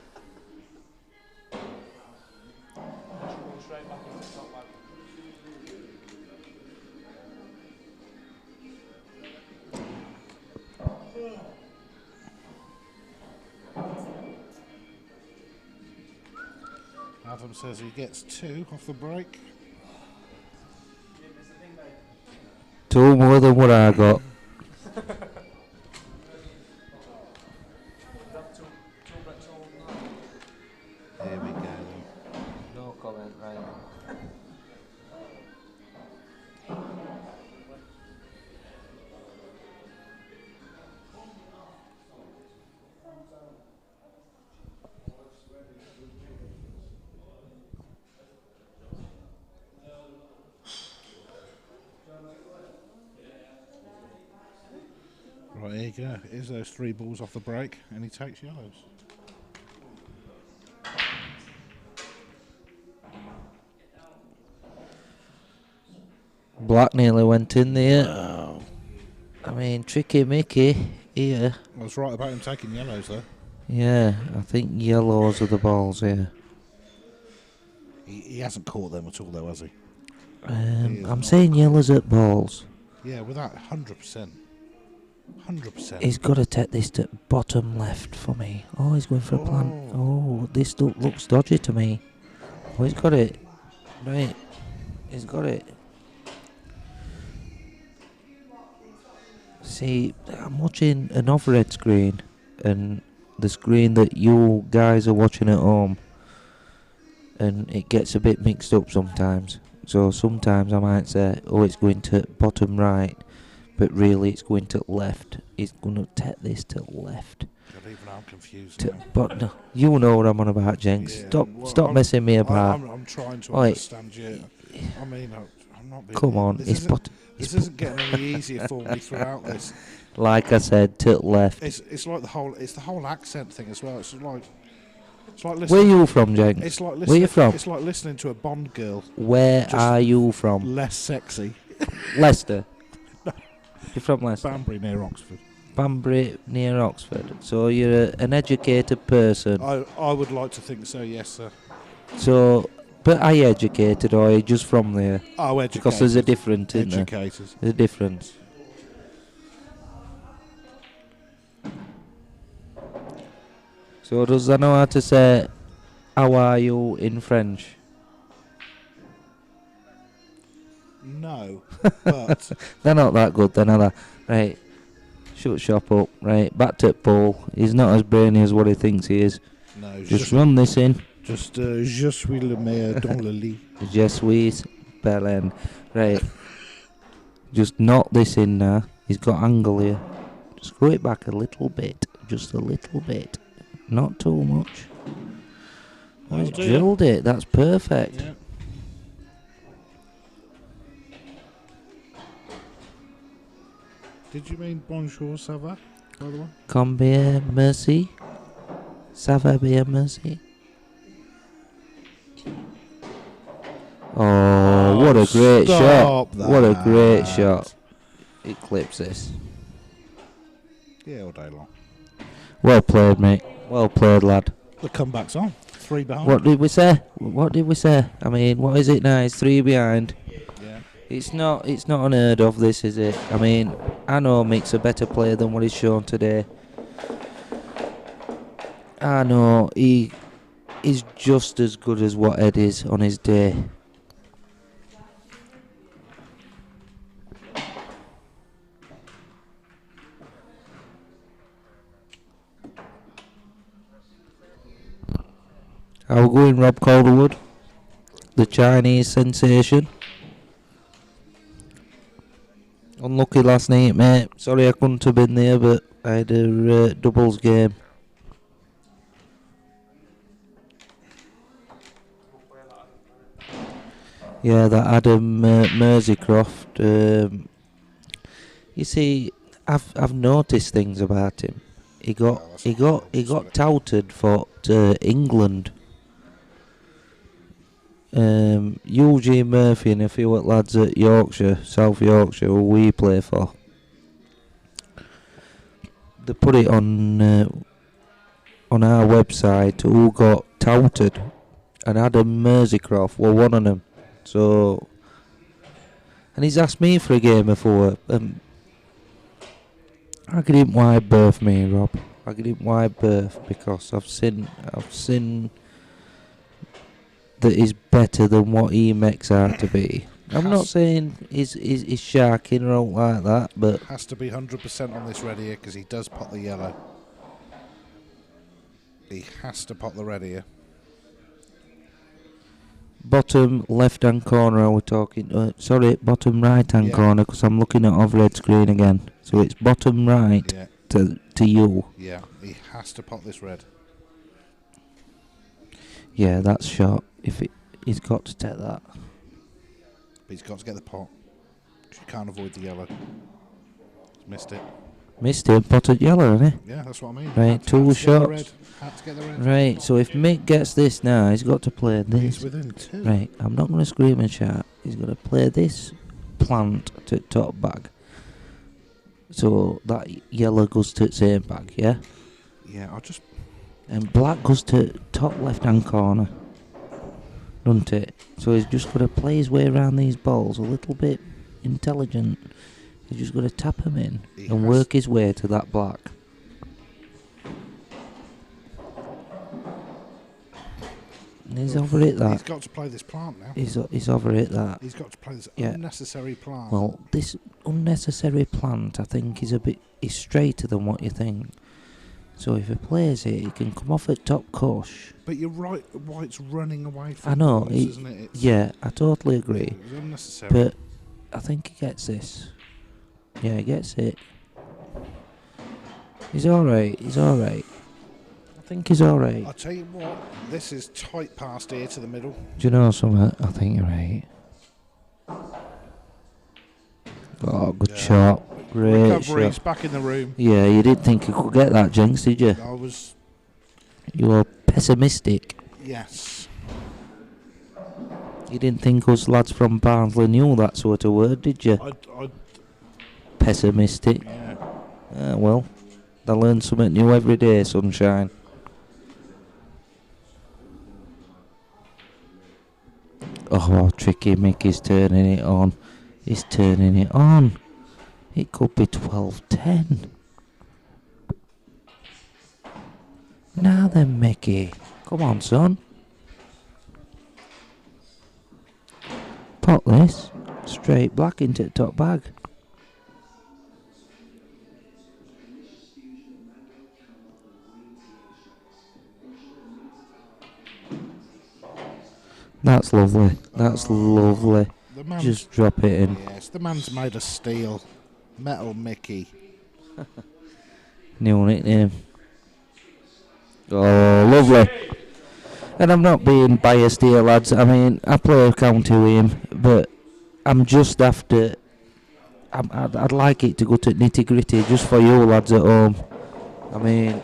Adam says he gets 2 off the break. 2 more than what I got. Here we go. No comment, right. Right, here you go. Here's those 3 balls off the break, and he takes yellows. Black nearly went in there. I mean, tricky Mickey here. I was right about him taking yellows, though. Yeah, I think yellows are the balls here. He hasn't caught them at all, though, has he? I'm not. saying yellows at balls. Yeah, without 100%. 100%. He's got to take this to bottom left for me. Oh, he's going for a plant. Oh, this looks dodgy to me. Oh, he's got it. Right. He's got it. See, I'm watching an overhead screen, and the screen that you guys are watching at home, and it gets a bit mixed up sometimes. So sometimes I might say, oh, it's going to bottom right, but really it's going to left. He's going to take this to left. God, even I'm confused now. But no, you know what I'm on about, Jenks. Yeah, Stop messing me about. I'm trying to Oi. understand you. I mean, I'm not being... Come on, This it's isn't getting any easier for me throughout this. like I said, to left. It's like the whole accent thing as well. It's like listening. Where you from, Jenks? It's like listening, Where you from? It's like listening to a Bond girl. Where just are you from? Less sexy. Leicester. You're from Leicester. Banbury near Oxford. Banbury near Oxford. So you're an educated person. I would like to think so. Yes, sir. So, but are you educated or are you just from there? Oh, educated. Because there's a difference, isn't there? Educated. There's a difference. So does I know how to say, how are you in French? No, but They're not that good, then, are they? Right. Shut shop up. Right. Back to Paul. He's not as brainy as what he thinks he is. no. Just run this in. Just je suis le meilleur dans le lit. Je suis Belen. Right. Just knock this in now. He's got angle here. Screw it back a little bit. Just a little bit. Not too much. Oh, he's drilled it. That's perfect. Yeah. Did you mean bonjour, ça va, by the way? Combien merci? Ça va bien merci? Oh, what a great shot. Stop What a that. great shot. It clips this. Yeah, all day long. Well played, mate. Well played, lad. The comeback's on. 3 behind. What did we say? What did we say? I mean, what is it now? It's 3 behind. Yeah. It's not unheard of, this, is it? I mean, I know Mick's a better player than what he's shown today. I know he is just as good as what Ed is on his day. How we going, Rob Calderwood? The Chinese sensation. Unlucky last night, mate. Sorry I couldn't have been there, but I had a doubles game. Yeah, that Adam Merseycroft. You see, I've noticed things about him. He got touted for England. Eugene Murphy and a few lads at Yorkshire, South Yorkshire, who we play for. They put it on our website who got touted, and Adam Merseycroft were one of them. So, and he's asked me for a game before. I give him wide berth, me, Rob. I give him wide berth because I've seen that he's better than what he makes out to be. I'm not saying he's sharking or out like that, but Has to be 100% on this red here because he does pot the yellow. He has to pot the red here. bottom left-hand corner are we talking? Sorry, bottom right-hand Yeah. corner because I'm looking at overhead screen again. So it's bottom right Yeah. to you. Yeah, he has to pot this red. Yeah, that's shot. He's got to take that. But he's got to get the pot. You can't avoid the yellow. He's missed it. Missed him, potted yellow, hasn't Yeah, that's what I mean. Right, Had to two get the shots. red. Had to get the red. he? Right, so if Mick gets this now, he's got to play He's this. within 2. Right, I'm not going to scream and shout. He's going to play this plant to top bag. So that yellow goes to same bag, yeah? Yeah, I'll just... And black goes to top left-hand corner, doesn't it? So he's just got to play his way around these balls a little bit intelligent. He's just got to tap them in He and has- work his way to that black. And he's over it, He's that. got to play this plant now. He's over it, that. He's got to play this Yeah. unnecessary plant. Well, this unnecessary plant, I think, is straighter than what you think. So if he plays it, he can come off at top cush. But you're right, White's running away from I know, balls, he- isn't it? It's, Yeah, I totally agree. It's unnecessary. But I think he gets this. Yeah, he gets it. He's alright, I think he's alright. I'll tell you what, this is tight past here to the middle. Do you know something? I think you're right. Oh, good Yeah. shot. Great Recovery, he's shot. back in the room. Yeah, you didn't think you could get that, Jenks, did you? I was, You were pessimistic. yes. You didn't think us lads from Barnsley knew that sort of word, did you? I Pessimistic. yeah. Well, I learn something new every day, sunshine. Oh, how tricky Mickey's turning it on. He's turning it on. It could be 12-10. Now then, Mickey. Come on, son. Pot this. Straight black into the top bag. That's lovely. That's lovely. The man's, Just drop it in. yes, the man's made of steel. Metal Mickey. New nickname. Oh, lovely. And I'm not being biased here, lads. I mean, I play a county with him, but I'm just after. I'd like it to go to nitty gritty just for you lads at home. I mean,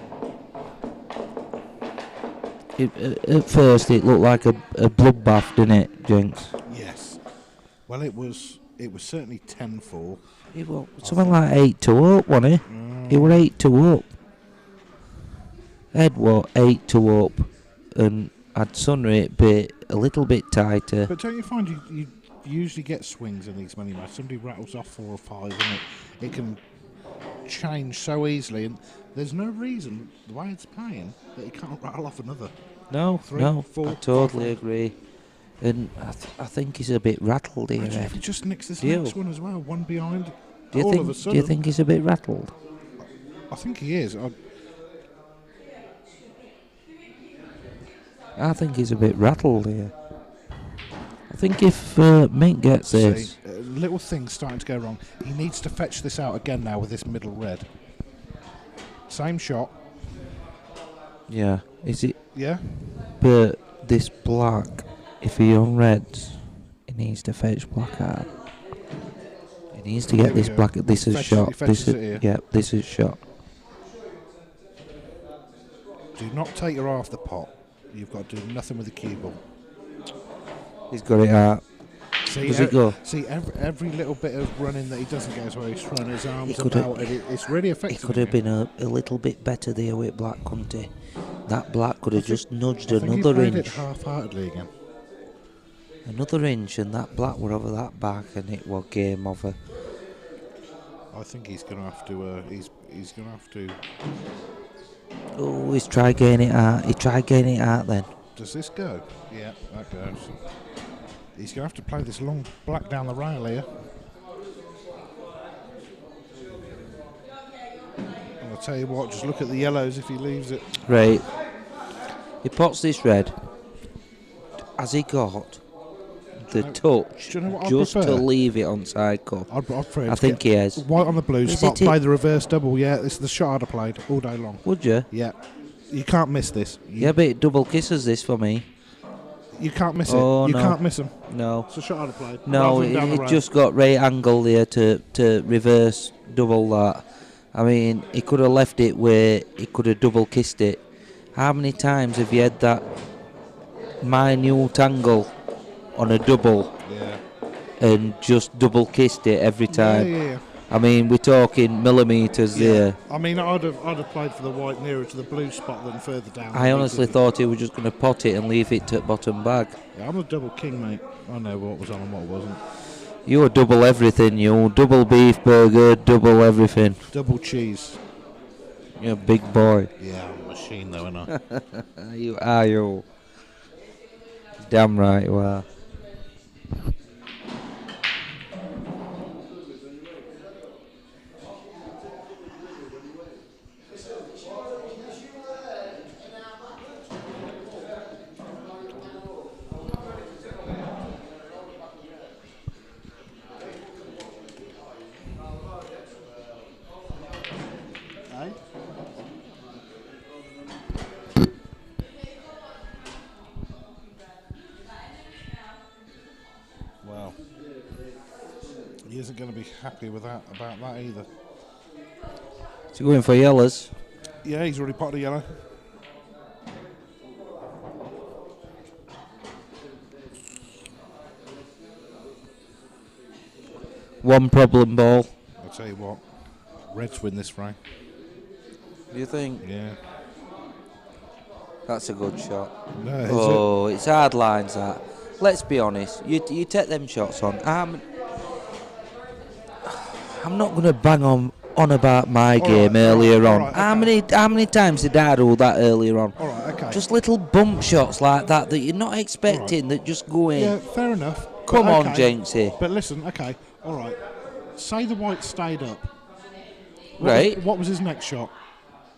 at first it looked like a bloodbath, didn't it, Jinx? Yes. Well, it was certainly 10-4. It was something like 8-2 up, wasn't it? It was 8-2 up. Ed was 8-2 up, and I'd Sunray bit a little bit tighter. But don't you find you usually get swings in these money matches? Somebody rattles off 4 or 5, and it can change so easily, and there's no reason the way it's paying that he can't rattle off another. No, 3, 4, I totally agree. And I think he's a bit rattled here, Imagine Ed. if he just nicks this Do next one as well, one behind. Do you all think? of a sudden, Do you think he's a bit rattled? I think he is. I think he's a bit rattled here. I think if Mick gets this, little things starting to go wrong. He needs to fetch this out again now with this middle red. Same shot. yeah, is it? Yeah. But this black, if he unreds, he needs to fetch black out. He needs to Here get we this go. black. This is He shot. fetches This it here. is yeah. This is shot. Do not take your eye off the pot. You've got to do nothing with the cue ball. He's got it out. See, Does it go? See, every little bit of running that he doesn't get is where he's throwing his arms coulda- about, and it's really He effective. could have been a little bit better there with black, couldn't he? That black could have just nudged I think he another played it inch. half-heartedly again. Another inch, and that black were over that back, and it was game over. I think he's going to have to. He's going to have to. Oh, he's tried getting it out. He tried getting it out then. Does this go? Yeah, that goes. He's going to have to play this long black down the rail here. And I'll tell you what, just look at the yellows if he leaves it. Right. He pots this red. Has he got the touch do you know what I'd just to prefer? leave it on side cut? I'd prefer him I to think get he has. white on the blue Is spot, it play the reverse double. Yeah, this is the shot I'd have played all day long. Would you? Yeah. You can't miss this. Yeah, but it double kisses this for me. You can't miss Oh, it. You no. can't miss him. No. It's a shot I'd have played. No, rather than down the it rail. just got right angle there to reverse double that. I mean, he could have left it where he could have double kissed it. How many times have you had that minute angle on a double Yeah. and just double kissed it every time? Yeah. I mean, we're talking millimetres there. I mean, I'd have played for the white nearer to the blue spot than further down. I honestly thought he was just going to pot it and leave it to bottom bag. Yeah, I'm a double king, mate. I know what was on and what wasn't. You were double everything, you. Double beef burger, double everything. Double cheese. You're a big boy. Yeah, I'm a machine though, aren't I? You are, you. Damn right you are. Well, he isn't going to be happy with that about that either. Is he going for yellows? Yeah, he's already potted a yellow. One problem ball. I'll tell you what, Reds win this frame. Do you think? Yeah. That's a good shot. No, is Oh, it's hard lines that. Let's be honest. You take them shots on. I'm not going to bang on about my game earlier on. right, How many times did I do that earlier on? All right, okay. Just little bump shots like that you're not expecting that just go in. Yeah, fair enough. Come But on, okay. Jenksy. But listen, okay, all right. Say the white stayed up. Right. What was his next shot?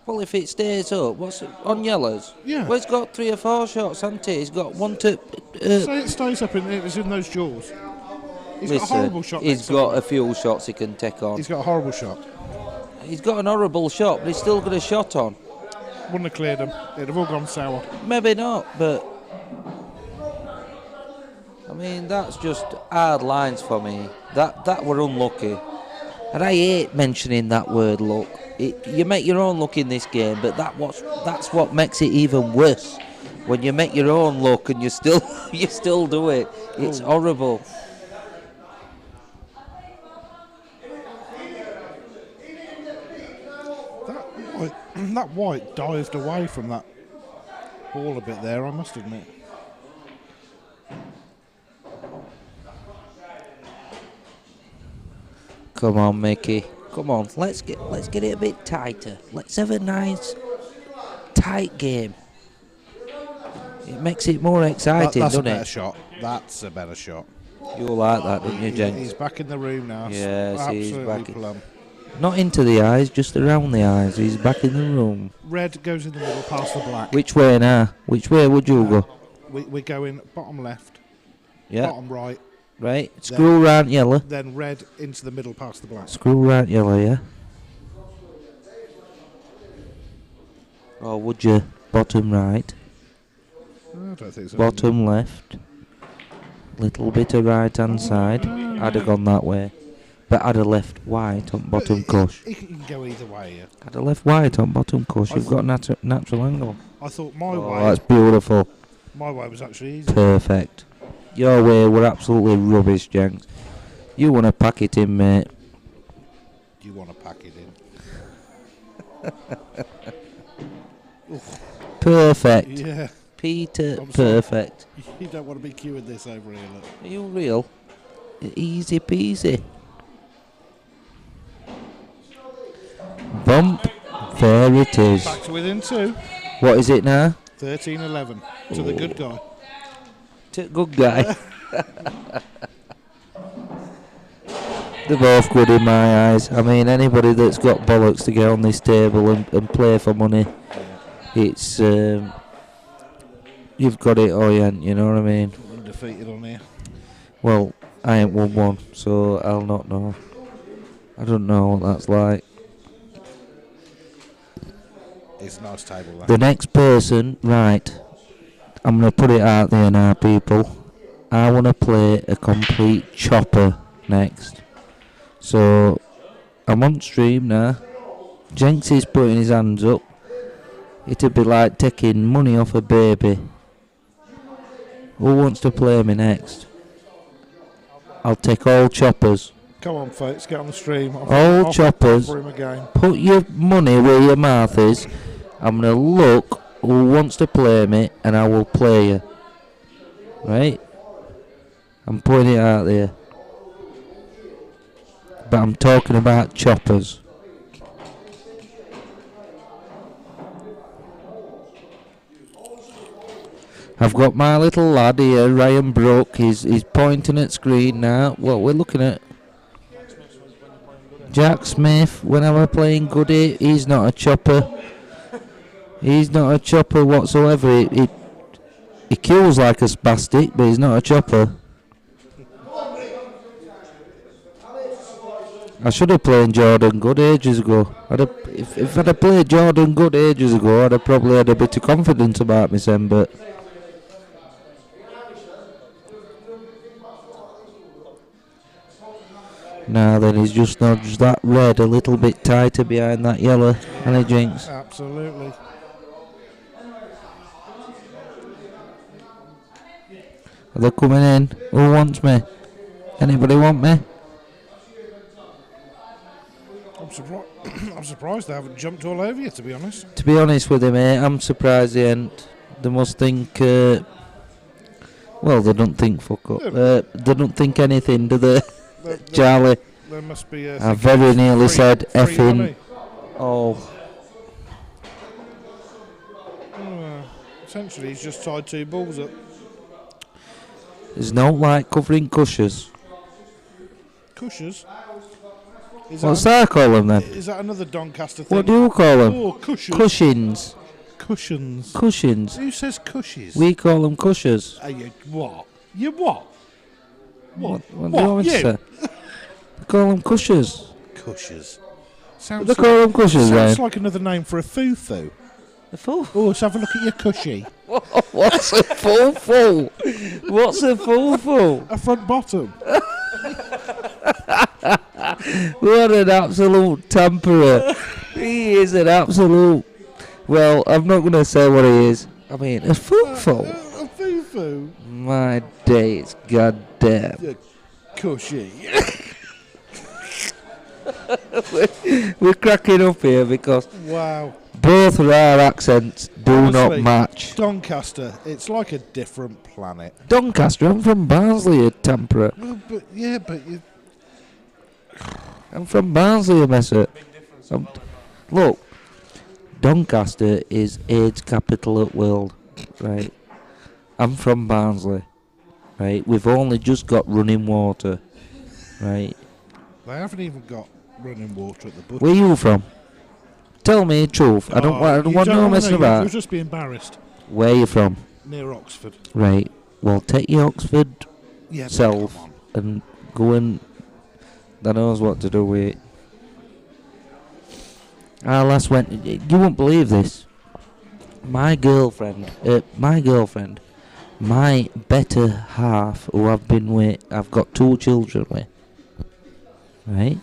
Well, if it stays up, what's it, on yellows? Yeah. Well, he's got 3 or 4 shots, hasn't he? He's got one to. Say it stays up and it was in those jaws. He's got a horrible shot. He's next got time. a few shots he can take on. He's got a horrible shot. He's got an horrible shot, but he's still got a shot on. Wouldn't have cleared him. It'd have all gone sour. Maybe not, but I mean, that's just hard lines for me. That were unlucky. And I hate mentioning that word luck. You make your own luck in this game, but that's what makes it even worse. When you make your own luck and you still do it. It's horrible. That white dived away from that ball a bit there, I must admit. Come on, Mickey. Come on, let's get it a bit tighter. Let's have a nice, tight game. It makes it more exciting, That's a doesn't better it? shot. That's a better shot. You like that, don't you, Jenks? He's back in the room now. Yes, he's Absolutely back. plumb. Not into the eyes, just around the eyes. He's back in the room. Red goes in the middle past the black. Which way now? Which way would you go? We go in bottom left, Yeah, bottom right, right. Screw round yellow. then red into the middle past the black. Screw round yellow, yeah. Or would you bottom right, I don't think so. bottom left, little bit of right hand side? I'd have gone that way. But I'd have left white on bottom cush. It can go either way. Yeah. I'd have left white on bottom cush. You've got a natural angle. I thought my Oh, way. that's beautiful. My way was actually easy. Perfect. Your way were absolutely rubbish, Jenks. You want to pack it in, mate. Do you want to pack it in? Perfect. Yeah. Peter, I'm sorry. perfect. You don't want to be queuing this over here. Look. Are you real? Easy peasy. Bump. There it is. Back to within 2. What is it now? 13-11 to the good guy. Good guy. They're both good in my eyes. I mean, anybody that's got bollocks to get on this table and play for money, it's you've got it or you ain't, you know what I mean? Undefeated on here. Well, I ain't won one, so I'll not know. I don't know what that's like. It's a nice table, that. The next person, right, I'm going to put it out there now, people. I want to play a complete chopper next. So, I'm on stream now. Jenks is putting his hands up. It'd be like taking money off a baby. Who wants to play me next? I'll take all choppers. Come on, folks, get on the stream. All choppers. Offer him a game. Put your money where your mouth is. I'm going to look who wants to play me and I will play you. Right? I'm putting it out there. But I'm talking about choppers. I've got my little lad here, Ryan Brooke. He's pointing at screen now. What we're looking at. Jack Smith, when I'm playing goodie, he's not a chopper. He's not a chopper whatsoever. He kills like a spastic, but he's not a chopper. I should have played Jordan Good ages ago. If I'd have played Jordan Good ages ago, I'd have probably had a bit of confidence about myself, but... Now then, he's just nudged that red a little bit tighter behind that yellow, and he Jinx. Absolutely. Are they coming in? Who wants me? Anybody want me? I'm surprised they haven't jumped all over you, to be honest. To be honest with you, mate, I'm surprised they ain't. They must think... well, they don't think fuck up. They don't think anything, do they? Charlie, There must be I very nearly said free effing. money. Oh, Essentially, he's just tied 2 balls up. there's no like covering cushers. Cushers? What's that call them then? Is that another Doncaster thing? What do you call them? Oh, cushions. Cushions. Cushions. Cushions. Who says cushies? We call them cushers. Are you what? You what? What do you want me to You? say? They call them cushers. Cushies. Sounds They call them cushers, sounds right? like another name for a foo-foo. A full? Oh, let's have a look at your cushy. What's a full? What's a full? A front bottom. What an absolute tamperer. He is an absolute... Well, I'm not going to say what he is. I mean, a full. A foo-foo. My days, goddamn. Your cushy. We're cracking up here because Wow. both of our accents do not Honestly, match. Doncaster, it's like a different planet. Doncaster, I'm from Barnsley, you tamperer. Well, but you... I'm from Barnsley, you messer. Look, Doncaster is AIDS capital of the world, right? I'm from Barnsley, right? We've only just got running water, right? They haven't even got running water at the butcher. Where you from? Tell me the truth. I don't want no messing about. You'll just be embarrassed. Where you from? Near Oxford. Right. Well, take your Oxford Yeah, but self come on. and go and... That knows what to do with it. I last went... You won't believe this. My girlfriend, my better half, who I've been with, I've got 2 children with, right?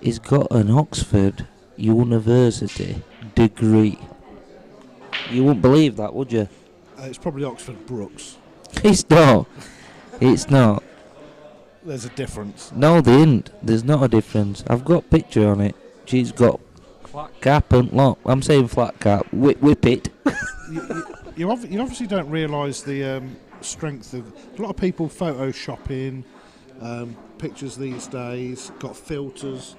He's got an Oxford University degree. You wouldn't believe that, would you? It's probably Oxford Brooks. It's not. It's not. There's a difference. No, there isn't. There's not a difference. I've got a picture on it. She's got flat cap and lot. I'm saying flat cap. Whip it. You obviously don't realise the strength of... A lot of people photoshopping pictures these days, got filters.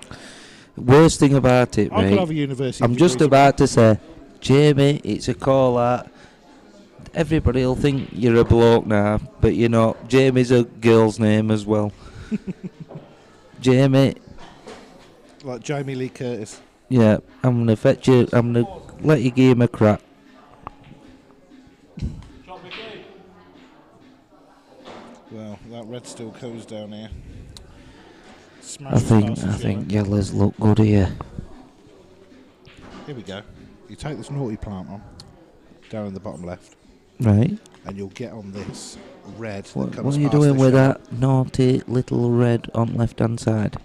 Worst thing about it, I could have right? a university I'm just degree about to say, Jamie, it's a call out. Everybody will think you're a bloke now, but you're not. Jamie's a girl's name as well. Jamie, like Jamie Lee Curtis. yeah, I'm gonna fetch you. I'm gonna let you give him a crack. Well, that red still goes down here. I think yellows look good here. Here we go. You take this naughty plant on, down in the bottom left, Right. and you'll get on this red. that What comes are you past doing the with yellow. that naughty little red on left hand side?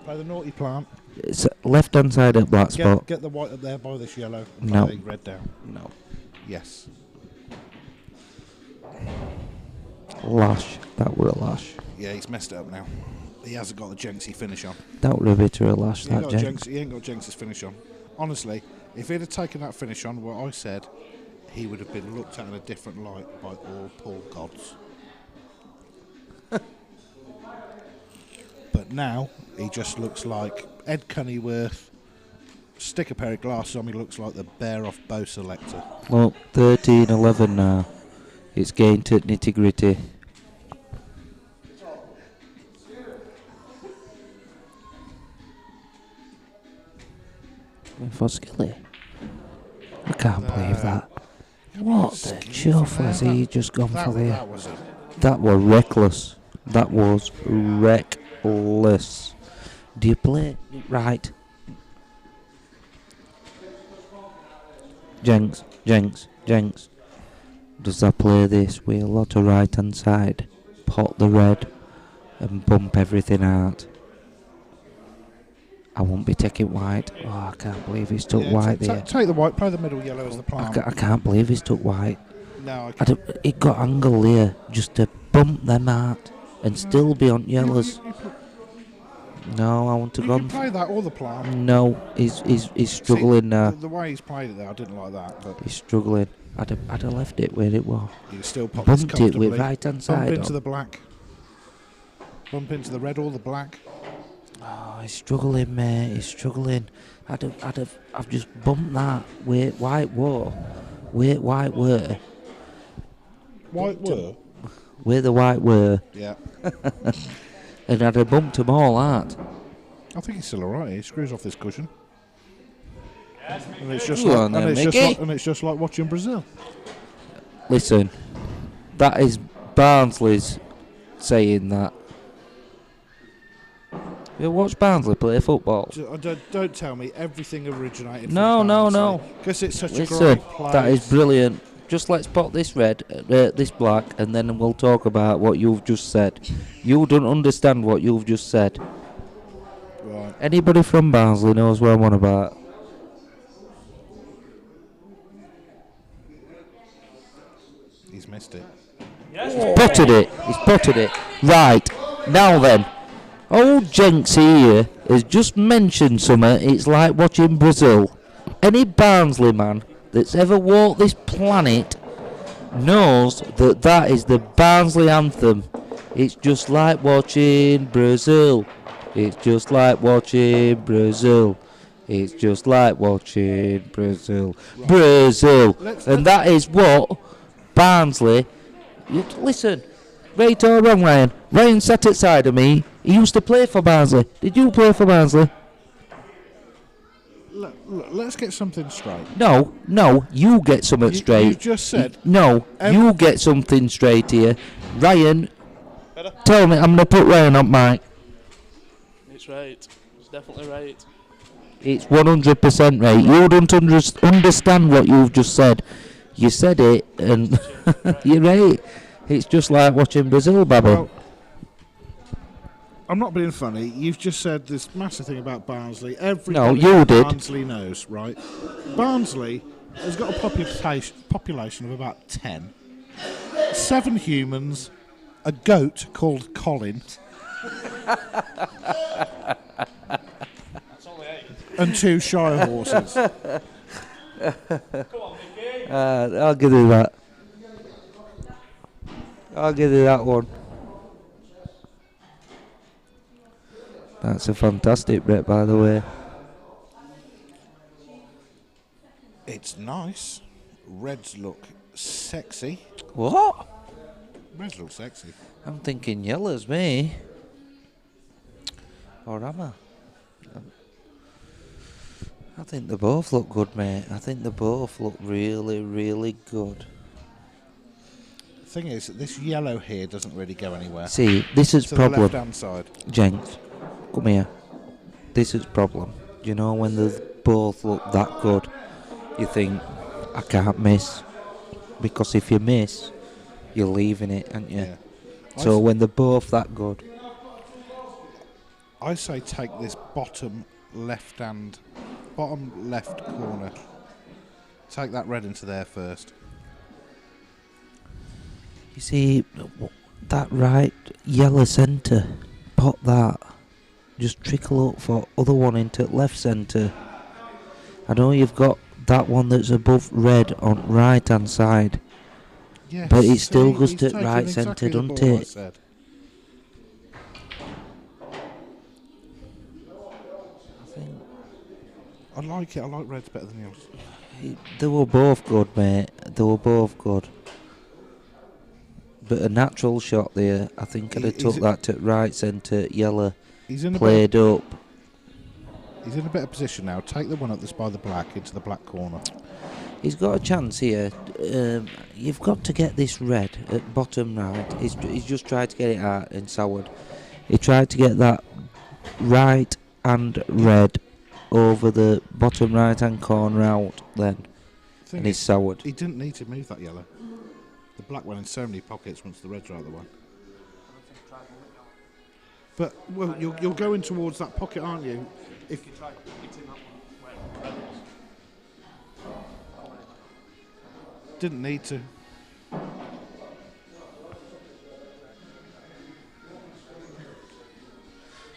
Play the naughty plant. It's left hand side at black spot. Get the white up there by this yellow. And No. play the red down. No. Yes. Lash. That were a lash. Yeah, he's messed it up now. He hasn't got the Jenksy finish on. That were a bit of a lash. He ain't, That got Jenks. he ain't got Jenks's finish on. Honestly, if he'd have taken that finish on, what I said, he would have been looked at in a different light by all poor gods. But now, he just looks like Ed Cunneyworth. Stick a pair of glasses on, he looks like the bear off Bow Selector. Look, 13-11 now. It's getting to nitty gritty. For Skilly. I can't believe that. What the chuff has he just gone for there? That was a... That was reckless. That was reckless. Do you play it right? Jenks. Does that play this with a lot of right hand side? Pot the red and bump everything out. I won't be taking white. Oh, I can't believe he's took white there. Take the white, play the middle yellow as the plant. I can't believe he's took white. No, I can't. It got angle there just to bump them out and still be on yellows. No, I want to You go. can play that or the plant. No, he's struggling See, now. The way he's played it there, I didn't like that. But He's struggling. I'd have left it where it was. you still pop this Bumped it with comfortably. right hand Bump side into on. the black. Bump into the red or the black. Oh, he's struggling, mate. He's struggling. I've just bumped that where white were. Where white were. White were? Where the white were. Yeah. And I'd have bumped them all out. I think he's still alright. He screws off this cushion. And it's just Go like, on then, Mickey. and it's just like watching Brazil. Listen, that is Barnsley's saying that. You watch Barnsley play football? Don't tell me everything originated No, from no, Barnsley. no. Because it's such a Listen, great place. that is brilliant. Just let's put this red, this black, and then we'll talk about what you've just said. You don't understand what you've just said. Right. Anybody from Barnsley knows what I'm on about. He's missed it. Spotted it. He spotted it. Right. Now then. Old Jenks here has just mentioned something. It's like watching Brazil. Any Barnsley man that's ever walked this planet knows that that is the Barnsley anthem. It's just like watching Brazil. It's just like watching Brazil. It's just like watching Brazil. Right. Brazil. And that is what Barnsley... Listen, right or wrong, Ryan? Ryan sat outside of me. He used to play for Barnsley. Did you play for Barnsley? Look, let's get something straight. No, you get something straight. You just said... you get something straight here. Ryan, tell me, I'm going to put Ryan on mic. It's right. It's definitely right. It's 100% right. You don't understand what you've just said. You said it, and you're right. It's just like watching Brazil, Babby. Well, I'm not being funny. You've just said this massive thing about Barnsley. Everybody Barnsley knows, right? Barnsley has got a population of about 10. 7 humans, a goat called Colin. And 2 Shire horses. Come on, Mickey. I'll give you that. I'll give you that one. That's a fantastic bet, by the way. It's nice. Reds look sexy. What? Reds look sexy. I'm thinking yellows, me. Or am I? I think they both look good, mate. I think they both look really, really good. The thing is, this yellow here doesn't really go anywhere. See, this is problem. The left-hand side. Jenks, come here. This is problem. You know, when they both look that good, you think, I can't miss. Because if you miss, you're leaving it, aren't you? Yeah. So when they're both that good. I say take this bottom left corner. Take that red into there first. You see, that right yellow centre, pop that. Just trickle up for other one into left centre. I know you've got that one that's above red on right hand side. Yes, but it still goes to right centre, doesn't it? I like it. I like reds better than yours. They were both good, mate. They were both good. But a natural shot there, I think I'd have took that to right centre, yellow, played up. He's in a better position now. Take the one up that's by the black into the black corner. He's got a chance here. You've got to get this red at bottom right. He's just tried to get it out and soured. He tried to get that right and red over the bottom right hand corner out then, and he's soured. He didn't need to move that yellow. The black went in so many pockets once the red's out of the way. But well, you're going towards that pocket, aren't you? If you try hitting that one where red was. Didn't need to.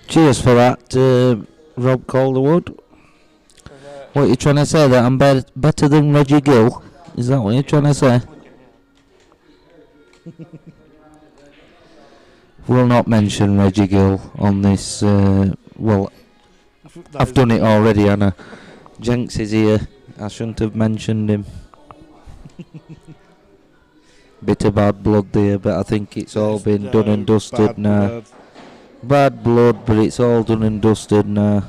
Cheers for that, Rob Calderwood. What you trying to say? That I'm better than Reggie Gill? Is that what you're trying to say? We'll not mention Reggie Gill on this. Well, I've done it already, Anna. Jenks is here. I shouldn't have mentioned him. Bit of bad blood there, but I think it's all been done and dusted now. Bad blood, but it's all done and dusted now.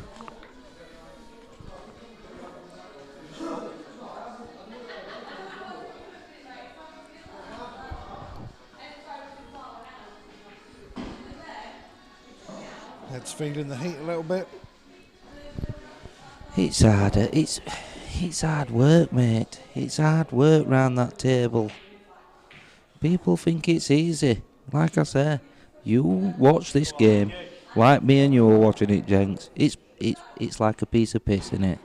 Ed's feeling the heat a little bit. It's hard. It's hard work, mate. It's hard work round that table. People think it's easy. Like I say, you watch this game like me and you are watching it, Jenks. It's like a piece of piss, innit?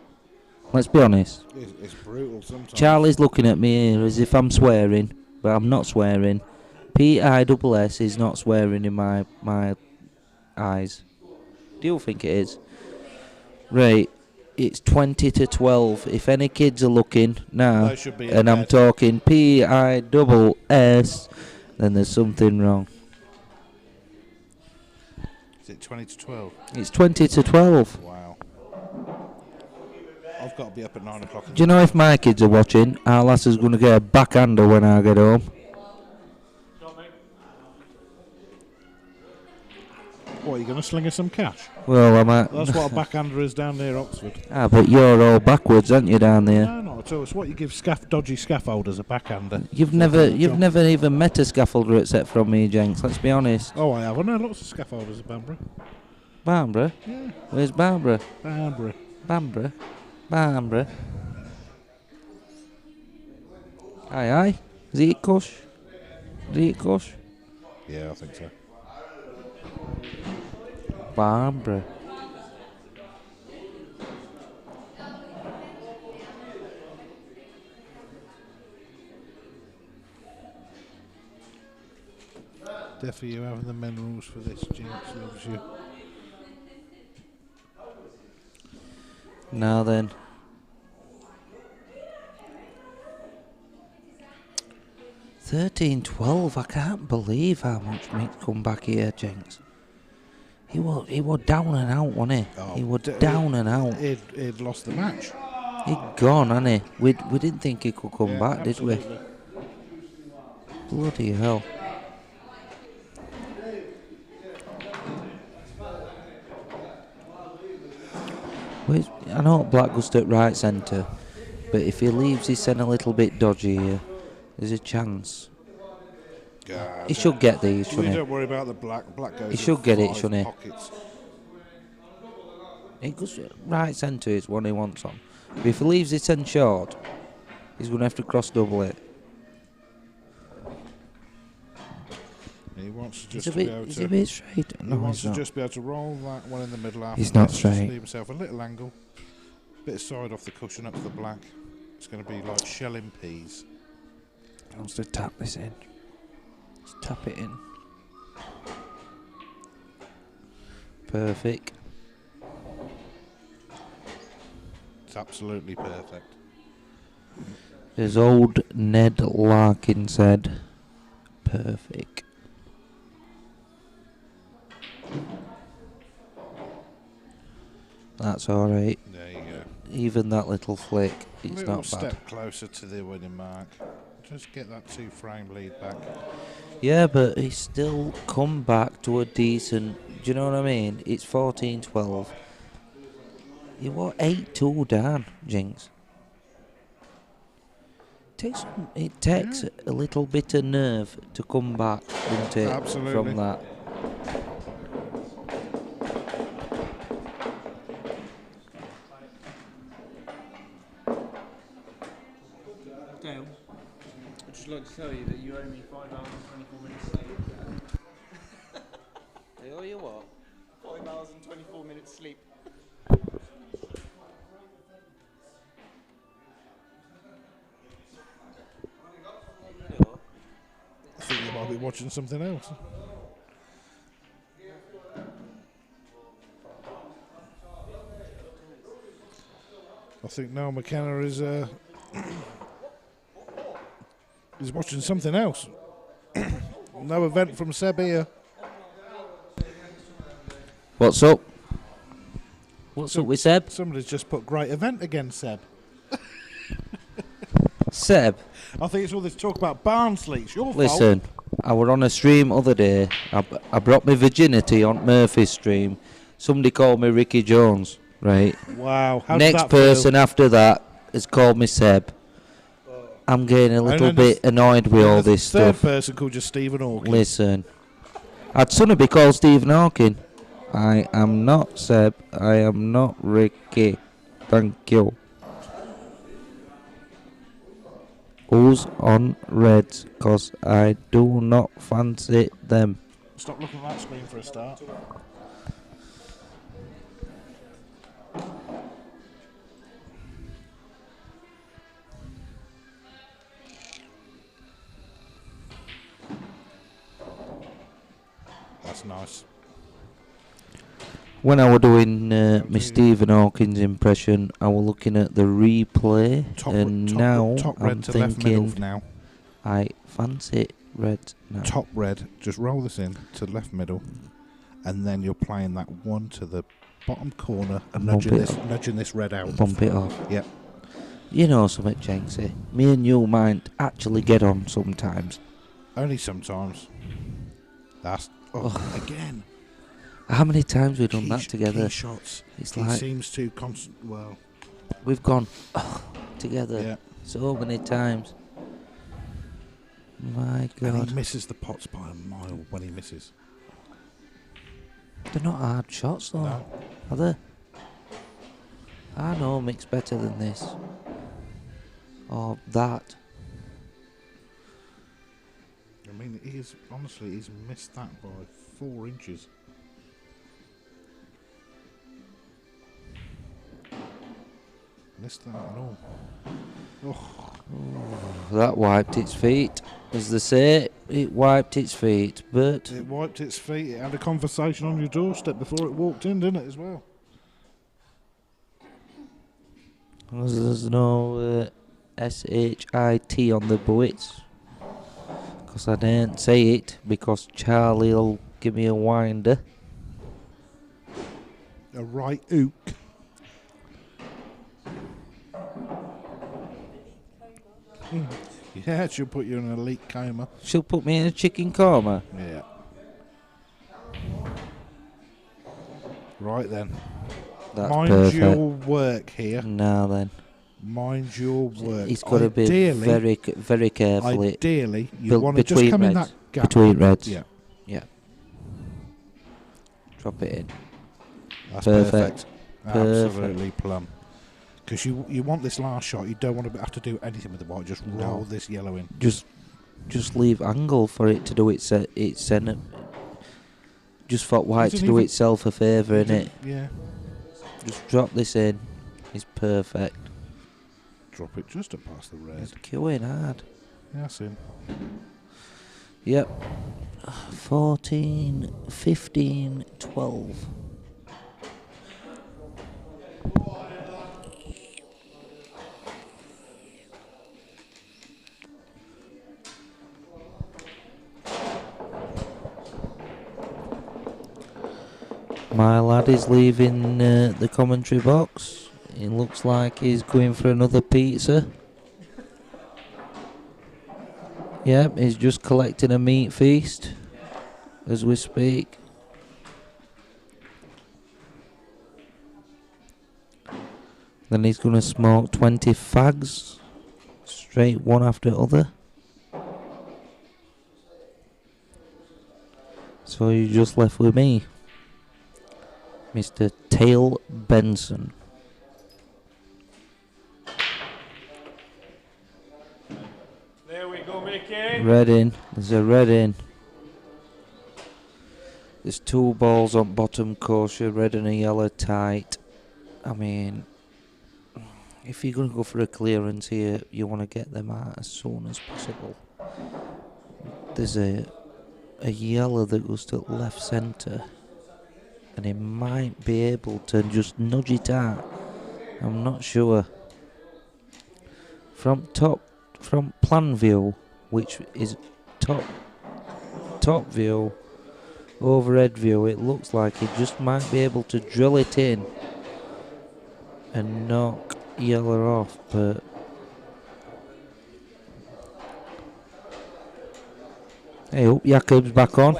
Let's be honest. It's brutal sometimes. Charlie's looking at me here as if I'm swearing, but I'm not swearing. PISS is not swearing in my eyes. Do you think it is? Right, it's 20-12. If any kids are looking now, and I'm talking PISS, then there's something wrong. Is it 20-12? It's 20-12. Wow. I've got to be up at 9 o'clock. Do you know if my kids are watching, our lass is going to get a backhander when I get home? What, are you going to sling her some cash? Well, I might. That's what a backhander is down near Oxford. Ah, but you're all backwards, aren't you, down there? No, not at all. It's what you give dodgy scaffolders, a backhander. You've never even met a scaffolder except from me, Jenks. Let's be honest. Oh, I have. I know lots of scaffolders at Bamborough. Bamborough? Yeah. Where's Bamborough? Bamborough. Bamborough? Bamborough? Aye. Is he at Cush? Yeah, I think so. Bamborough. Definitely you having the minerals for this, Jinx loves you. Now then. $13-12. I can't believe how much Mick's come back here, Jenks. He was down and out, wasn't he? Oh, he was down and out. He'd lost the match. He'd gone, hadn't he? We didn't think he could come back, absolutely. did we? Bloody hell. I know Black goes to right centre, but if he leaves his centre a little bit dodgy here, there's a chance. God, He should get these, shouldn't he? Don't worry about the black. Black goes. He should get it, shouldn't he? Pockets. He goes right centre is one he wants on. But if he leaves his 10 short, he's going to have to cross double it. He wants to He's just a be able bit, he's to. a bit straight. He No, wants he's to not. just be able to roll that one in the middle half. He's and not just straight. Leave himself a little angle, bit of side off the cushion up to the black. It's going to be like shelling peas. He wants to tap this in. Just tap it in. Perfect. It's absolutely perfect. As old Ned Larkin said, perfect. That's alright. There you go. Even that little flick, A it's little not step bad. closer to the winning mark. Just get that 2-frame lead back. Yeah, but he's still come back to a decent... Do you know what I mean? It's 14-12. He was 8-2 down, Jinx. It takes a little bit of nerve to come back, doesn't it? Absolutely. From that. Dale, I'd just like to tell you that you owe me 5 hours and 24 minutes sleep. They owe you what? 5 hours and 24 minutes sleep. I think you might be watching something else. I think Noel McKenna is is watching something else. No event from Seb here. What's up? What's up with Seb? Somebody's just put great event again, Seb. Seb, I think it's all this talk about Barnsley. It's your listen, I were on a stream other day. I brought my virginity on Murphy's stream. Somebody called me Ricky Jones, right? fault. Wow. How Next does that person feel? after that has called me Seb. I'm getting a little then bit annoyed with all The this third stuff. person called just Stephen Hawking. Listen, I'd sooner be called Stephen Hawking. I am not Seb. I am not Ricky. Thank you. Who's on Reds? Because I do not fancy them. Stop looking at that screen for a start. That's nice. When I was doing my Stephen Hawkins impression, I was looking at the replay, now top I'm red to left thinking middle now. I fancy Reds now. Top red, just roll this in to left middle, and then you're playing that one to the bottom corner and nudging this red out. Bump it off. Yep. You know something, Jenksy? Me and you might actually get on sometimes. Only sometimes. That's again. How many times we've done that together? Key shots. It's he like seems to well. we've gone together Yeah. so many times. My God. And he misses the pots by a mile when he misses. They're not hard shots though, No. are they? I know Mick's better than this. Or that. I mean, he's missed that by 4 inches. Missed that at all. Oh, That wiped its feet. As they say, it wiped its feet, but it wiped its feet. It had a conversation on your doorstep before it walked in, didn't it, as well? there's no S-H-I-T on the bullets. Because I didn't say it, because Charlie'll give me a winder. A right ook. Yeah, she'll put you in an elite coma. She'll put me in a chicken coma. Yeah. Right then. That's Mind perfect. your work here. Now then. Mind your work. He's got to be very, very careful. Ideally, you want to just between come in reds. that gap. Between reds. Yeah. Yeah. Drop it in. That's Perfect. Absolutely plumb. Because you want this last shot, you don't want to have to do anything with the white. Just roll this yellow in. Just leave angle for it to do its just for white to do itself a favour, innit? Yeah. Just drop this in. It's perfect. Drop it just to pass the red. It's queuing hard. Yeah, that's in. Yep. 14, 15, 12. My lad is leaving the commentary box. It looks like he's going for another pizza. Yep, he's just collecting a meat feast as we speak. Then he's going to smoke 20 fags, straight one after the other. So you're just left with me, Mr. Tail Benson. There we go, Mickey. Red in. There's a red in. There's 2 balls on bottom kosher, red and a yellow tight. I mean, if you're going to go for a clearance here, you want to get them out as soon as possible. There's a yellow that goes to left centre, and he might be able to just nudge it out. I'm not sure. From plan view, which is top view, overhead view, it looks like he just might be able to drill it in and knock yellow off, but hey, up, Jakob's back on.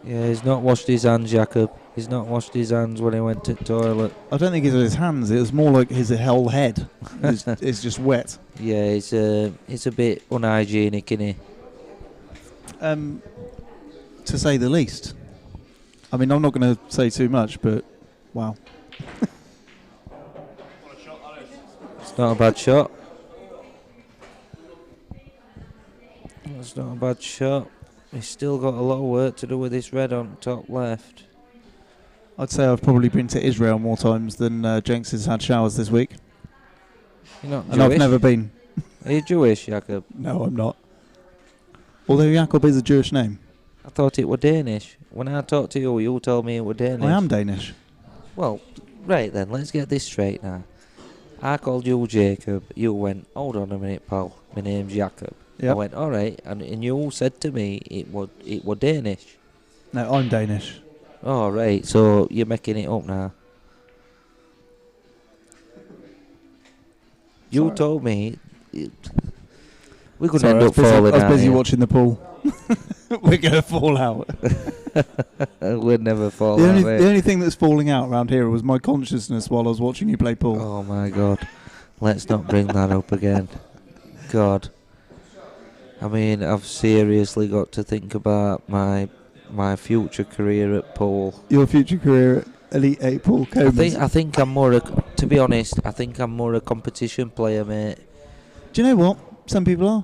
Yeah, he's not washed his hands, Jakob. He's not washed his hands when he went to the toilet. I don't think it's his hands. It was more like his whole head. It's just wet. Yeah, it's a bit unhygienic, isn't he? To say the least. I mean, I'm not going to say too much, but wow. It's not a bad shot. It's not a bad shot. He's still got a lot of work to do with this red on top left. I'd say I've probably been to Israel more times than Jenks has had showers this week. You're not And Jewish? I've never been. Are you Jewish, Jakob? No, I'm not. Although Jakob is a Jewish name. I thought it were Danish. When I talked to you, you told me it were Danish. I am Danish. Well, right then, let's get this straight now. I called you Jacob. You went, hold on a minute, pal. My name's Jakob. Yep. I went, all right, and you said to me it were Danish. No, I'm Danish. All right, so you're making it up now. You Sorry. told me we're going to Sorry, end up falling I was out. busy here. watching the pool. We're going to fall out. We'd never fall The out. only, mate. the only thing that's falling out around here was my consciousness while I was watching you play pool. Oh my God, let's not bring that up again. God, I mean, I've seriously got to think about my future career at pool. Your future career at Elite 8 pool. I think I'm more. To be honest, I think I'm more a competition player, mate. Do you know what? Some people are.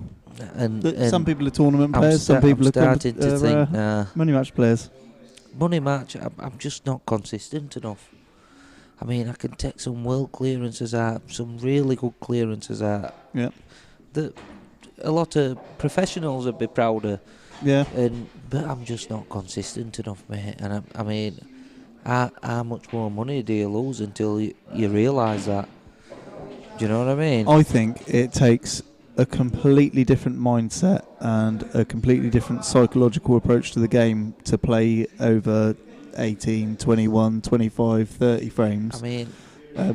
And Some people are tournament players. Some people I'm are starting to think, nah, money match players. money match. I'm just not consistent enough. I mean, I can take some world clearances out, some really good clearances out. Yeah. That a lot of professionals would be proud of. Yeah. But I'm just not consistent enough, mate. And I mean, how much more money do you lose until you realise that? Do you know what I mean? I think it takes a completely different mindset and a completely different psychological approach to the game to play over 18, 21, 25, 30 frames. I mean, I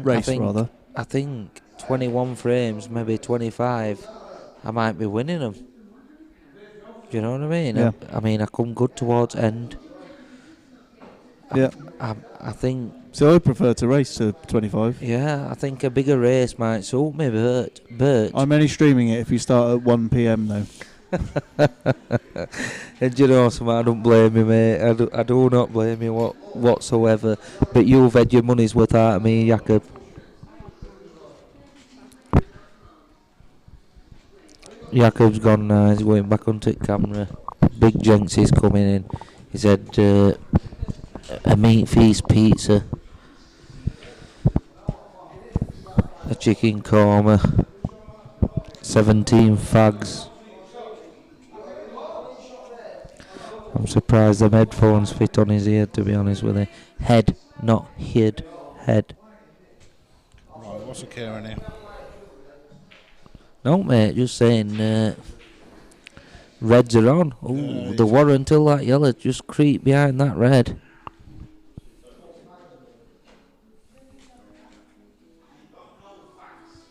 race rather. I think 21 frames, maybe 25, I might be winning them. Do you know what I mean? Yeah. I mean, I come good towards end. Yeah. I think. So I prefer to race to 25. Yeah, I think a bigger race might suit me, but I'm only streaming it if you start at 1 p.m. though. And you know something, I don't blame you, mate. I do not blame you whatsoever. But you've had your money's worth out of me, Jakob. Jakob's gone now, he's going back onto the camera. Big Jenks is coming in. He said a meat feast pizza, a chicken korma, 17 fags. I'm surprised them headphones fit on his ear, to be honest with you. Head, not hid. Head. Right, what's occurring here? No, mate, just saying reds are on. Ooh, the war until that yellow just creep behind that red.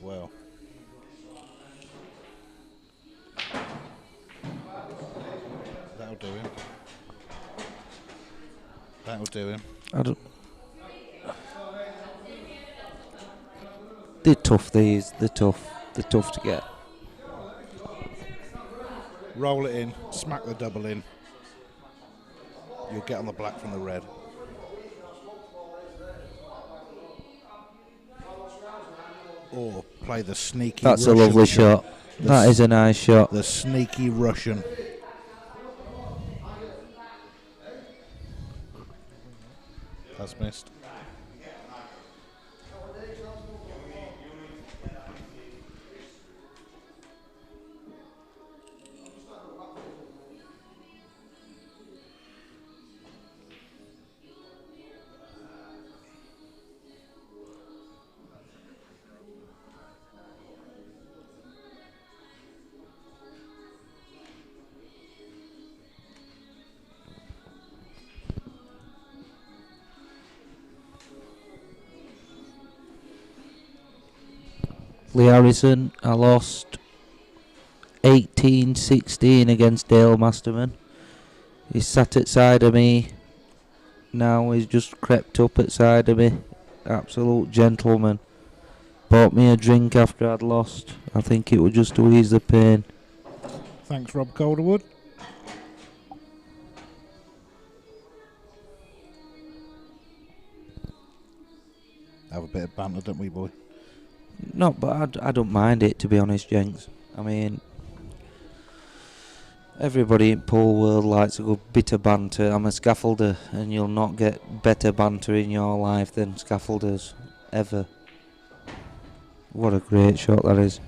Well. That'll do him. That'll do him. I don't. They're tough, these. They're tough. They're tough to get. Roll it in, smack the double in. You'll get on the black from the red. Or play the sneaky That's Russian a lovely shot. That is a nice shot. The sneaky Russian. That's missed. Lee Harrison, I lost 18-16 against Dale Masterman. He's sat at side of me. Now he's just crept up at side of me. Absolute gentleman. Bought me a drink after I'd lost. I think it was just to ease the pain. Thanks, Rob Calderwood. have a bit of banter, don't we, boy? No, but I don't mind it, to be honest, Jenks. I mean, everybody in pool world likes a good bit of banter. I'm a scaffolder, and you'll not get better banter in your life than scaffolders, ever. What a great shot that is.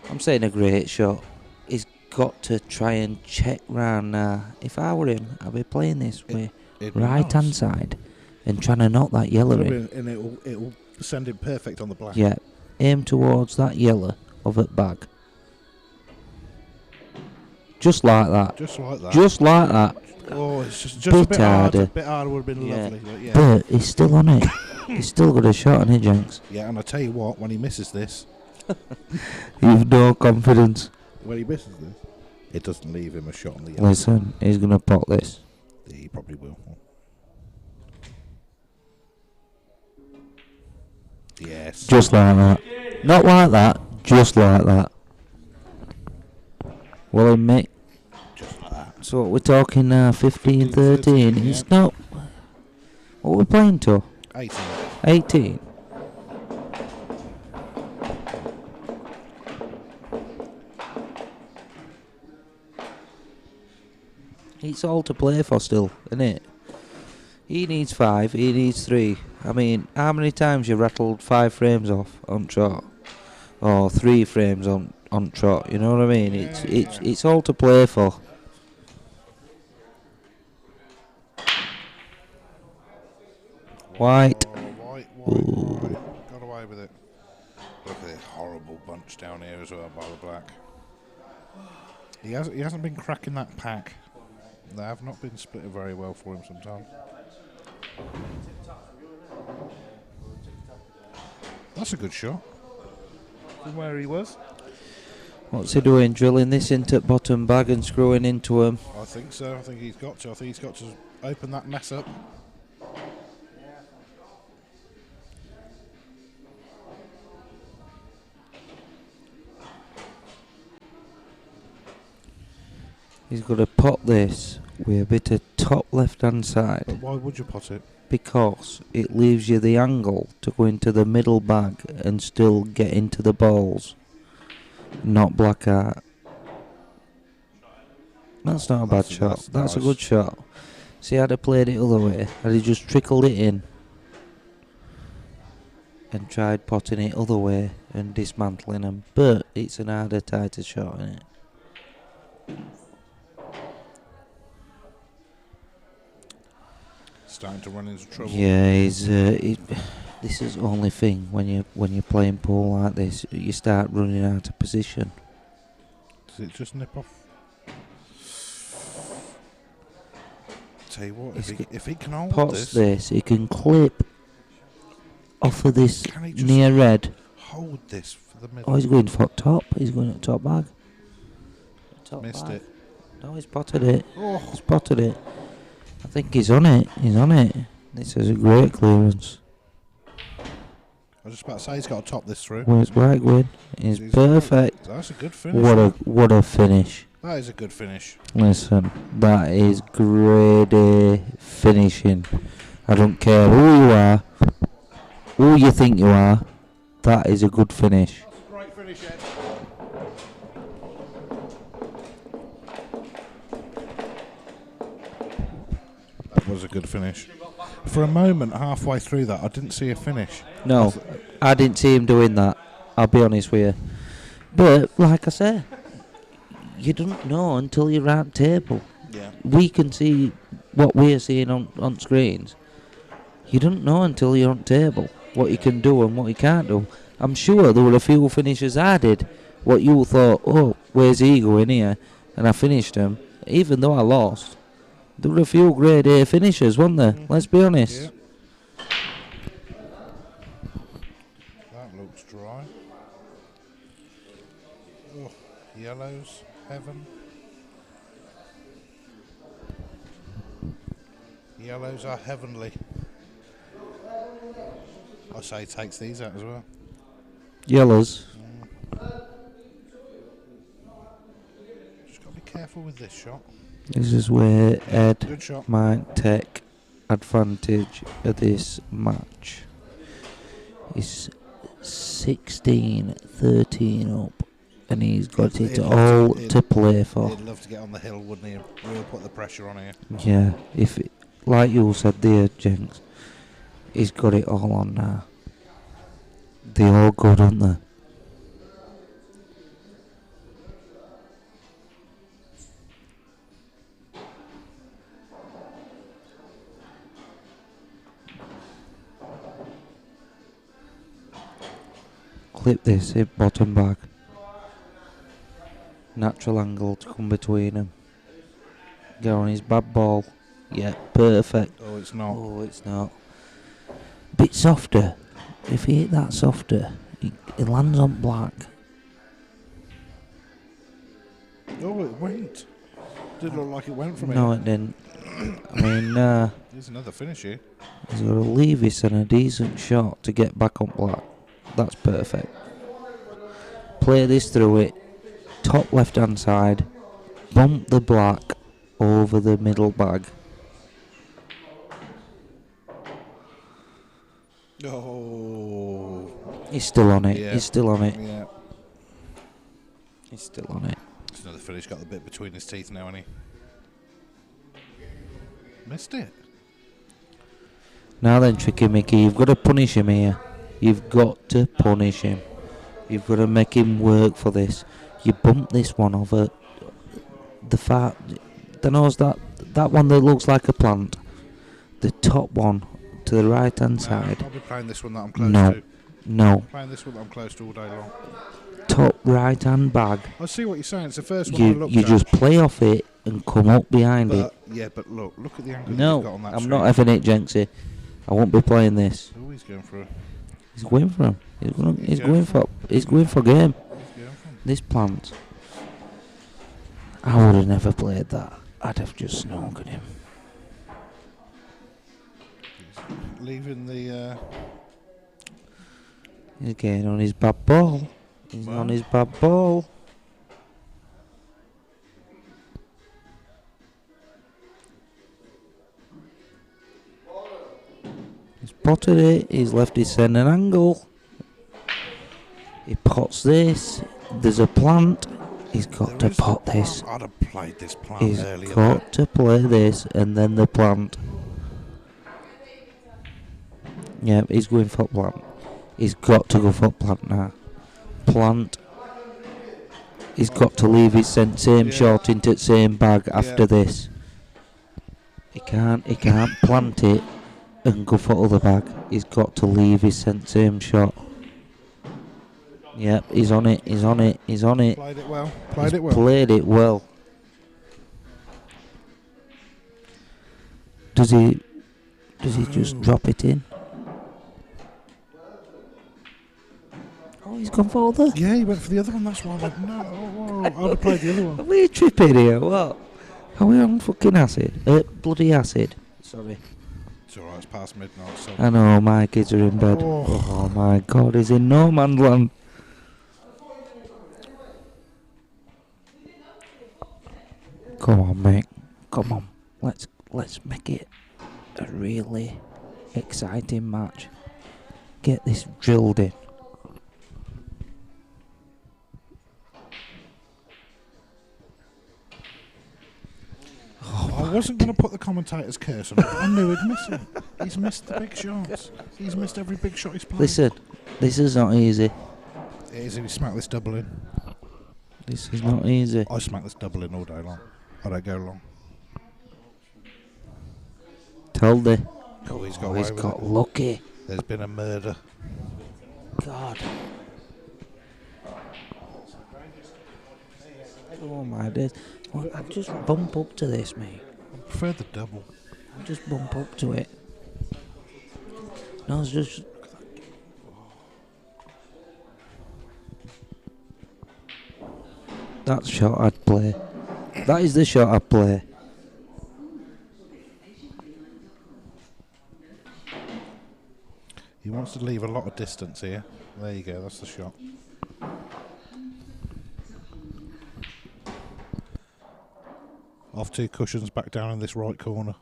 I'm saying a great shot. He's got to try and check round now. If I were him, I'd be playing this way, right hand side, and trying to knock that yellow in. And it'll send him perfect on the black. Yeah, aim towards that yellow of it bag. Just like that. Just like that. Just like that. Oh, it's just a bit harder. A bit harder would have been lovely. But, yeah. But he's still on it. He's still got a shot on it, Jenks. Yeah, and I tell you what, when he misses this, You've no confidence. when he misses this, it doesn't leave him a shot on the yellow. Listen, he's going to pot this. He probably will. Yes. Just like that. Not like that, just like that. Well then, mate. Just like that. So what we're talking now, 15, 13. yeah. It's not... What are we playing to? 18. 18. It's all to play for still, isn't it? He needs 5, he needs 3. I mean, how many times you rattled 5 frames off on trot? Or 3 frames on trot, you know what I mean? It's all to play for. White. Oh, white. Got away with it. Look at this horrible bunch down here as well by the black. He hasn't been cracking that pack. They have not been splitting very well for him sometimes. That's a good shot. From where he was. What's he doing? Drilling this into bottom bag and screwing into him? I think so. I think he's got to. I think he's got to open that mess up. He's got to pot this with a bit of top left hand side. But why would you pot it? Because it leaves you the angle to go into the middle bag and still get into the balls. Not black out. That's not a bad shot. That's a good shot. See, had I played it other way, had he just trickled it in and tried potting it other way and dismantling them. But it's an harder, tighter shot, isn't it? Starting to run into trouble. Yeah, this is the only thing when you're playing pool like this, you start running out of position. Does it just nip off? Tell you what, if he can hold Pots this, he can clip off of this Can he just near red. hold this for the middle. Oh, he's going for top. He's going at top bag. Top Missed bag. it. No, he's potted it. Oh, He's potted it. I think he's on it. He's on it. This is a great clearance. I was just about to say he's got to top this through. Where's White win? He's He's perfect. That's a good finish. What a finish. That is a good finish. Listen, that is grade finishing. I don't care who you are, who you think you are, that is a good finish. Great finish, Ed. That was a good finish. For a moment, halfway through that, I didn't see a finish. No, I didn't see him doing that, I'll be honest with you. But, like I say, you don't know until you're at table. Yeah. We can see what we're seeing on screens. You don't know until you're on table what you can do and what you can't do. I'm sure there were a few finishes I did, what you thought, oh, where's he going here? And I finished them, even though I lost. There were a few grade A finishes, weren't there? Let's be honest. Yeah. That looks dry. Oh, yellows, heaven. Yellows are heavenly. I say he takes these out as well. Yellows. Just got to be careful with this shot. This is where Ed Good shot. might take advantage of this match. He's 16, 13 up, and he's got He'd it love all to- to play for. He'd love to get on the hill, wouldn't he? And really put the pressure on here. Yeah, if it, like you said there, Jenks, he's got it all on now. They're all good, aren't they? Clip this, hit bottom back. Natural angle to come between them. Go on his bad ball. Yeah, perfect. Oh, it's not. Oh, it's not. Bit softer. If he hit that softer, he lands on black. Oh, it went. Didn't look like it went from No, here. it didn't. I mean, There's another finish here. he's got to leave this and a decent shot to get back on black. That's perfect. Play this through it. Top left hand side. Bump the black over the middle bag. Oh. He's still on it. Yeah. He's still on it. Yeah. He's still on it. There's another finish. Got the bit between his teeth now, hasn't he? Missed it. Now then, Tricky Mickey, you've got to punish him here. You've got to punish him. You've got to make him work for this. You bump this one over the far. The nose that one that looks like a plant. The top one to the right hand side. I'll be playing this one that I'm close No, to. no. Playing this one that I'm close to all day long. Top right hand bag. I see what you're saying. It's the first one I You looked you at. just play off it and come up behind it. But, yeah, but look at the angle that No, he's got on that I'm string. not having it, Jenksy. I won't be playing this. Oh, he's going for a... He's going for him. He's going going for game. He's going for Game. him. This plant. I would have never played that. I'd have just snookered him. Leaving the... He's getting on his bad ball. He's Well. on his bad ball. He's potted it. He's left his centre angle. He pots this. There's a plant. He's got to there is a pot this. plant. I'd have played this plant He's earlier. got to play this and then the plant. Yeah, he's going for plant. He's got to go for plant now. Plant. He's got to leave his same Yeah. shot into the same bag after Yeah. this. He can't plant it and go for other bag. He's got to leave his same shot. Yep, he's on it. Played Played it well. Played it well. Does he just drop it in? Oh, he's gone for the. Yeah, he went for the other one. That's why I went, no. I'd have played the other Are one. we tripping here? What? Are we on fucking acid? Bloody acid. Sorry. It's alright, it's past midnight, so... I know, my kids are in bed. Oh. Oh my god, he's in no man's land. Come on, mate. Come on. Let's make it a really exciting match. Get this drilled in. I wasn't going to put the commentator's curse on it, but I knew he'd miss it. He's missed the big shots. He's missed every big shot he's played. Listen, this is not easy. It is if you smack this double in. This is not easy. I smack this double in all day long. I don't go long. Told you. Oh, he's got Oh, away he's with got it. lucky. There's been a murder. God. Oh my days. Well, I just bump up to this, mate. I prefer the double. I just bump up to it. No, it's just. That's the shot I'd play. That is the shot I'd play. He wants to leave a lot of distance here. There you go, that's the shot. Off two cushions, back down in this right corner.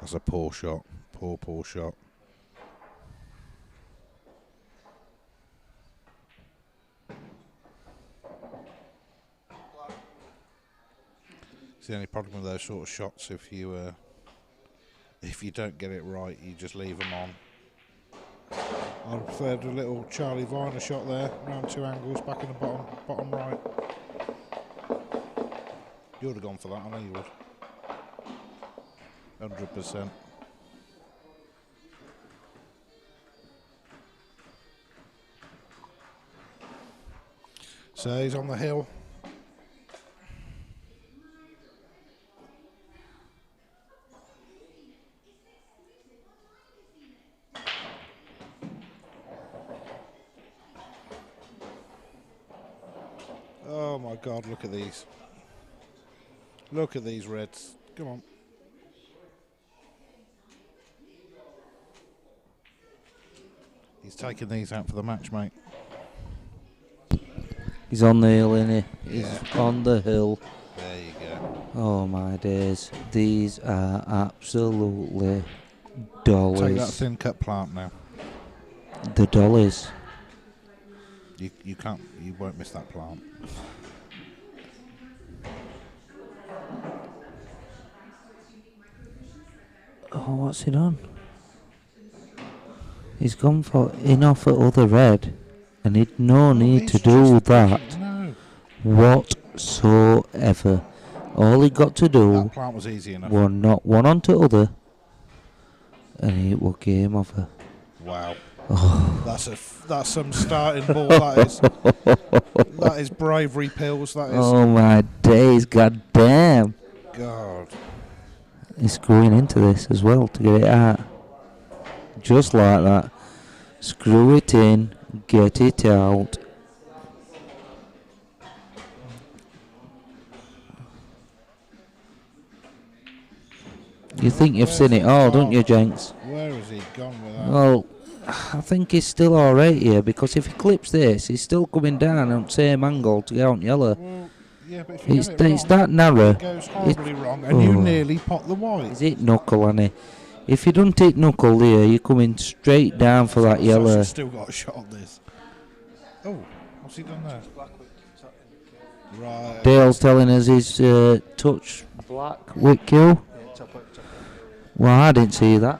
That's a poor shot. Poor shot. It's the only problem with those sort of shots. If you don't get it right, you just leave them on. I preferred a little Charlie Viner shot there, round 2 angles, back in the bottom right. You would have gone for that, I know you would. 100%. So he's on the hill. Oh my God, look at these. Look at these reds. Come on. He's taking these out for the match, mate. He's on the hill, innit? He's Yeah. on the hill. There you go. Oh my days. These are absolutely Take that dollies. thin cut plant now. The dollies. You can't. You won't miss that plant. Oh, what's he done? He's gone for enough at other red, and he'd no need to do that No. whatsoever. All he got to do That plant was easy enough. was not one onto other, and it was game over. Wow. Oh. That's some starting ball. That is. That is bravery pills. That is. Oh my days, god damn. God. He's screwing into this as well to get it out. Just like that. Screw it in, get it out. You think you've seen it all, don't you, Jenks? Where has he gone with that? Well, I think he's still alright here, because if he clips this, he's still coming down on the same angle to get on yellow. Well, yeah, but if you It's, get it it's wrong, that narrow. it goes horribly wrong, and you nearly pot the white. Is it knuckle, Annie? If you don't take knuckle here, you're coming straight down for that yellow. Sasha's still got a shot on this. Oh, what's he done there? Right. Dale's telling us he's touch black wick kill. Well, I didn't see that.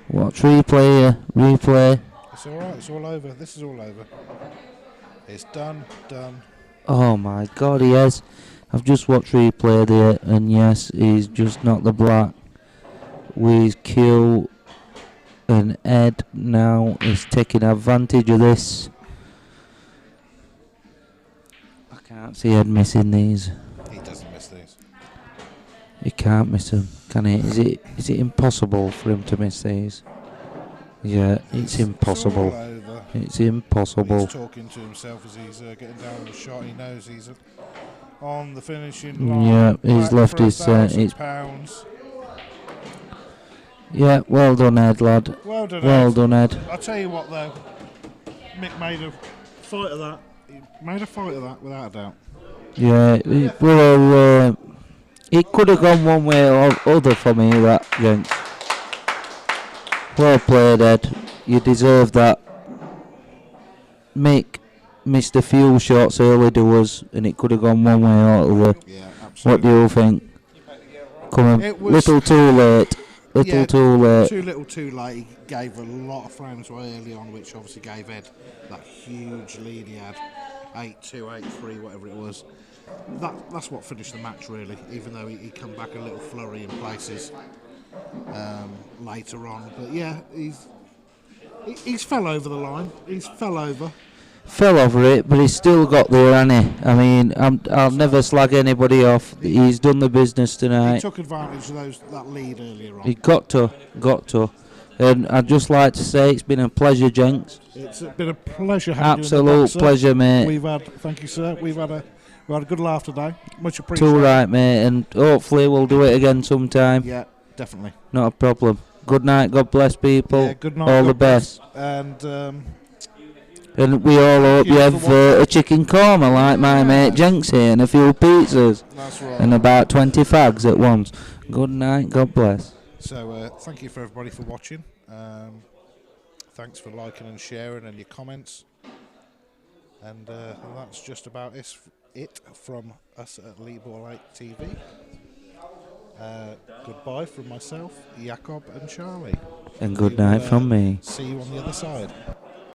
Watch replay here. Replay. It's alright, it's all over. This is all over. It's done. Oh my god, he has. I've just watched replay there, and yes, he's just not the black. With kill, and Ed now is taking advantage of this. I can't see Ed missing these. He doesn't miss these. He can't miss them, can he? Is it impossible for him to miss these? Yeah, it's impossible. It's all over. It's impossible. He's talking to himself as he's getting down on the shot. He knows he's on the finishing line. Yeah, he's Back left for his. It's £1,000. yeah, well done, Ed, lad. Well done, Well Ed. done, Ed. I'll tell you what, though. Mick made a fight of that. He made a fight of that, without a doubt. Yeah, it could have gone one way or other for me, that, gents. Well played, Ed. You deserve that. Mick missed a few shots early doors, and it could have gone one way or other. Yeah, absolutely. What do you think? Come on, It was- little too late. Little too late. Too little too late. He gave a lot of frames away early on, which obviously gave Ed that huge lead he had. 8-2, 8-3, whatever it was. That's what finished the match, really, even though he come back a little flurry in places later on. But yeah, he's fell over the line. He's fell over. Fell over it, but he's still got there, hasn't he? I mean, I'll never slag anybody off. He's done the business He tonight. took advantage of that lead earlier on. He got to. And I'd just like to say it's been a pleasure, Jenks. It's been a pleasure having you in the Absolute box, sir. pleasure, mate. Thank you, sir. We've had a good laugh today. Much It's appreciated. all right, mate, and hopefully we'll do it again sometime. Yeah, definitely. Not a problem. Good night. God bless people. Yeah, good night. All God the bless. best. And And we all hope you you for have watching. a chicken korma like my mate Jenks here, and a few pizzas, that's right. and about 20 fags at once. Good night. God bless. So thank you for everybody for watching. Thanks for liking and sharing and your comments. And that's just about it from us at Leadball 8 TV. Goodbye from myself, Jakob and Charlie. And good We will, night from me. See you on the other side.